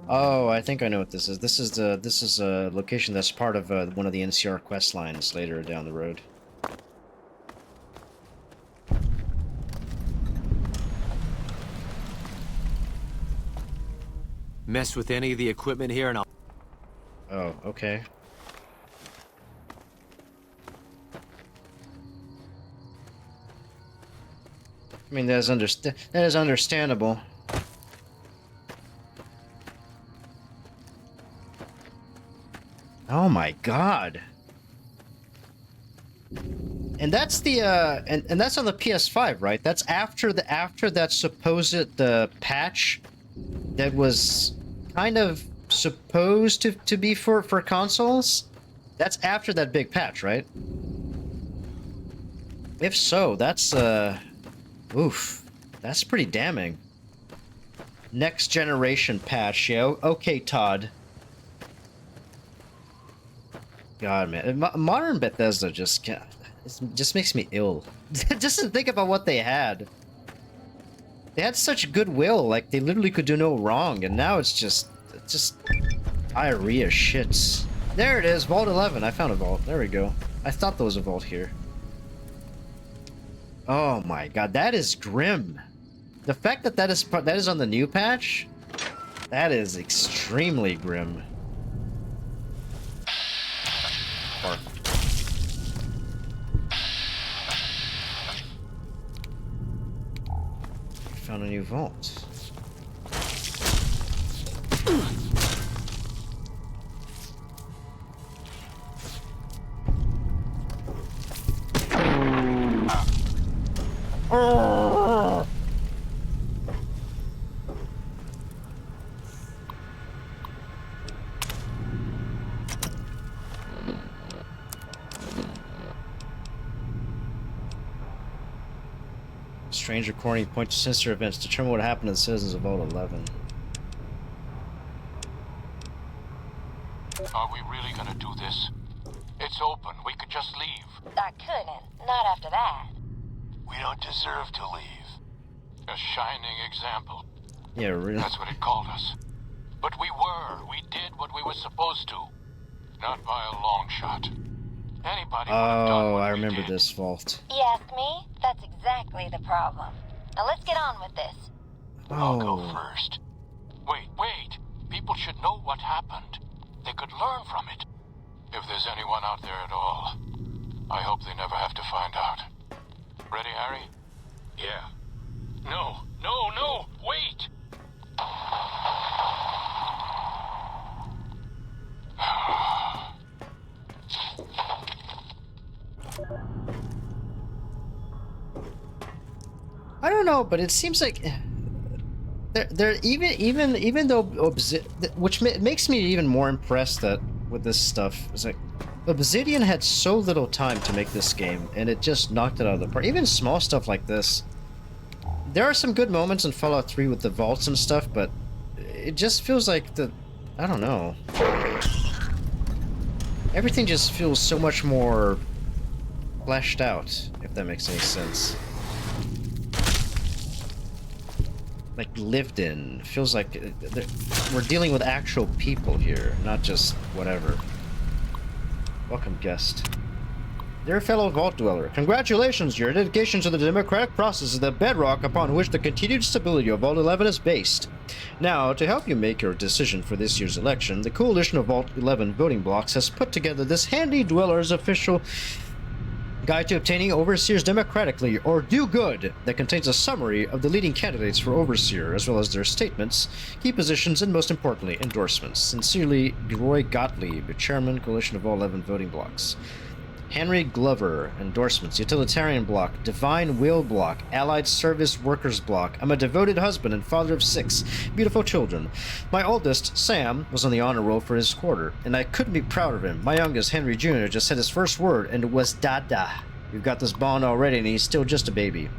Oh, I think I know what this is. This is a location that's part of one of the NCR quest lines later down the road. Mess with any of the equipment here and I'll... Oh, okay. I mean, that is understandable. Oh my god. And that's the and that's on the PS5, right? That's after that supposed patch that was kind of supposed to be for consoles. That's after that big patch, right? If so, that's oof, that's pretty damning. Next generation patch, yeah. Okay, Todd. God, man, modern Bethesda just makes me ill. Just to think about what they had. They had such goodwill, like they literally could do no wrong, and now it's just diarrhea shits. There it is, Vault 11. I found a vault. There we go. I thought there was a vault here. Oh my god, that is grim. The fact that that is on the new patch, that is extremely grim. Bark. Found a new vault. Strange recording point to sinister events. Determine what happened to the citizens of Vault 11. Are we really gonna do this? It's open. We could just leave. I couldn't. Not after that. We don't deserve to leave. A shining example. Yeah, really. That's what it called us. But we were. We did what we were supposed to. Not by a long shot. Anybody Oh, I remember this vault. You ask me? That's exactly the problem. Now let's get on with this. I'll go Oh. first. Wait. People should know what happened. They could learn from it. If there's anyone out there at all, I hope they never have to find out. Ready, Harry? Yeah. No, wait! I don't know, but it seems like they're even though which makes me even more impressed that with this stuff is like Obsidian had so little time to make this game, and it just knocked it out of the park. Even small stuff like this. There are some good moments in Fallout 3 with the vaults and stuff, but it just feels like I don't know. Everything just feels so much more fleshed out, if that makes any sense. Like lived in. Feels like we're dealing with actual people here, not just whatever. Welcome, guest. Dear fellow Vault Dweller, congratulations! Your dedication to the democratic process is the bedrock upon which the continued stability of Vault 11 is based. Now, to help you make your decision for this year's election, the Coalition of Vault 11 voting blocks has put together this handy Dweller's official guide to obtaining Overseers democratically or do good that contains a summary of the leading candidates for Overseer, as well as their statements, key positions, and most importantly, endorsements. Sincerely, Roy Gottlieb, Chairman, Coalition of All 11 Voting Blocks. Henry Glover, endorsements, Utilitarian Block, Divine Will Block, Allied Service Workers Block. I'm a devoted husband and father of 6 beautiful children. My oldest, Sam, was on the honor roll for his quarter, and I couldn't be prouder of him. My youngest, Henry Jr., just said his first word, and it was Dada. We've got this bond already, and he's still just a baby.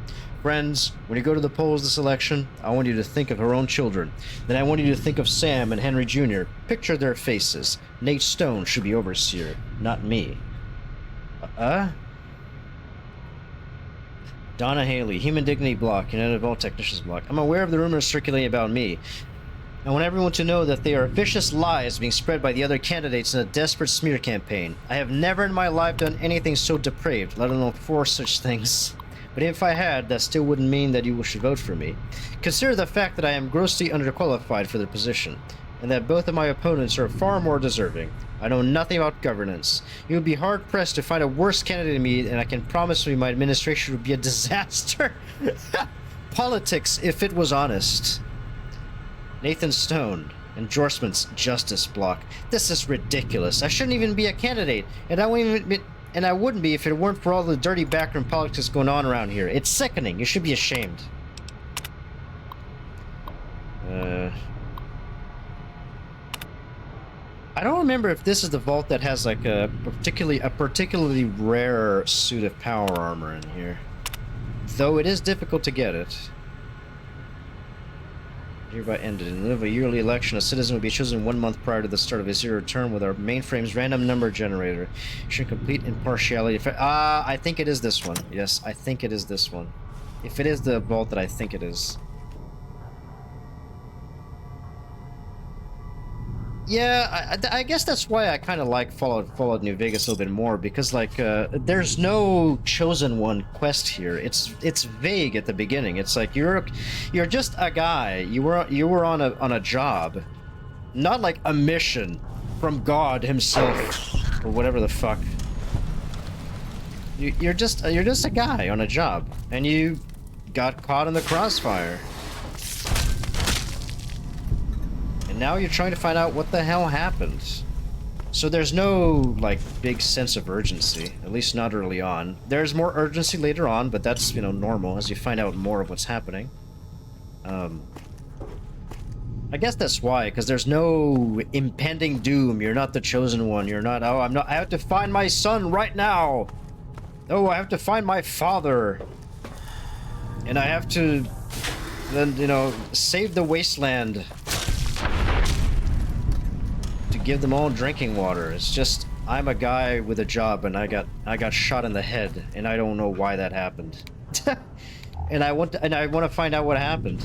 Friends, when you go to the polls this election, I want you to think of her own children. Then I want you to think of Sam and Henry Jr. Picture their faces. Nate Stone should be Overseer, not me. Donna Haley, Human Dignity Block, United Vault Technicians Block. I'm aware of the rumors circulating about me. I want everyone to know that they are vicious lies being spread by the other candidates in a desperate smear campaign. I have never in my life done anything so depraved, let alone 4 such things. But if I had, that still wouldn't mean that you should vote for me. Consider the fact that I am grossly underqualified for the position, and that both of my opponents are far more deserving. I know nothing about governance. You would be hard-pressed to find a worse candidate than me, and I can promise you my administration would be a disaster. Politics, if it was honest. Nathan Stone, endorsements, Justice Block. This is ridiculous. I shouldn't even be a candidate, and I wouldn't be if it weren't for all the dirty backroom politics going on around here. It's sickening. You should be ashamed. I don't remember if this is the vault that has like a particularly rare suit of power armor in here. Though it is difficult to get it. Hereby ended. In lieu of a yearly election, a citizen will be chosen 1 month prior to the start of his 0 term with our mainframe's random number generator. Should complete impartiality. I think it is this one. Yes, I think it is this one. If it is the vault that I think it is. Yeah, I guess that's why I kind of like Fallout New Vegas a little bit more, because like there's no chosen one quest here. It's vague at the beginning. It's like you're just a guy. You were on a job, not like a mission from God himself or whatever the fuck. You're just a guy on a job, and you got caught in the crossfire. Now you're trying to find out what the hell happened. So there's no, like, big sense of urgency, at least not early on. There's more urgency later on, but that's, you know, normal as you find out more of what's happening. I guess that's why, because there's no impending doom. You're not the chosen one. You're not, oh, I have to find my son right now. Oh, I have to find my father. And I have to, then, you know, save the wasteland. Give them all drinking water. It's just I'm a guy with a job, and I got shot in the head, and I don't know why that happened. and I want to find out what happened.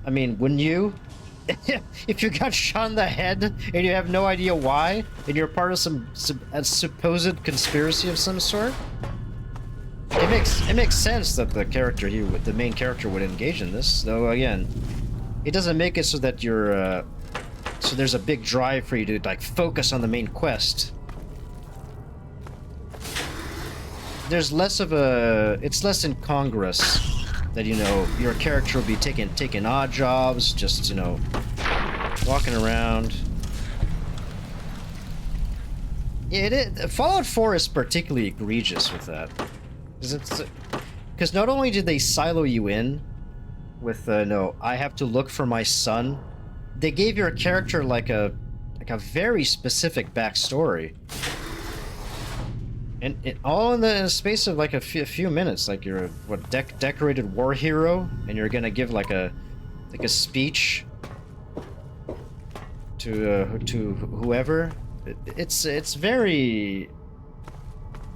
I mean, wouldn't you? if you got shot in the head and you have no idea why, and you're part of some a supposed conspiracy of some sort, it makes sense that the main character would engage in this. Though again, it doesn't make it so that you're so there's a big drive for you to like focus on the main quest. There's less of a, it's less incongruous that, you know, your character will be taking odd jobs, just, you know, walking around. Yeah, Fallout 4 is particularly egregious with that, because not only did they silo you in with no, I have to look for my son, they gave your character like a very specific backstory. And it all in the space of like a few minutes. Like you're a decorated war hero, and you're gonna give like a speech to whoever. It's very,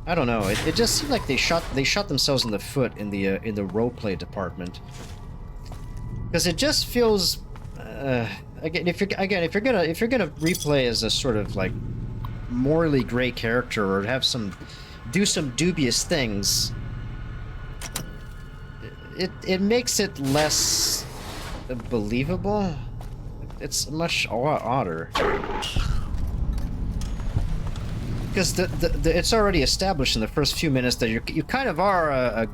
I don't know. It just seemed like they shot themselves in the foot in the roleplay department, because it just feels again if you're gonna replay as a sort of like morally gray character or do some dubious things, it makes it less believable. It's much odder, because it's already established in the first few minutes that you kind of are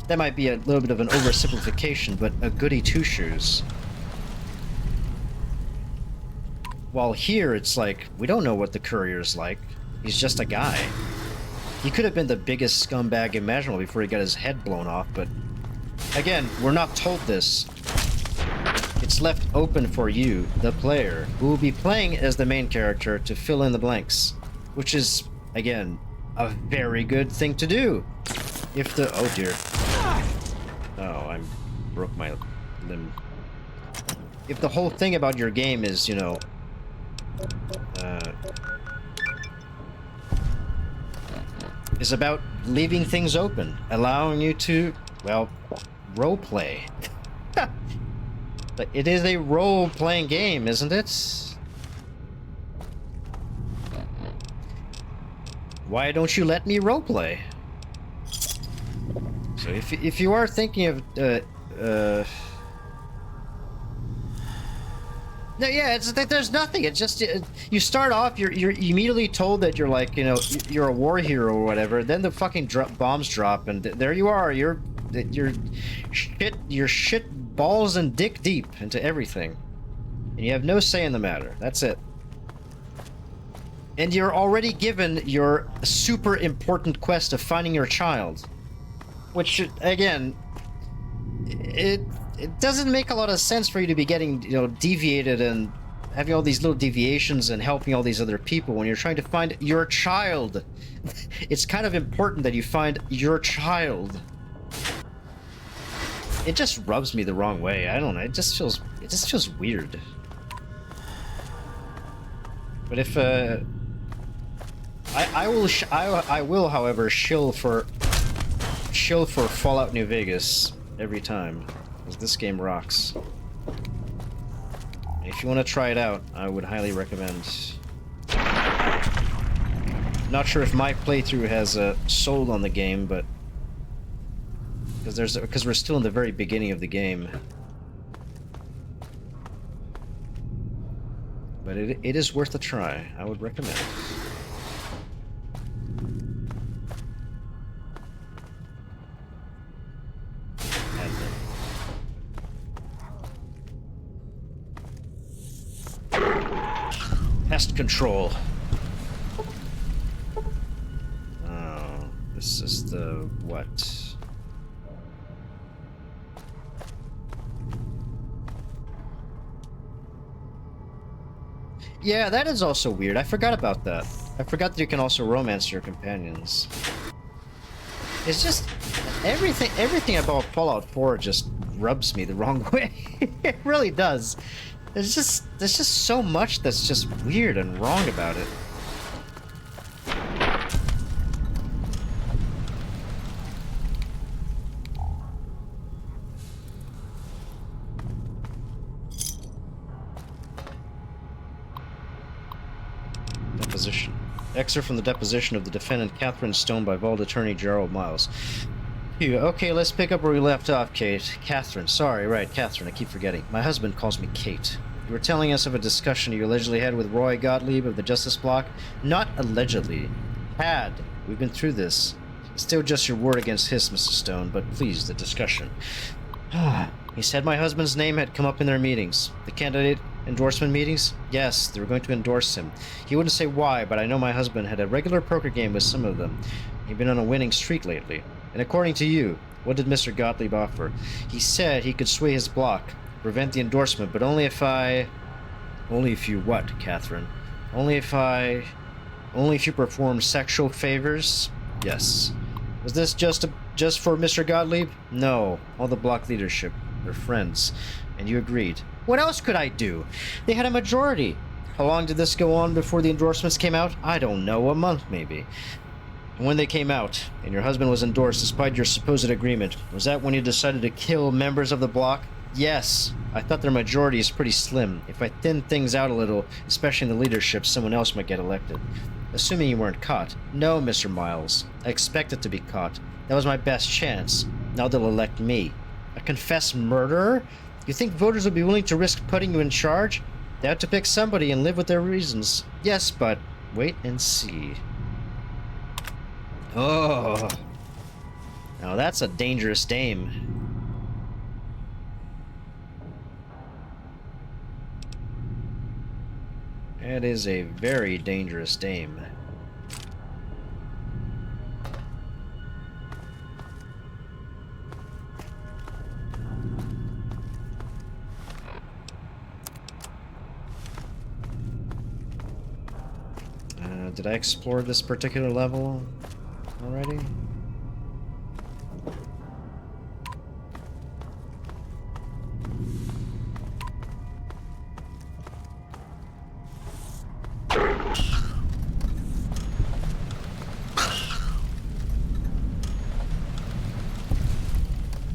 that might be a little bit of an oversimplification, but a goody two-shoes. While here, it's like, we don't know what the courier's like. He's just a guy. He could have been the biggest scumbag imaginable before he got his head blown off, but again, we're not told this. It's left open for you, the player, who will be playing as the main character, to fill in the blanks. Which is, again, a very good thing to do. If the... oh dear. Oh, I broke my limb. If the whole thing about your game is, you know... is about leaving things open, allowing you to, well, roleplay. But it is a role-playing game, isn't it? Why don't you let me roleplay? So if you are thinking of no, yeah, it's like there's nothing. It's just you start off, you're immediately told that you're like, you know, you're a war hero or whatever. Then the fucking bombs drop, and there you are. You're shit balls and dick deep into everything, and you have no say in the matter. That's it. And you're already given your super important quest of finding your child, which again, it doesn't make a lot of sense for you to be getting, you know, deviated and having all these little deviations and helping all these other people when you're trying to find your child. It's kind of important that you find your child. It just rubs me the wrong way. I don't know. It just feels weird. But if I will, however, shill for Fallout New Vegas every time. This game rocks. If you want to try it out, I would highly recommend. Not sure if my playthrough has sold on the game, but because we're still in the very beginning of the game. But it is worth a try. I would recommend. Pest control. Oh, this is the what? Yeah, that is also weird. I forgot about that. I forgot that you can also romance your companions. It's just everything about Fallout 4 just rubs me the wrong way. It really does. There's just so much that's just weird and wrong about it. deposition. Excerpt from the deposition of the defendant Catherine Stone by Vault Attorney Gerald Miles. Okay, let's pick up where we left off, Kate. Catherine, sorry, right, Catherine, I keep forgetting. My husband calls me Kate. You were telling us of a discussion you allegedly had with Roy Gottlieb of the Justice Block? Not allegedly. Had. We've been through this. Still just your word against his, Mrs. Stone, but please, the discussion. He said my husband's name had come up in their meetings. The candidate endorsement meetings? Yes, they were going to endorse him. He wouldn't say why, but I know my husband had a regular poker game with some of them. He'd been on a winning streak lately. And according to you, what did Mr. Gottlieb offer? He said he could sway his block, prevent the endorsement, but only if I... Only if you what, Catherine? Only if you perform sexual favors? Yes. Was this just for Mr. Gottlieb? No. All the block leadership. They're friends. And you agreed. What else could I do? They had a majority. How long did this go on before the endorsements came out? I don't know. A month, maybe. And when they came out, and your husband was endorsed despite your supposed agreement, was that when you decided to kill members of the bloc? Yes. I thought their majority is pretty slim. If I thin things out a little, especially in the leadership, someone else might get elected. Assuming you weren't caught. No, Mr. Miles. I expected to be caught. That was my best chance. Now they'll elect me. A confessed murderer? You think voters would be willing to risk putting you in charge? They have to pick somebody and live with their reasons. Yes, but wait and see. Oh. Now that's a dangerous dame. That is a very dangerous dame. Did I explore this particular level already?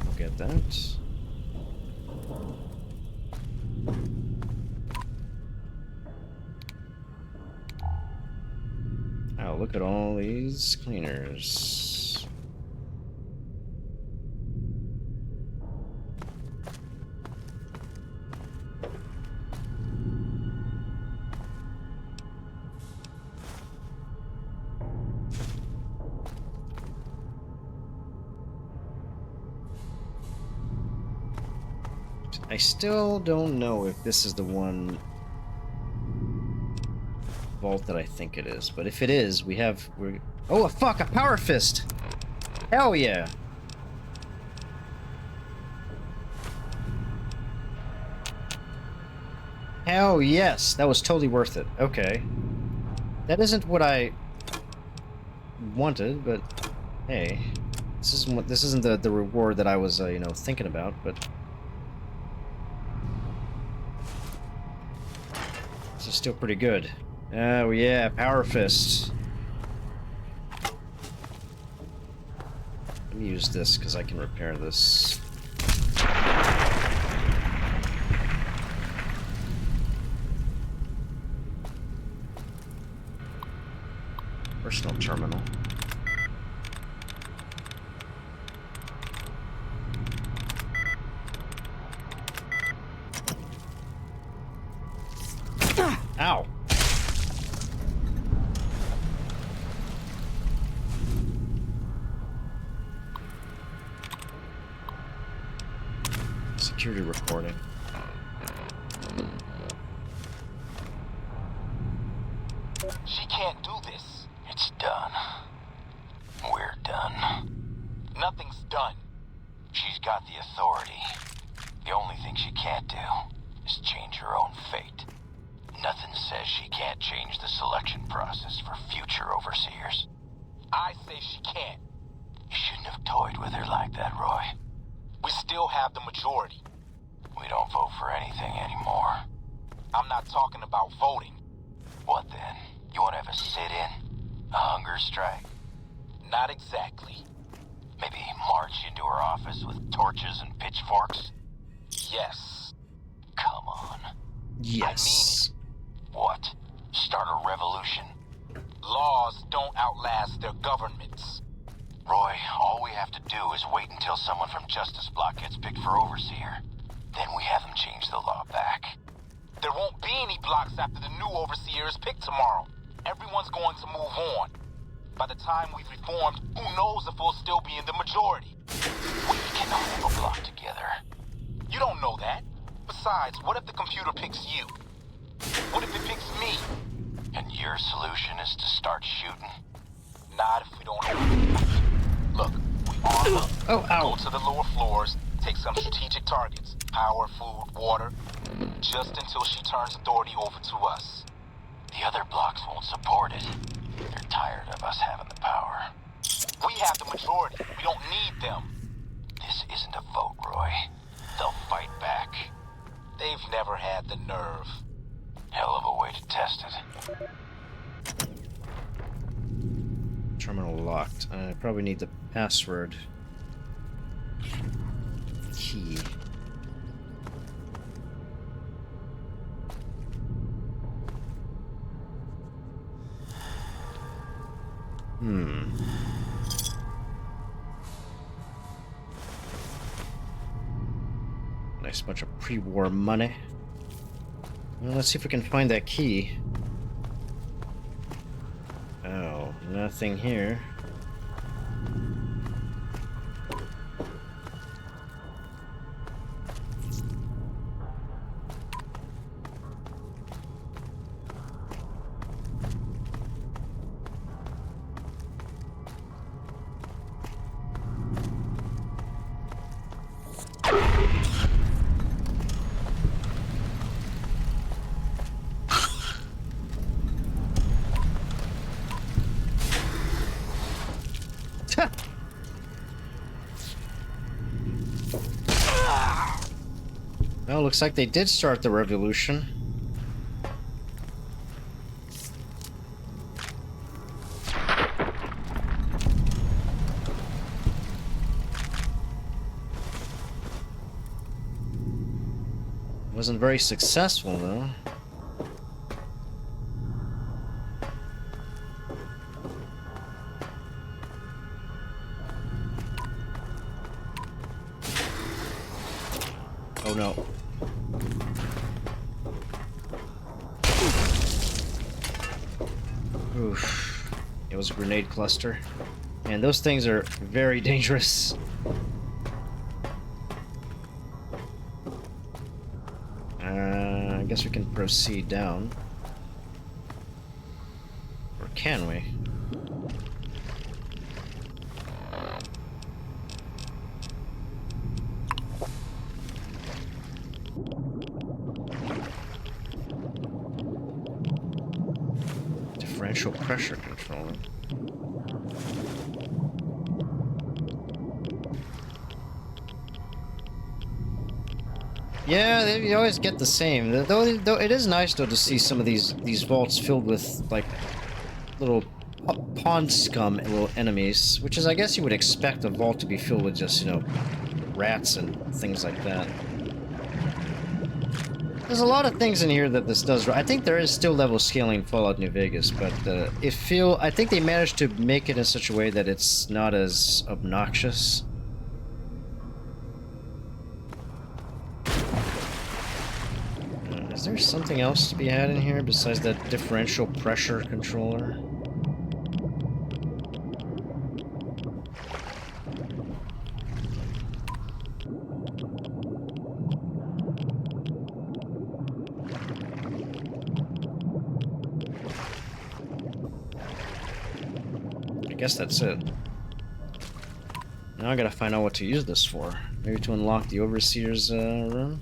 Look at that. Oh, look at all these cleaners. I still don't know if this is the one vault that I think it is, but if it is, we're oh, fuck, a power fist! Hell yeah! Hell yes, that was totally worth it. Okay. That isn't what I wanted, but hey, this isn't the reward that I was you know, thinking about, but this is still pretty good. Oh yeah, power fist. Let me use this because I can repair this. Personal terminal. Ow. Security reporting. She can't do this. It's done. We're done. Nothing's done. She's got the authority. The only thing she can't do is change her own fate. Nothing says she can't change the selection process for future overseers. I say she can't. You shouldn't have toyed with her like that, Roy. We still have the majority. We don't vote for anything anymore. I'm not talking about voting. What then? You want to have a sit-in? A hunger strike? Not exactly. Maybe march into her office with torches and pitchforks? Yes. Come on. Yes. I mean it. What? Start a revolution? until someone from Justice Block gets picked for Overseer. Then we have them change the law back. There won't be any blocks after the new Overseer is picked tomorrow. Everyone's going to move on. By the time we've reformed, who knows if we'll still be in the majority? We cannot have a block together. You don't know that. Besides, what if the computer picks you? What if it picks me? And your solution is to start shooting? Not if we don't have... Look, we arm up. Go to the lower floors, take some strategic targets. Power, food, water. Just until she turns authority over to us. The other blocks won't support it. They're tired of us having the power. We have the majority. We don't need them. This isn't a vote, Roy. They'll fight back. They've never had the nerve. Hell of a way to test it. Terminal locked. I probably need the password. Key. Nice bunch of pre-war money. Well, let's see if we can find that key. Oh, nothing here. Well, looks like they did start the revolution. Wasn't very successful, though. Oh no. Oof. It was a grenade cluster. And those things are very dangerous. I guess we can proceed down. Or can we? Differential pressure controller. Yeah, you always get the same. Though it is nice though to see some of these vaults filled with like little pond scum little enemies, which is I guess you would expect a vault to be filled with just, you know, rats and things like that. There's a lot of things in here that this does. I think there is still level scaling in Fallout New Vegas, but I think they managed to make it in such a way that it's not as obnoxious. Is there something else to be had in here besides that differential pressure controller? I guess that's it. Now I gotta find out what to use this for. Maybe to unlock the Overseer's room?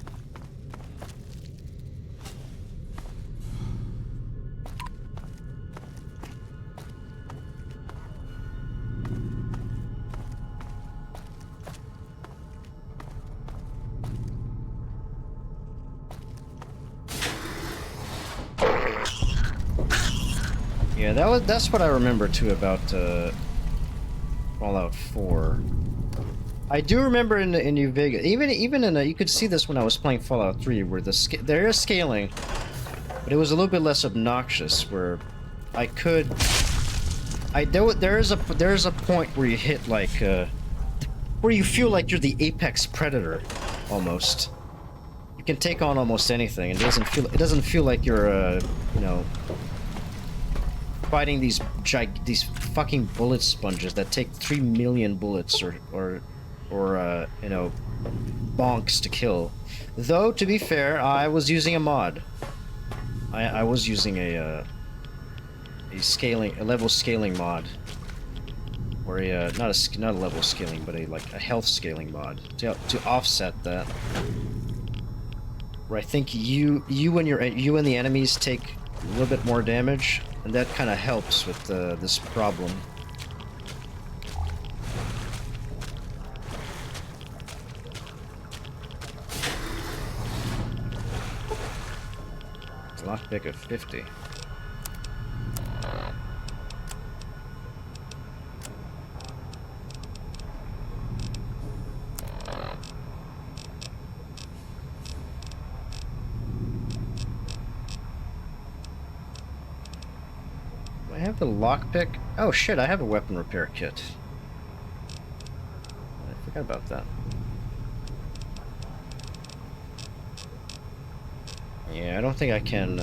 Yeah, that's what I remember too about Fallout 4. I do remember in New Vegas, even in you could see this when I was playing Fallout 3, where there is scaling, but it was a little bit less obnoxious. Where I could, there is a point where you hit like where you feel like you're the apex predator, almost. You can take on almost anything. It doesn't feel like you're you know, fighting these fucking bullet sponges that take 3 million bullets or you know, bonks to kill. Though to be fair, I was using a mod. I was using a level scaling mod, or not a level scaling, but a health scaling mod to offset that. Where I think you and the enemies take a little bit more damage, and that kind of helps with this problem. Lockpick of 50. Do I have the lockpick? Oh shit, I have a weapon repair kit. I forgot about that. Yeah, I don't think I can,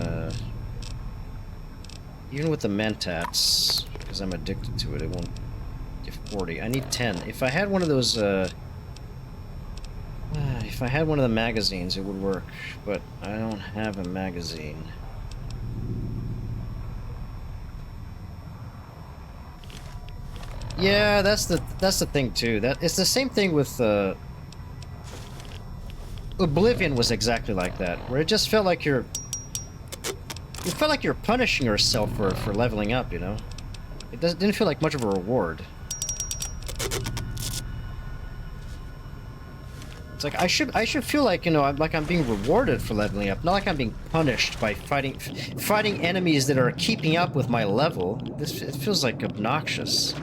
even with the mentats, because I'm addicted to it, it won't give 40. I need 10. If I had one of those, if I had one of the magazines, it would work, but I don't have a magazine. Yeah, that's the thing too. It's the same thing with, Oblivion was exactly like that, where it just felt like you felt like you're punishing yourself for leveling up, you know? It didn't feel like much of a reward. It's like I should feel like, you know, I'm being rewarded for leveling up, not like I'm being punished by fighting enemies that are keeping up with my level. It feels like obnoxious.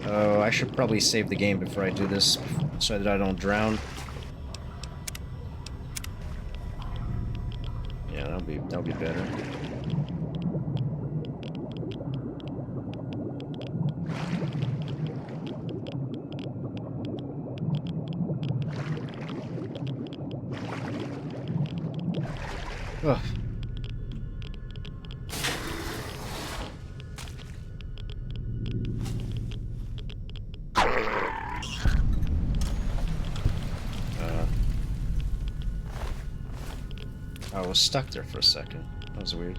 Oh, I should probably save the game before I do this, so that I don't drown. Yeah, that'll be better. Ugh. I was stuck there for a second. That was weird.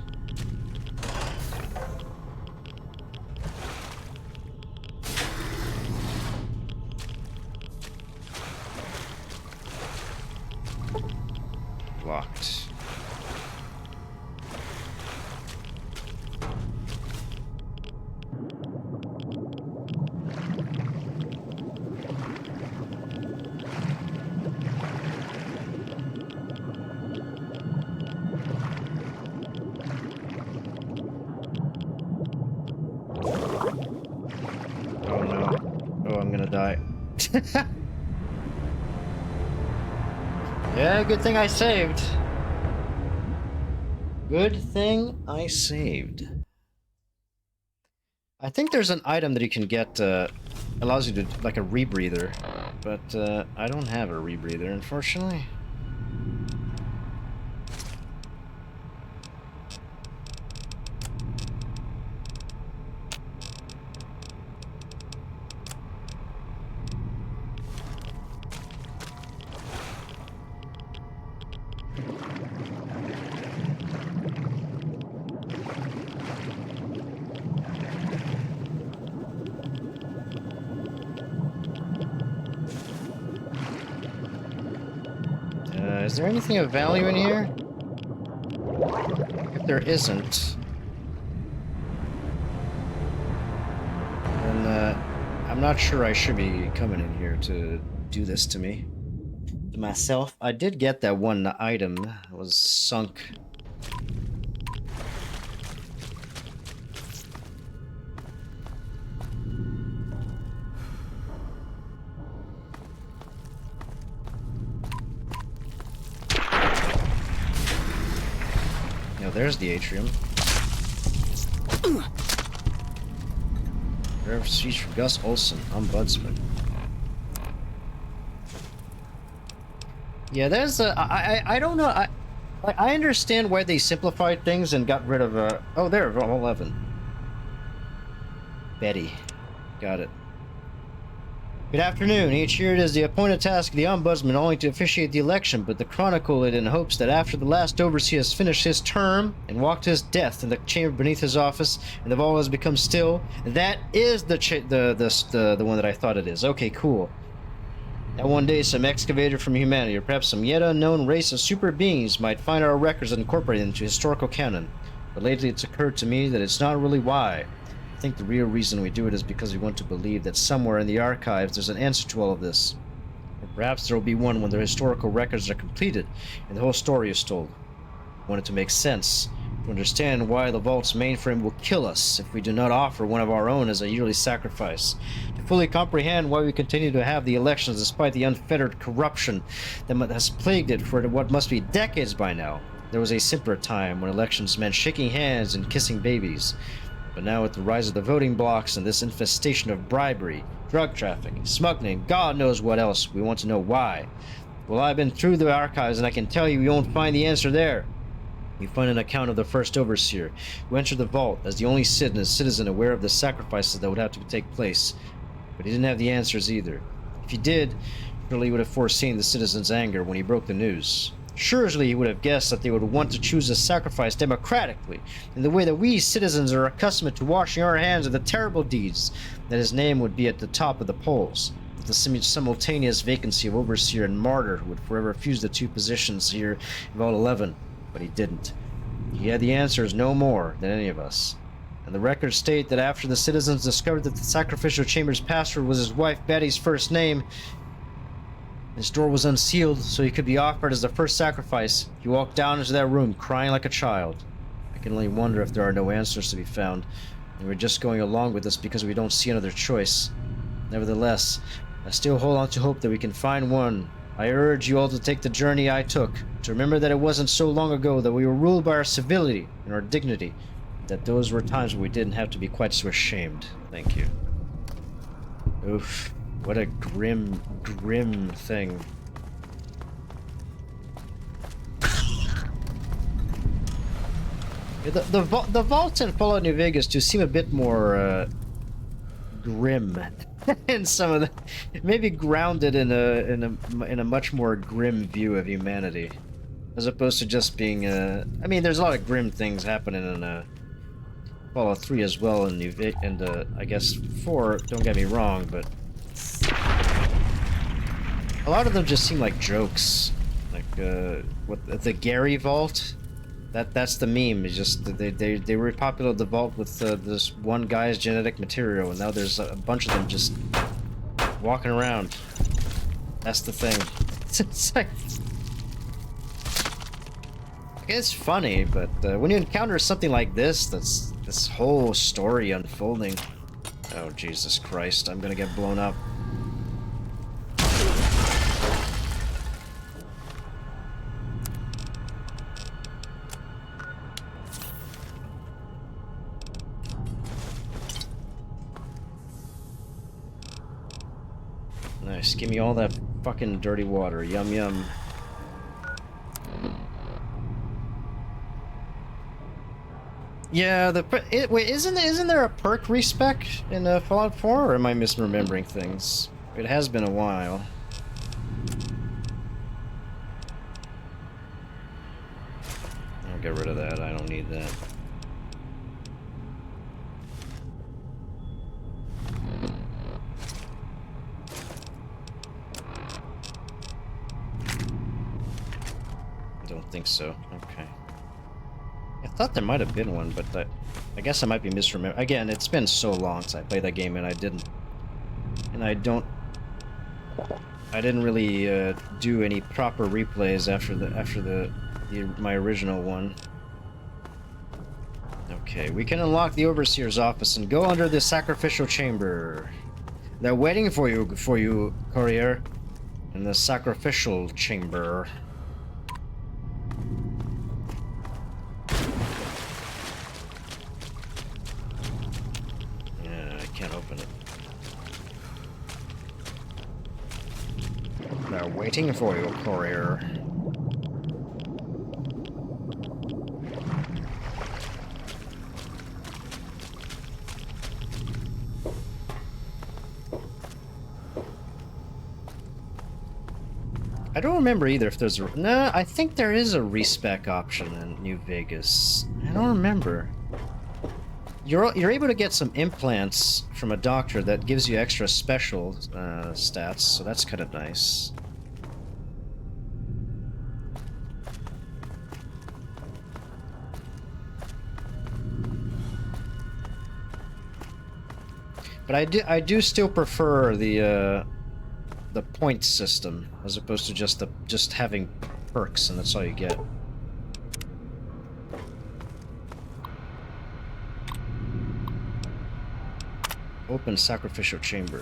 Locked. Yeah, good thing I saved. Good thing I saved. I think there's an item that you can get, allows you to, like a rebreather, but I don't have a rebreather, unfortunately. Is there anything of value in here? If there isn't, then I'm not sure I should be coming in here to do this to me. To myself. I did get that one item that was sunk. There's the atrium. Rare speech from Gus Olson, ombudsman. Yeah, there's a... I don't know. I understand why they simplified things and got rid of... oh, there, 11. Betty. Got it. Good afternoon. Each year it is the appointed task of the Ombudsman only to officiate the election, but to chronicle it in hopes that after the last overseer has finished his term and walked to his death in the chamber beneath his office, and the vault has become still, that is the one that I thought it is. Okay, cool. That one day some excavator from humanity, or perhaps some yet unknown race of super beings, might find our records and incorporate them into historical canon. But lately it's occurred to me that it's not really why. I think the real reason we do it is because we want to believe that somewhere in the archives there's an answer to all of this. Or perhaps there will be one when the historical records are completed and the whole story is told. I want it to make sense, to understand why the Vault's mainframe will kill us if we do not offer one of our own as a yearly sacrifice. To fully comprehend why we continue to have the elections despite the unfettered corruption that has plagued it for what must be decades by now. There was a simpler time when elections meant shaking hands and kissing babies. But now with the rise of the voting blocks and this infestation of bribery, drug trafficking, smuggling, God knows what else, we want to know why. Well, I've been through the archives and I can tell you won't find the answer there. You find an account of the first overseer, who entered the vault as the only citizen aware of the sacrifices that would have to take place. But he didn't have the answers either. If he did, surely he would have foreseen the citizens' anger when he broke the news. Surely he would have guessed that they would want to choose a sacrifice democratically, in the way that we citizens are accustomed to washing our hands of the terrible deeds, that his name would be at the top of the polls, with the simultaneous vacancy of overseer and martyr who would forever fuse the two positions here in Vault 11. But he didn't. He had the answers no more than any of us. And the records state that after the citizens discovered that the sacrificial chamber's password was his wife Betty's first name, his door was unsealed so he could be offered as the first sacrifice. He walked down into that room crying like a child. I can only wonder if there are no answers to be found, and we're just going along with this because we don't see another choice. Nevertheless, I still hold on to hope that we can find one. I urge you all to take the journey I took, to remember that it wasn't so long ago that we were ruled by our civility and our dignity, that those were times when we didn't have to be quite so ashamed. Thank you. Oof. What a grim thing. The vaults in Fallout New Vegas do seem a bit more grim, in some of the, maybe grounded in a much more grim view of humanity, as opposed to just being. I mean, there's a lot of grim things happening in Fallout 3 as well, in New Vegas, and I guess 4. Don't get me wrong, but. A lot of them just seem like jokes, like what the Gary Vault. That's the meme. It's just they repopulated the vault with this one guy's genetic material, and now there's a bunch of them just walking around. That's the thing. It's like it's funny, but when you encounter something like this whole story unfolding. Oh Jesus Christ! I'm gonna get blown up. Nice, give me all that fucking dirty water. Yum yum. Yeah, wait, isn't there a perk respec in Fallout 4, or am I misremembering things? It has been a while. I'll get rid of that. I don't need that. I don't think so. Okay. I thought there might have been one, but I guess I might be misremembering. Again, it's been so long since I played that game, and I didn't really do any proper replays after my original one. Okay, we can unlock the Overseer's office and go under the sacrificial chamber. They're waiting for you, courier, in the sacrificial chamber. Waiting for you, courier. I don't remember either if there's a... No, I think there is a respec option in New Vegas. I don't remember. You're able to get some implants from a doctor that gives you extra special stats, so that's kind of nice. But I do still prefer the point system as opposed to just having perks and that's all you get. Open sacrificial chamber.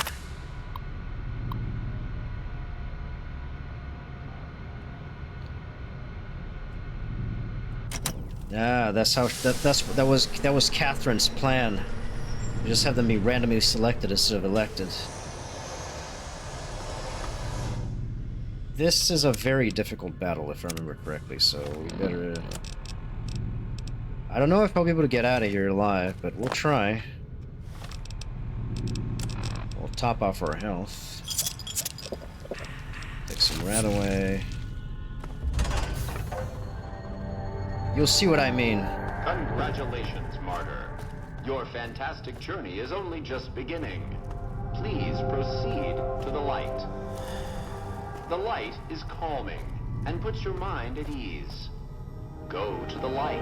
Ah, that's how that was Catherine's plan. You just have them be randomly selected instead of elected. This is a very difficult battle, if I remember correctly, so we better... I don't know if I'll be able to get out of here alive, but we'll try. We'll top off our health. Take some rat away. You'll see what I mean. Congratulations, Martyr. Your fantastic journey is only just beginning. Please proceed to the light. The light is calming and puts your mind at ease. Go to the light.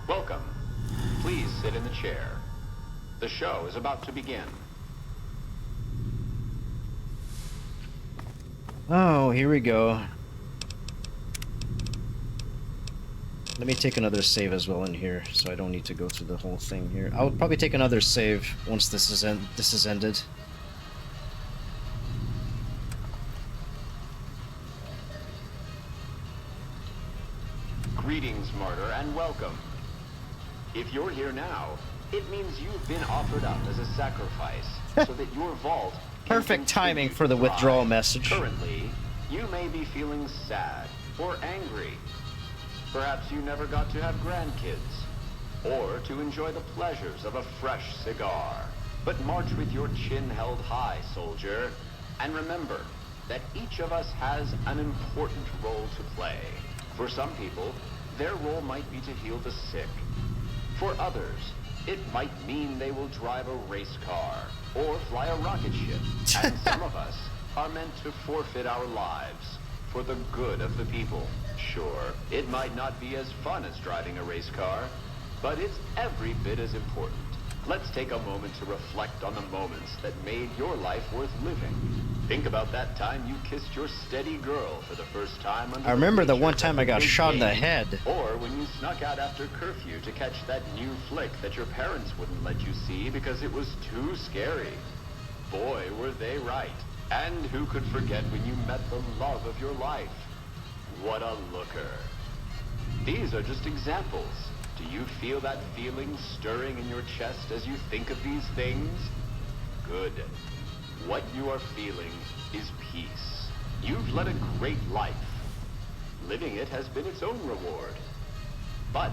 Welcome. Please sit in the chair. The show is about to begin. Oh, here we go. Let me take another save as well in here, so I don't need to go through the whole thing here. I'll probably take another save once this is ended. Greetings, Martyr, and welcome. If you're here now, it means you've been offered up as a sacrifice, so that your vault can Perfect timing continue for the to withdrawal thrive. message. Currently, you may be feeling sad or angry. Perhaps you never got to have grandkids, or to enjoy the pleasures of a fresh cigar. But march with your chin held high, soldier, and remember that each of us has an important role to play. For some people, their role might be to heal the sick. For others, it might mean they will drive a race car or fly a rocket ship. And some of us are meant to forfeit our lives for the good of the people. Sure, it might not be as fun as driving a race car, but it's every bit as important. Let's take a moment to reflect on the moments that made your life worth living. Think about that time you kissed your steady girl for the first time under I remember the one bleachers time at I got big shot in the game. head. Or when you snuck out after curfew to catch that new flick that your parents wouldn't let you see because it was too scary. Boy, were they right. And who could forget when you met the love of your life? What a looker. These are just examples. Do you feel that feeling stirring in your chest as you think of these things? Good. What you are feeling is peace. You've led a great life. Living it has been its own reward. But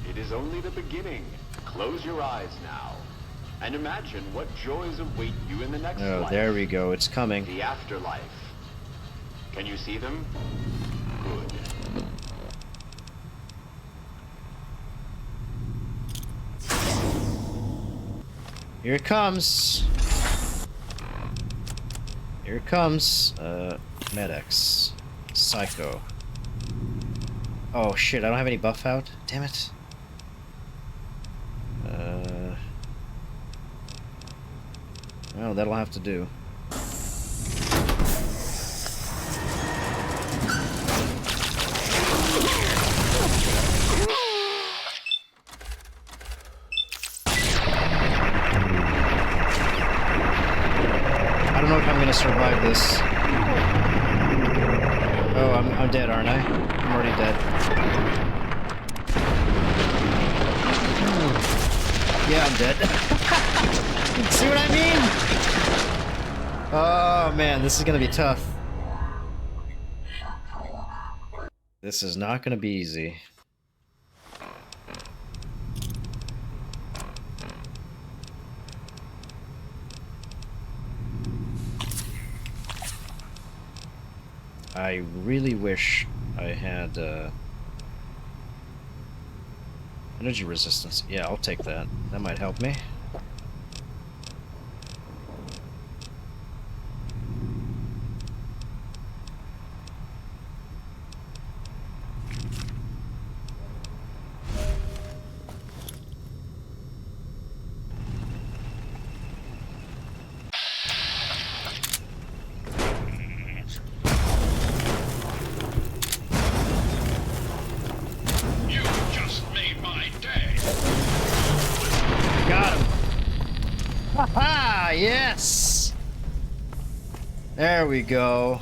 it is only the beginning. Close your eyes now and imagine what joys await you in the next Oh, life. there we go. It's coming. The afterlife. Can you see them? Good. Here it comes. Here it comes. Medics. Psycho. Oh shit, I don't have any buff out? Damn it. Well, that'll have to do. I don't know if I'm gonna survive this. Oh, I'm dead, aren't I? I'm already dead. Yeah, I'm dead. See what I mean? Oh man, this is gonna be tough. This is not gonna be easy. I really wish I had energy resistance. Yeah, I'll take that. That might help me. You just made my day. Got him. Haha, yes. There we go.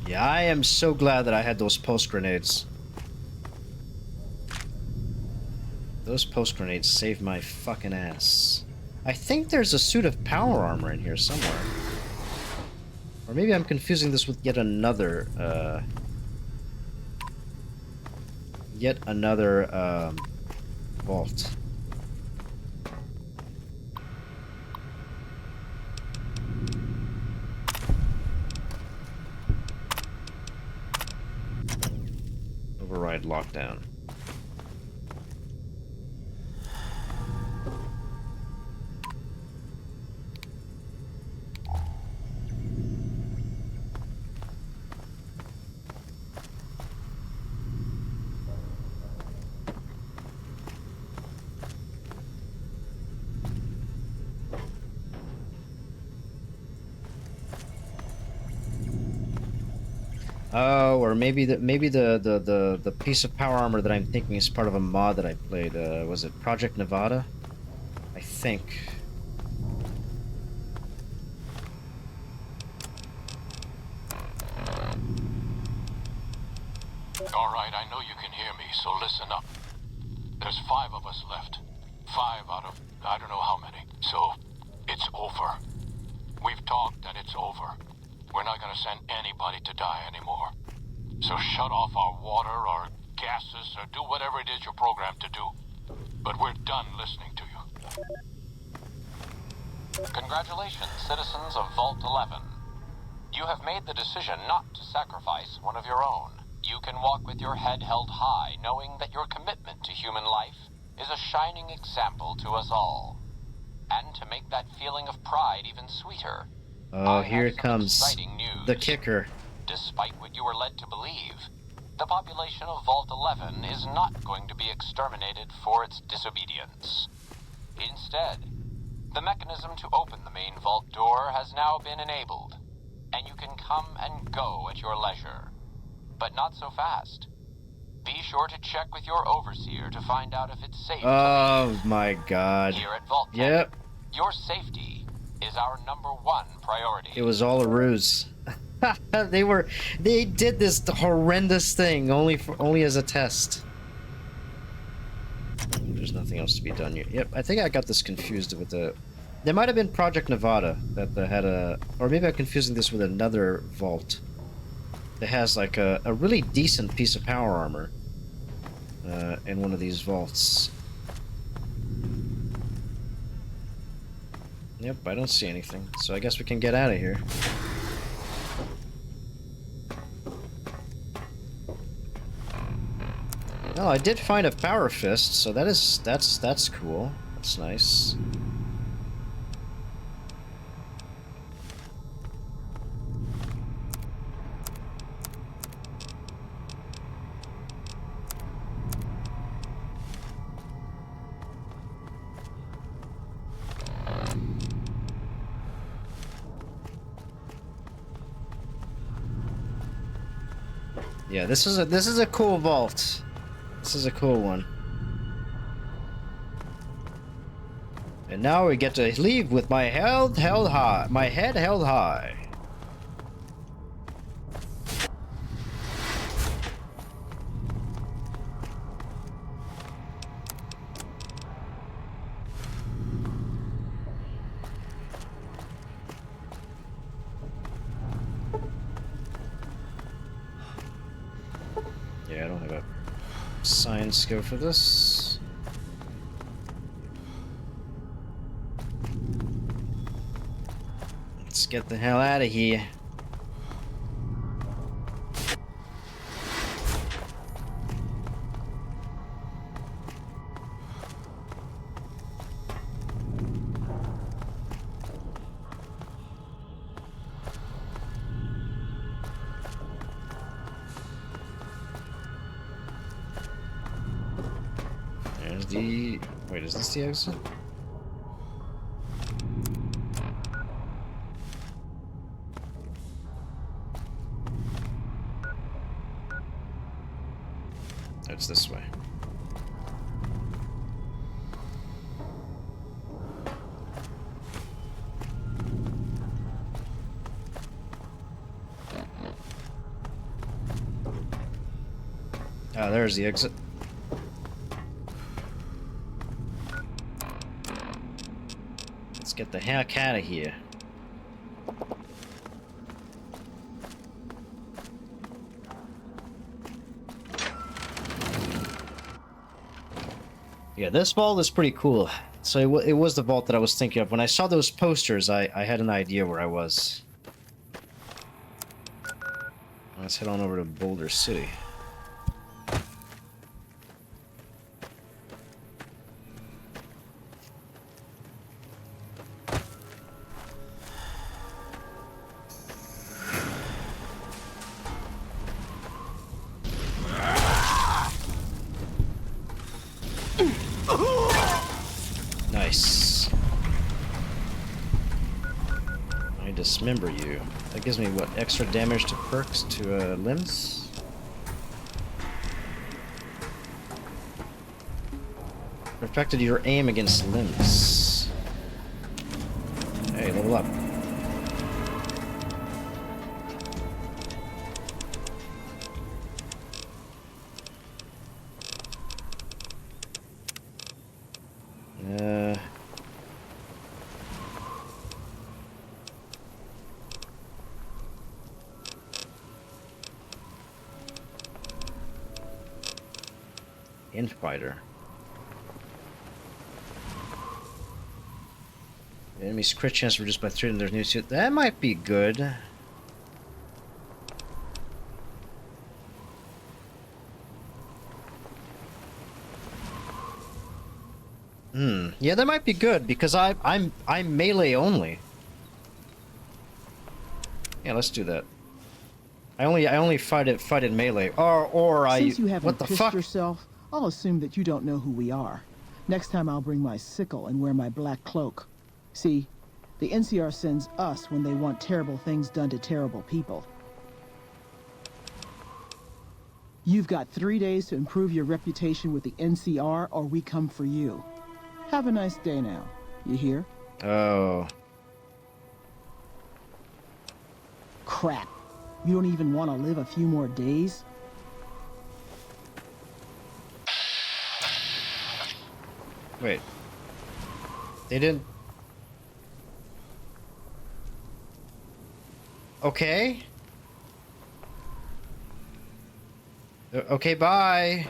Yeah, I am so glad that I had those post grenades. Those post grenades saved my fucking ass. I think there's a suit of power armor in here somewhere. Or maybe I'm confusing this with yet another vault. Override lockdown. Oh, or maybe the piece of power armor that I'm thinking is part of a mod that I played. Was it Project Nevada? I think. All right, I know you can hear me, so listen up. There's 5 of us left. 5 out of I don't know how many. So, it's over. We've talked and it's over. We're not gonna send anybody to die anymore. So shut off our water, our gases, or do whatever it is you're programmed to do. But we're done listening to you. Congratulations, citizens of Vault 11. You have made the decision not to sacrifice one of your own. You can walk with your head held high, knowing that your commitment to human life is a shining example to us all. And to make that feeling of pride even sweeter, Oh, here it comes. The kicker. despite what you were led to believe, the population of Vault 11 is not going to be exterminated for its disobedience. Instead, the mechanism to open the main vault door has now been enabled, and you can come and go at your leisure. But not so fast. Be sure to check with your overseer to find out if it's safe Oh my god. Here at Vault 10, Yep. your safety is our #1 priority. It was all a ruse. They did this horrendous thing only as a test. There's nothing else to be done here. Yep, I think I got this confused with the... There might have been Project Nevada that had a... Or maybe I'm confusing this with another vault that has like a really decent piece of power armor in one of these vaults. Yep, I don't see anything, so I guess we can get out of here. Oh, I did find a power fist, so that's cool. That's nice. Yeah, this is a cool vault. This is a cool one. And now we get to leave with my head held high. My head held high. Yeah, I don't have a science skill for this. Let's get the hell out of here. There's the... Wait, is this the exit? It's this way. Ah, there's the exit. Let's get the heck out of here. Yeah, this vault is pretty cool. So it was the vault that I was thinking of. When I saw those posters, I had an idea where I was. Let's head on over to Boulder City. Nice. I dismember you. That gives me, what, extra damage to perks to limbs? Perfected your aim against limbs. Hey, level up. Infighter. Enemy's crit chance reduced by 3 in their new suit. That might be good. Yeah, that might be good because I'm melee only. Yeah, let's do that. I only fight in melee. Or Since you what haven't the pissed fuck? yourself, I'll assume that you don't know who we are. Next time I'll bring my sickle and wear my black cloak. See, the NCR sends us when they want terrible things done to terrible people. You've got 3 days to improve your reputation with the NCR or we come for you. Have a nice day now. You hear? Oh. Crap. You don't even want to live a few more days? Wait. They didn't... Okay. Okay, bye.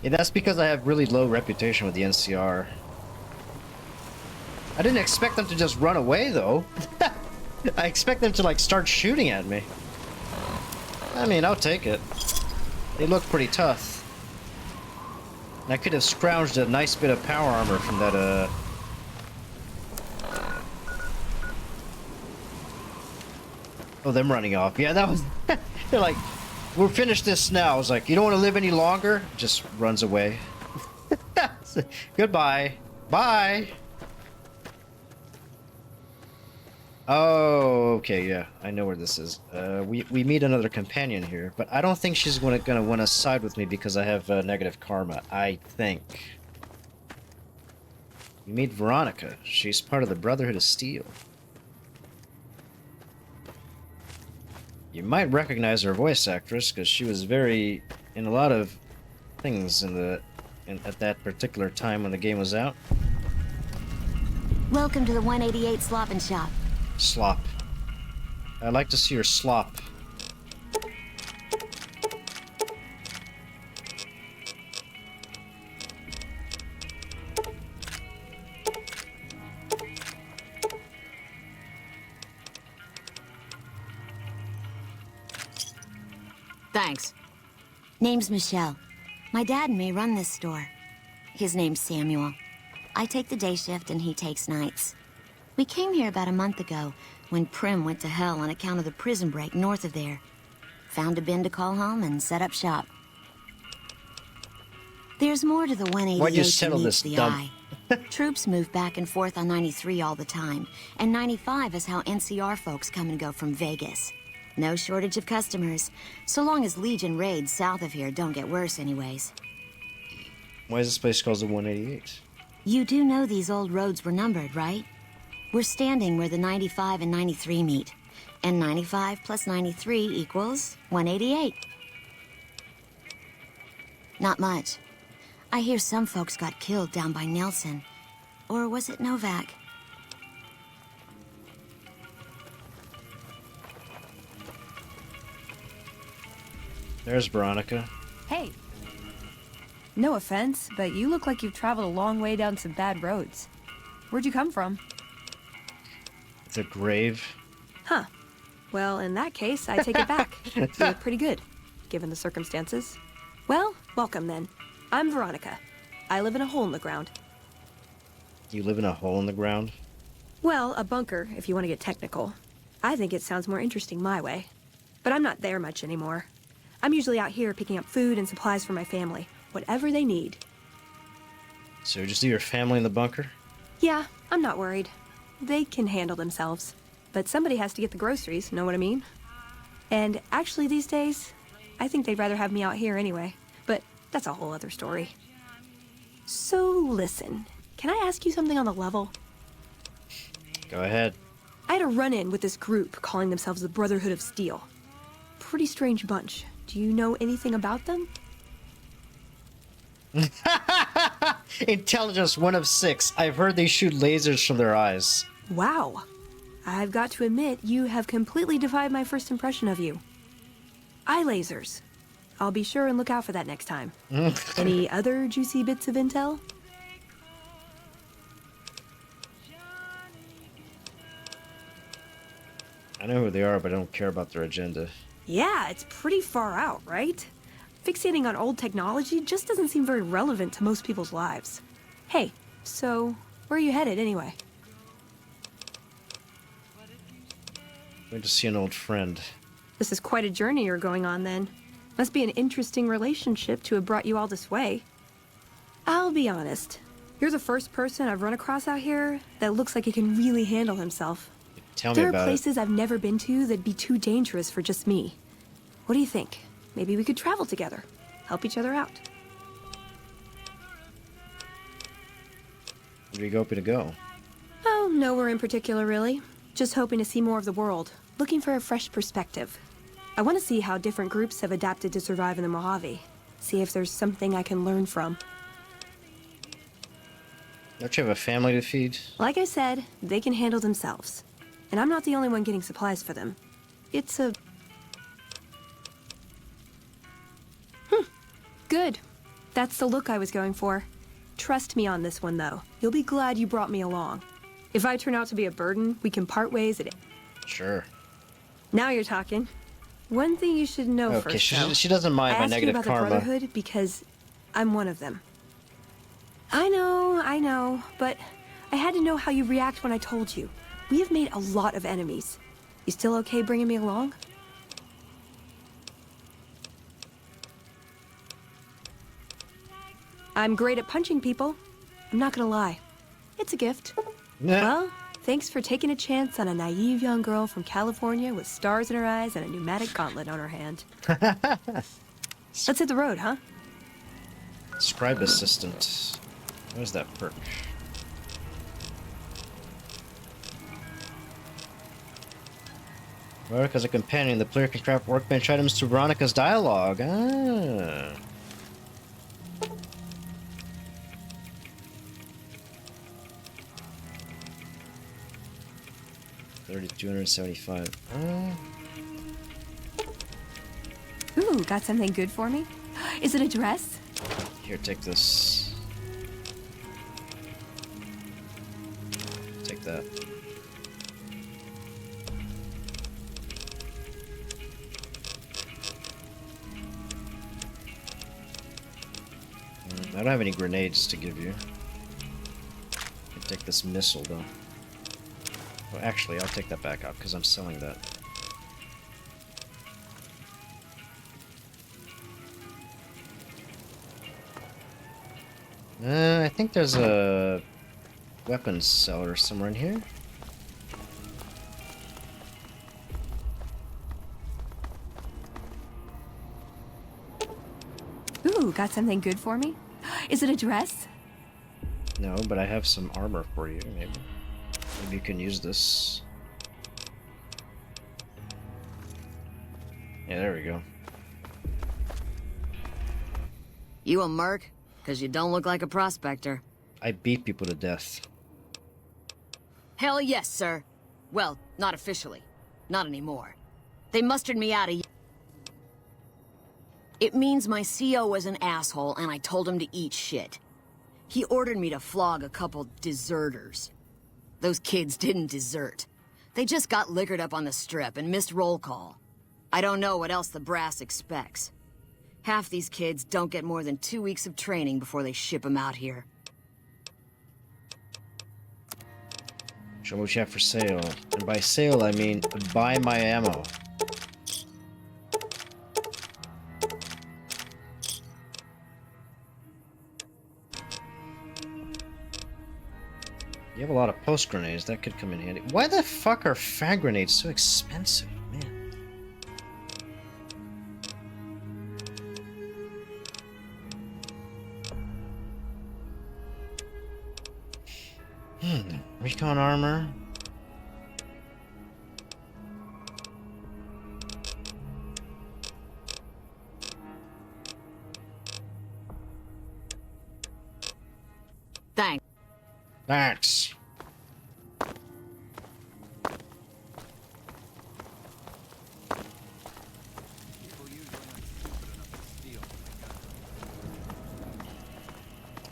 Yeah, that's because I have really low reputation with the NCR. I didn't expect them to just run away, though. I expect them to, like, start shooting at me. I mean, I'll take it. They look pretty tough. And I could have scrounged a nice bit of power armor from that, Oh, them running off. Yeah, that was... They're like, we'll finish this now. I was like, you don't want to live any longer? Just runs away. Goodbye. Bye. Oh, Oh, okay, yeah, I know where this is. We meet another companion here, but I don't think she's gonna want to side with me because I have negative karma. I think. We meet Veronica. She's part of the Brotherhood of Steel. You might recognize her voice actress because she was very in a lot of things at that particular time when the game was out. Welcome to the 188 Slop and Shop. Slop. I'd like to see her slop. Thanks. Name's Michelle. My dad and me run this store. His name's Samuel. I take the day shift and he takes nights. We came here about a month ago when Prim went to hell on account of the prison break north of there. Found a bin to call home and set up shop. There's more to the 188 Why'd you than settle meets this the dump? eye. Troops move back and forth on 93 all the time, and 95 is how NCR folks come and go from Vegas. No shortage of customers, so long as Legion raids south of here don't get worse anyways. Why is this place called the 188? You do know these old roads were numbered, right? We're standing where the 95 and 93 meet, and 95 plus 93 equals 188. Not much. I hear some folks got killed down by Nelson. Or was it Novak? There's Veronica. Hey. No offense, but you look like you've traveled a long way down some bad roads. Where'd you come from? The grave. Huh. Well, in that case, I take it back. You look pretty good, given the circumstances. Well, welcome then. I'm Veronica. I live in a hole in the ground. You live in a hole in the ground? Well, a bunker, if you want to get technical. I think it sounds more interesting my way. But I'm not there much anymore. I'm usually out here picking up food and supplies for my family. Whatever they need. So you just leave your family in the bunker? Yeah, I'm not worried. They can handle themselves. But somebody has to get the groceries, know what I mean? And actually these days, I think they'd rather have me out here anyway. But that's a whole other story. So listen, can I ask you something on the level? Go ahead. I had a run-in with this group calling themselves the Brotherhood of Steel. Pretty strange bunch. Do you know anything about them? Intelligence 1 of 6. I've heard they shoot lasers from their eyes. Wow. I've got to admit, you have completely defied my first impression of you. Eye lasers. I'll be sure and look out for that next time. Any other juicy bits of intel? I know who they are, but I don't care about their agenda. Yeah, it's pretty far out, right? Fixating on old technology just doesn't seem very relevant to most people's lives. Hey, so where are you headed anyway? Going to see an old friend. This is quite a journey you're going on then. Must be an interesting relationship to have brought you all this way. I'll be honest. You're the first person I've run across out here that looks like he can really handle himself. Tell me There are about places I've never been to that'd be too dangerous for just me. What do you think? Maybe we could travel together. Help each other out. Where are you hoping to go? Oh, nowhere in particular, really. Just hoping to see more of the world. Looking for a fresh perspective. I want to see how different groups have adapted to survive in the Mojave. See if there's something I can learn from. Don't you have a family to feed? Like I said, they can handle themselves. And I'm not the only one getting supplies for them. It's a... Good. That's the look I was going for. Trust me on this one, though. You'll be glad you brought me along. If I turn out to be a burden, we can part ways at it. Sure. Now you're talking. One thing you should know Okay, first, though, she doesn't mind my I asked you negative about karma. the Brotherhood because I'm one of them. I know, but I had to know how you react when I told you. We have made a lot of enemies. You still okay bringing me along? I'm great at punching people. I'm not gonna lie. It's a gift. Nah. Well, Thanks for taking a chance on a naive young girl from California with stars in her eyes and a pneumatic gauntlet on her hand. Let's hit the road, huh? Scribe assistant. Where's that perk? Work as a companion. The player can craft workbench items to Veronica's dialogue. Ah. $275. Ooh, got something good for me? Is it a dress? Here, take this. Take that. I don't have any grenades to give you. I can take this missile, though. Well, actually, I'll take that back out, because I'm selling that. I think there's a weapons seller somewhere in here. Ooh, got something good for me? Is it a dress? No, but I have some armor for you, maybe. Maybe you can use this. Yeah, there we go. You a merc? Because you don't look like a prospector. I beat people to death. Hell yes, sir. Well, not officially. Not anymore. They mustered me out of... It means my CO was an asshole and I told him to eat shit. He ordered me to flog a couple deserters. Those kids didn't desert. They just got liquored up on the strip and missed roll call. I don't know what else the brass expects. Half these kids don't get more than 2 weeks of training before they ship them out here. Show me what you have for sale. And by sale, I mean buy my ammo. You have a lot of post grenades. That could come in handy. Why the fuck are frag grenades so expensive, man? Recon armor. Thanks. Thanks.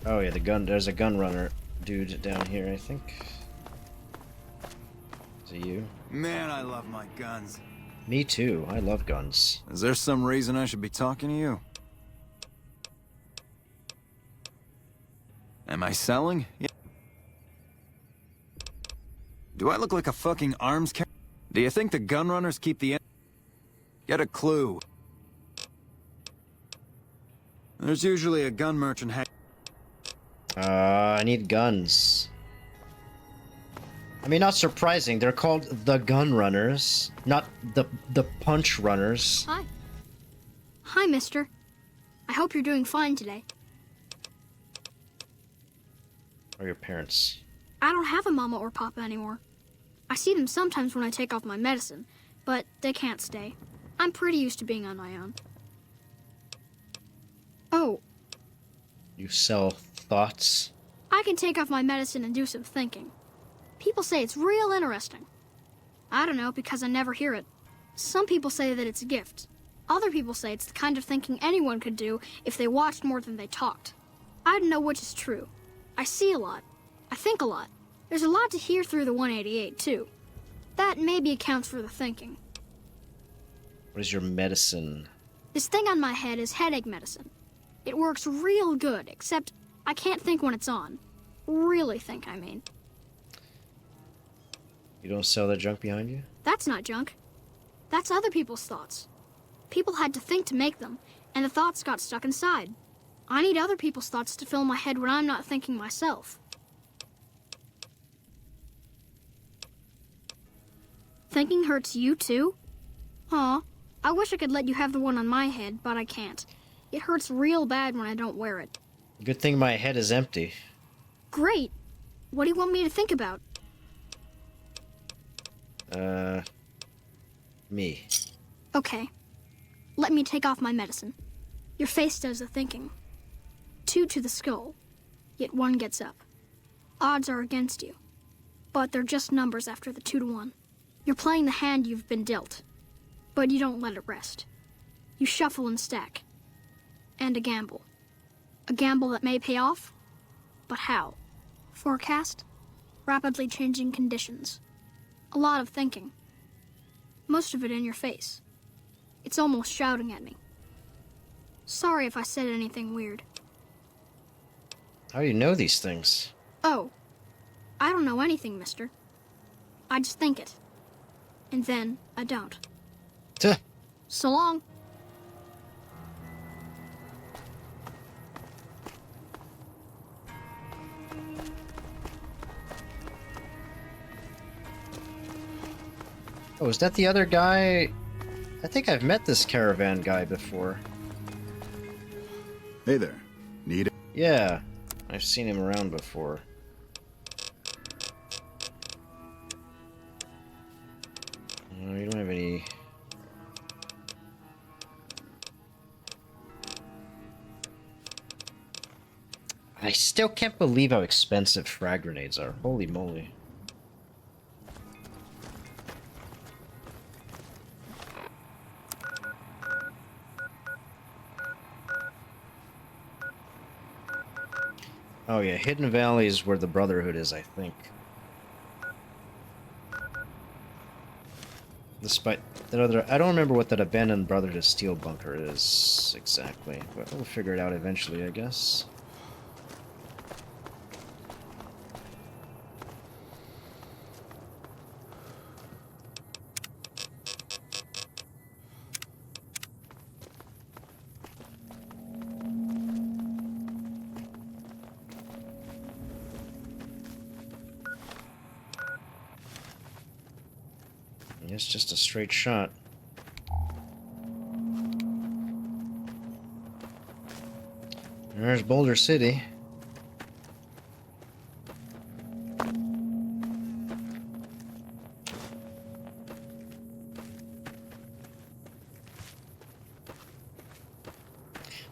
Oh yeah, the gun. There's a gun runner dude down here, I think. Is it you? Man, I love my guns. Me too. I love guns. Is there some reason I should be talking to you? Am I selling? Yeah. Do I look like a fucking arms carrier? Do you think the gun runners keep the... Get a clue. There's usually a gun merchant I need guns. I mean, not surprising. They're called the gun runners, not the punch runners. Hi. Hi, mister. I hope you're doing fine today. Or your parents. I don't have a mama or papa anymore. I see them sometimes when I take off my medicine, but they can't stay. I'm pretty used to being on my own. Oh. You sell thoughts? I can take off my medicine and do some thinking. People say it's real interesting. I don't know, because I never hear it. Some people say that it's a gift. Other people say it's the kind of thinking anyone could do if they watched more than they talked. I don't know which is true. I see a lot. I think a lot. There's a lot to hear through the 188, too. That maybe accounts for the thinking. What is your medicine? This thing on my head is headache medicine. It works real good, except I can't think when it's on. Really think, I mean. You don't sell that junk behind you? That's not junk. That's other people's thoughts. People had to think to make them, and the thoughts got stuck inside. I need other people's thoughts to fill my head when I'm not thinking myself. thinking hurts you too? Aw, I wish I could let you have the one on my head, but I can't. It hurts real bad when I don't wear it. Good thing my head is empty. Great. What do you want me to think about? Me. Okay. Let me take off my medicine. Your face does the thinking. 2 to the skull, yet 1 gets up. Odds are against you, but they're just numbers after the 2 to 1. You're playing the hand you've been dealt, but you don't let it rest. You shuffle and stack. And a gamble. A gamble that may pay off, but how? Forecast? Rapidly changing conditions. A lot of thinking. Most of it in your face. It's almost shouting at me. Sorry if I said anything weird. How do you know these things? Oh, I don't know anything, mister. I just think it. And then I don't. Tuh. So long. Oh, is that the other guy? I think I've met this caravan guy before. Hey there. Need it? Yeah, I've seen him around before. No, you don't have any... I still can't believe how expensive frag grenades are. Holy moly. Oh yeah, Hidden Valley is where the Brotherhood is, I think. Despite that other... I don't remember what that abandoned Brotherhood steel bunker is exactly, but we'll figure it out eventually, I guess. It's just a straight shot. There's Boulder City.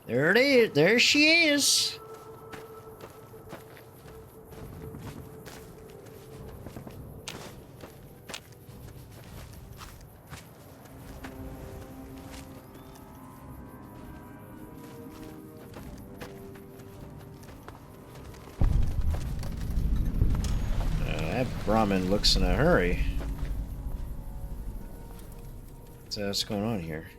There it is. There she is. That Brahmin looks in a hurry. What's going on here?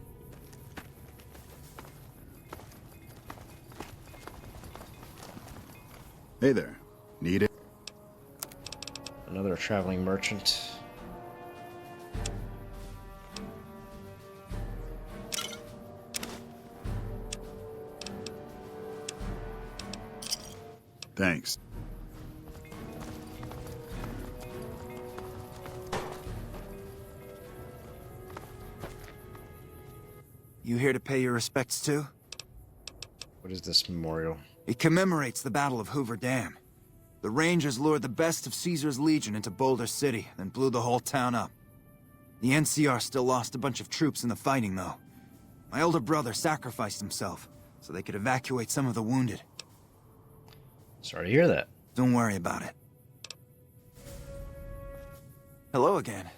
Hey there. Need it? Another traveling merchant. Thanks. You here to pay your respects too? What is this memorial? It commemorates the Battle of Hoover Dam. The Rangers lured the best of Caesar's Legion into Boulder City, then blew the whole town up. The NCR still lost a bunch of troops in the fighting, though. My older brother sacrificed himself, so they could evacuate some of the wounded. Sorry to hear that. Don't worry about it. Hello again.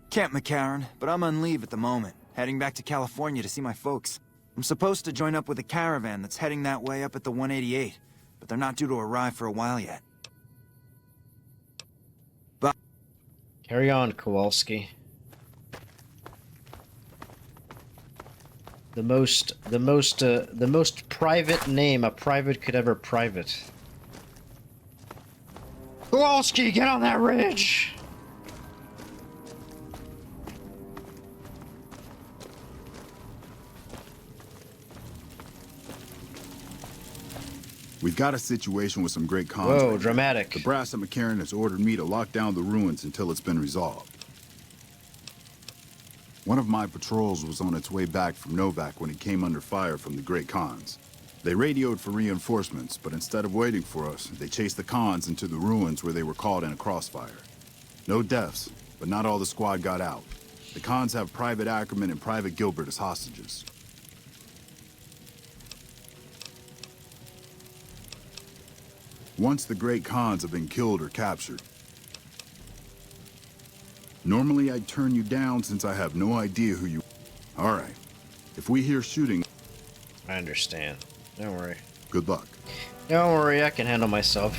Camp McCarran, but I'm on leave at the moment, heading back to California to see my folks. I'm supposed to join up with a caravan that's heading that way up at the 188, but they're not due to arrive for a while yet. But carry on, Kowalski. The most private name a private could ever private. Kowalski, get on that ridge! We We've got a situation with some great cons. Whoa, right now. dramatic. The brass at McCarran has ordered me to lock down the ruins until it's been resolved. One of my patrols was on its way back from Novak when it came under fire from the Great Khans. They radioed for reinforcements, but instead of waiting for us, they chased the Khans into the ruins where they were caught in a crossfire. No deaths, but not all the squad got out. The Khans have Private Ackerman and Private Gilbert as hostages. Once the Great Khans have been killed or captured, normally I'd turn you down since I have no idea who you... All right. If we hear shooting... I understand. Don't worry. Good luck. Don't worry, I can handle myself.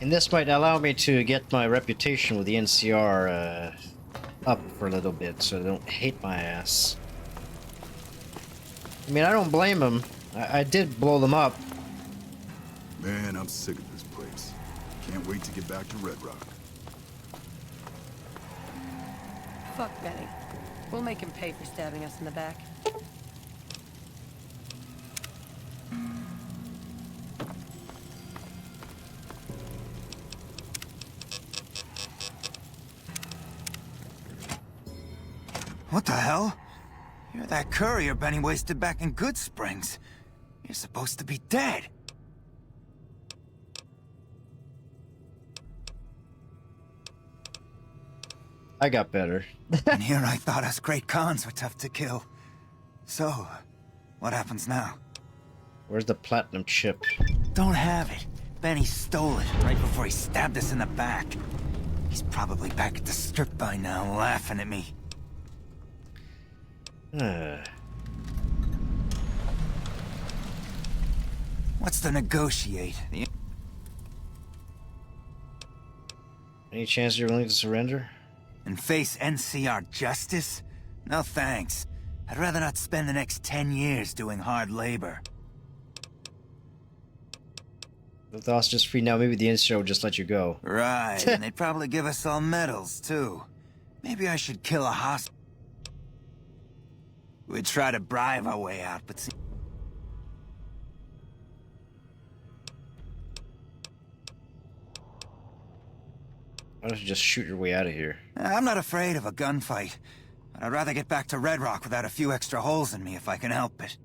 And this might allow me to get my reputation with the NCR up for a little bit, so they don't hate my ass. I mean, I don't blame them. I did blow them up. Man, I'm sick of this place. Can't wait to get back to Red Rock. Fuck Benny. We'll make him pay for stabbing us in the back. What the hell? You're that courier Benny wasted back in Good Springs. You're supposed to be dead. I got better. And here I thought us Great Khans were tough to kill. So, what happens now? Where's the platinum chip? Don't have it. Benny stole it right before he stabbed us in the back. He's probably back at the strip by now, laughing at me. What's to negotiate? Any chance you're willing to surrender? And face NCR justice? No thanks. I'd rather not spend the next 10 years doing hard labor. With the hostages free now, maybe the NCR will just let you go. Right, and they'd probably give us all medals, too. Maybe I should kill a hostage. We'd try to bribe our way out, but see... Why don't you just shoot your way out of here? I'm not afraid of a gunfight, but I'd rather get back to Red Rock without a few extra holes in me if I can help it.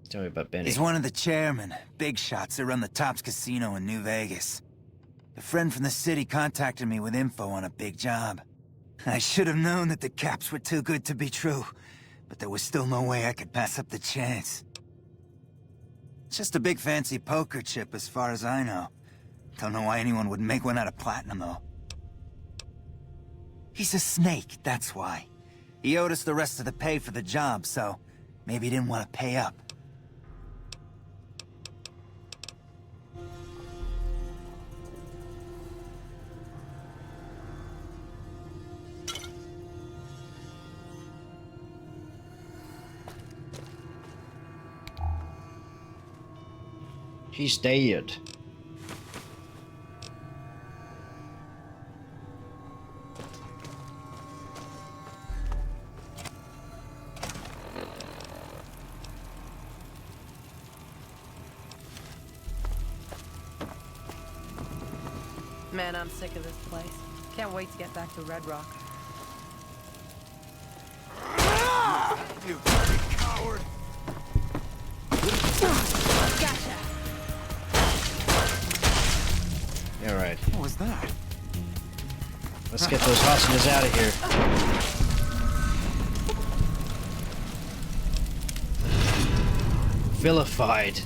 Tell me about Benny. He's one of the chairmen, big shots that run the Tops Casino in New Vegas. A friend from the city contacted me with info on a big job. I should have known that the caps were too good to be true, but there was still no way I could pass up the chance. It's just a big fancy poker chip as far as I know. Don't know why anyone would make one out of platinum, though. He's a snake, that's why. He owed us the rest of the pay for the job, so maybe he didn't want to pay up. He's dead. Man, I'm sick of this place. Can't wait to get back to Red Rock. You dirty coward! Gotcha! All right. What was that? Let's get those hostages out of here. Vilified.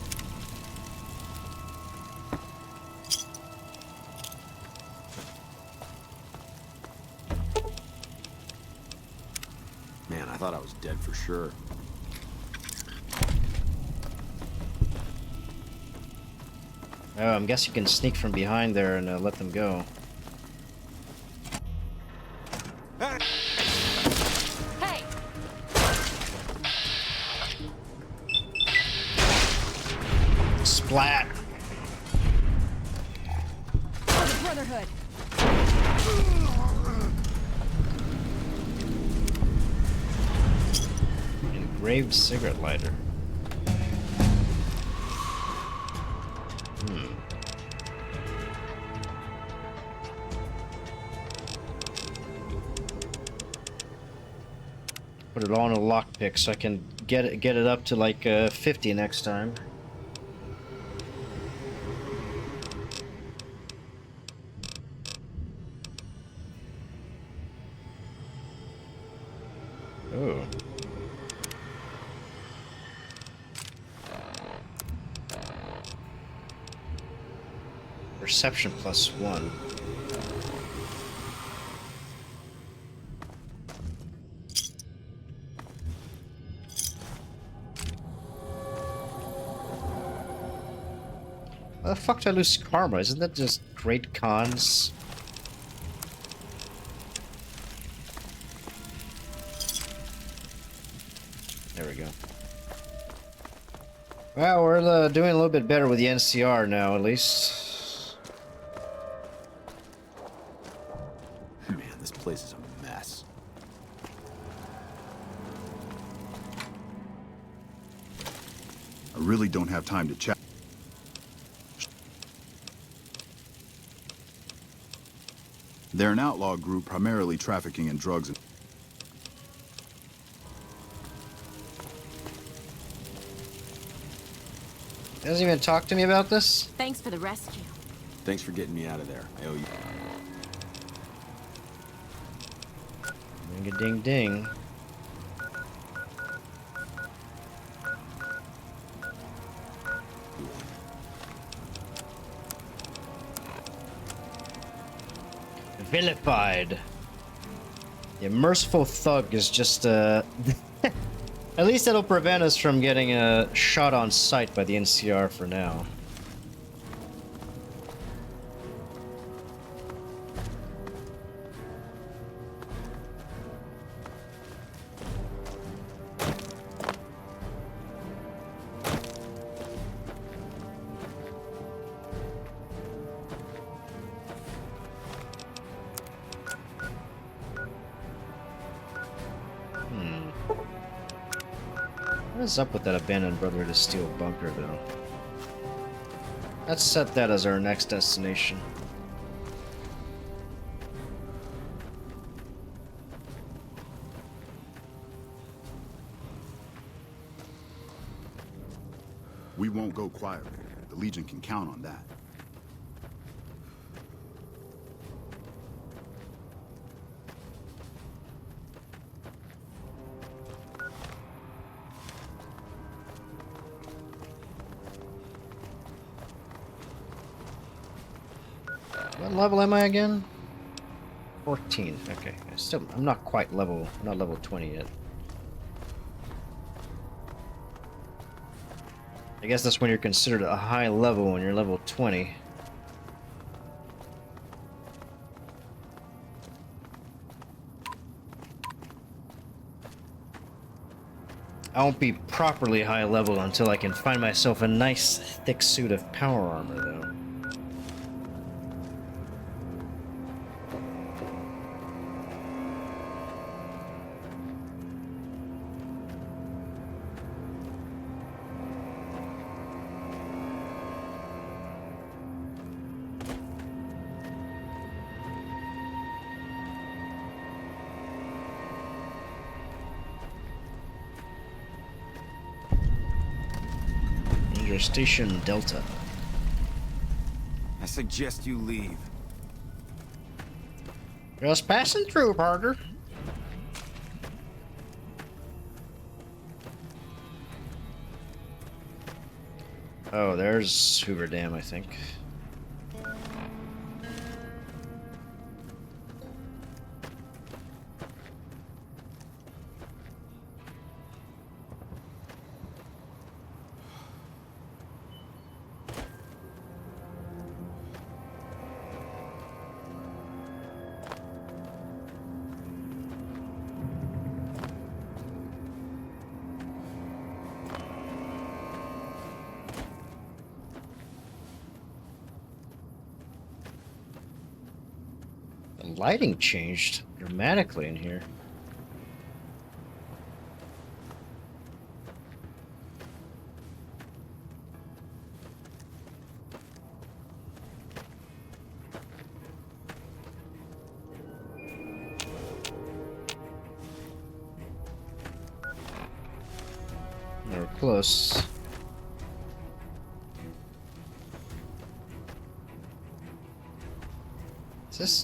Man, I thought I was dead for sure. Oh, I guess you can sneak from behind there and let them go. Hey! Splat. For the Brotherhood. Engraved cigarette lighter. Put it all in a lockpick so I can get it up to like 50 next time. Oh. Perception +1. How the fuck did I lose karma? Isn't that just great cons? There we go. Well, we're doing a little bit better with the NCR now, at least. Man, this place is a mess. I really don't have time to chat. They're an outlaw group primarily trafficking in drugs and... Doesn't even talk to me about this? Thanks for the rescue. Thanks for getting me out of there. I owe you. Ring a ding ding. Vilified. The merciful thug is just at least that'll prevent us from getting shot on sight by the NCR for now. What is up with that abandoned Brotherhood of Steel bunker, though? Let's set that as our next destination. We won't go quietly. The Legion can count on that. What level am I again? 14. Okay. I'm not quite level, not level 20 yet. I guess that's when you're considered a high level when you're level 20. I won't be properly high level until I can find myself a nice thick suit of power armor, though. Station Delta. I suggest you leave. Just passing through, Parker. Oh, there's Hoover Dam, I think. The lighting changed dramatically in here. We're close.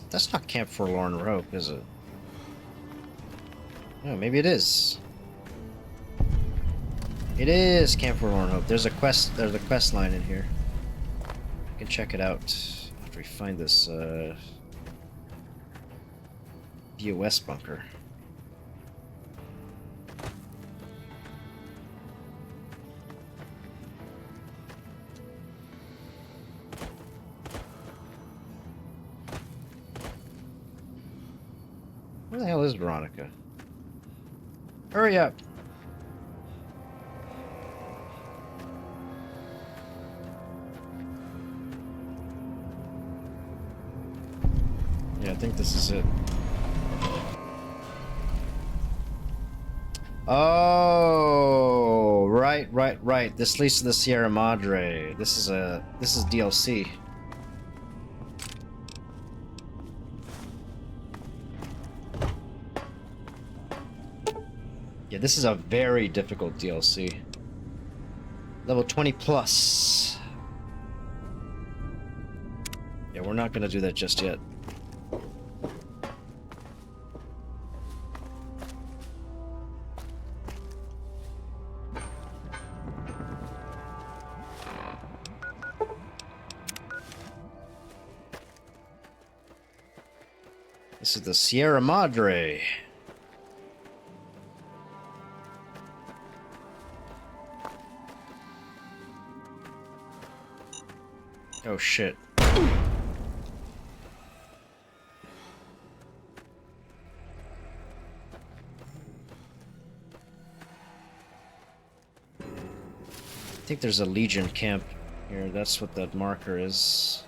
That's not Camp Forlorn Rope, is it? No, maybe it is. It is Camp Forlorn Hope. There's a quest line in here. I can check it out after we find this VOS bunker. Where the hell is Veronica? Hurry up! Yeah, I think this is it. Oh, right. This leads to the Sierra Madre. This is DLC. Yeah, this is a very difficult DLC. Level 20 plus. Yeah, we're not gonna do that just yet. This is the Sierra Madre. Oh shit. I think there's a Legion camp here. That's what that marker is.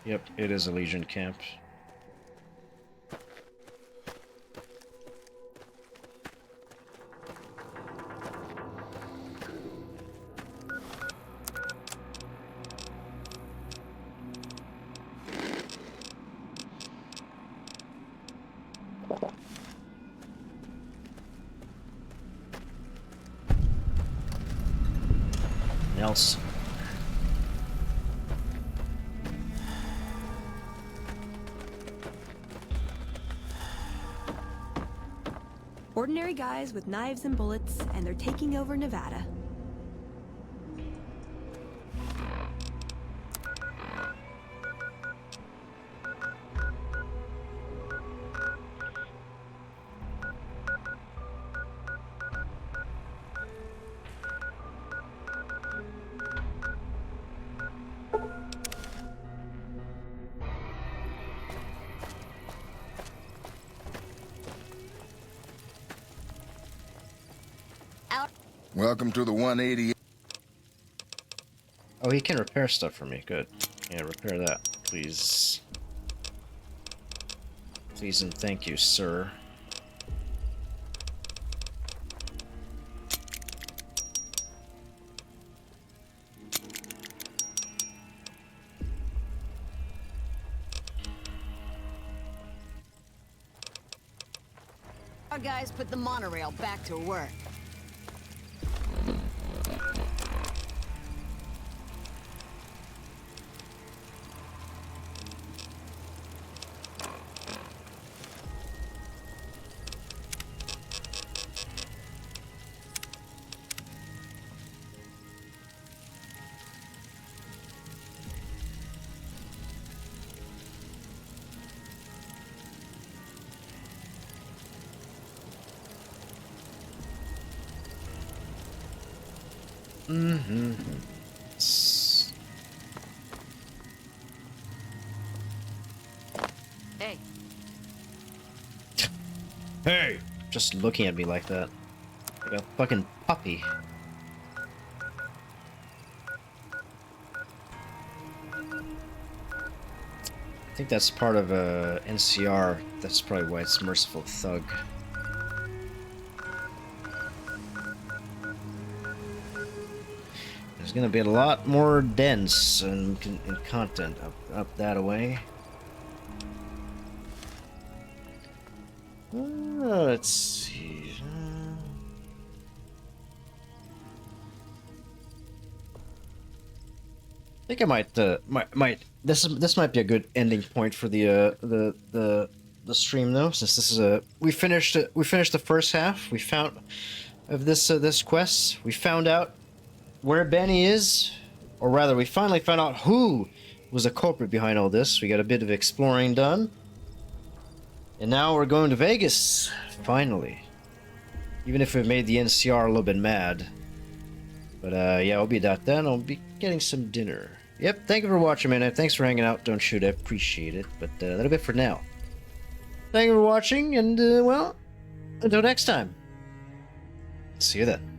Yep, it is a Legion camp. Else. Ordinary guys with knives and bullets, and they're taking over Nevada. Welcome to the 180. Oh, he can repair stuff for me. Good. Yeah, repair that, please. Please and thank you, sir. Our guys put the monorail back to work. Mm-hmm. Hey. Hey! Just looking at me like that. Like a fucking puppy. think that's part of NCR. That's probably why it's Merciful Thug. There's gonna be a lot more dense in content up that way. Let's see. I think I might this might be a good ending point for the stream though, since this is we finished the first half. We found of this quest. We found out where Benny is, or rather, we finally found out who was the culprit behind all this. We got a bit of exploring done, and now we're going to Vegas finally. Even if we made the NCR a little bit mad, but yeah, I'll be that then. I'll be getting some dinner. Yep, thank you for watching, man. Thanks for hanging out. Don't shoot, I appreciate it. But that'll be it for now. Thank you for watching, and well, until next time. See you then.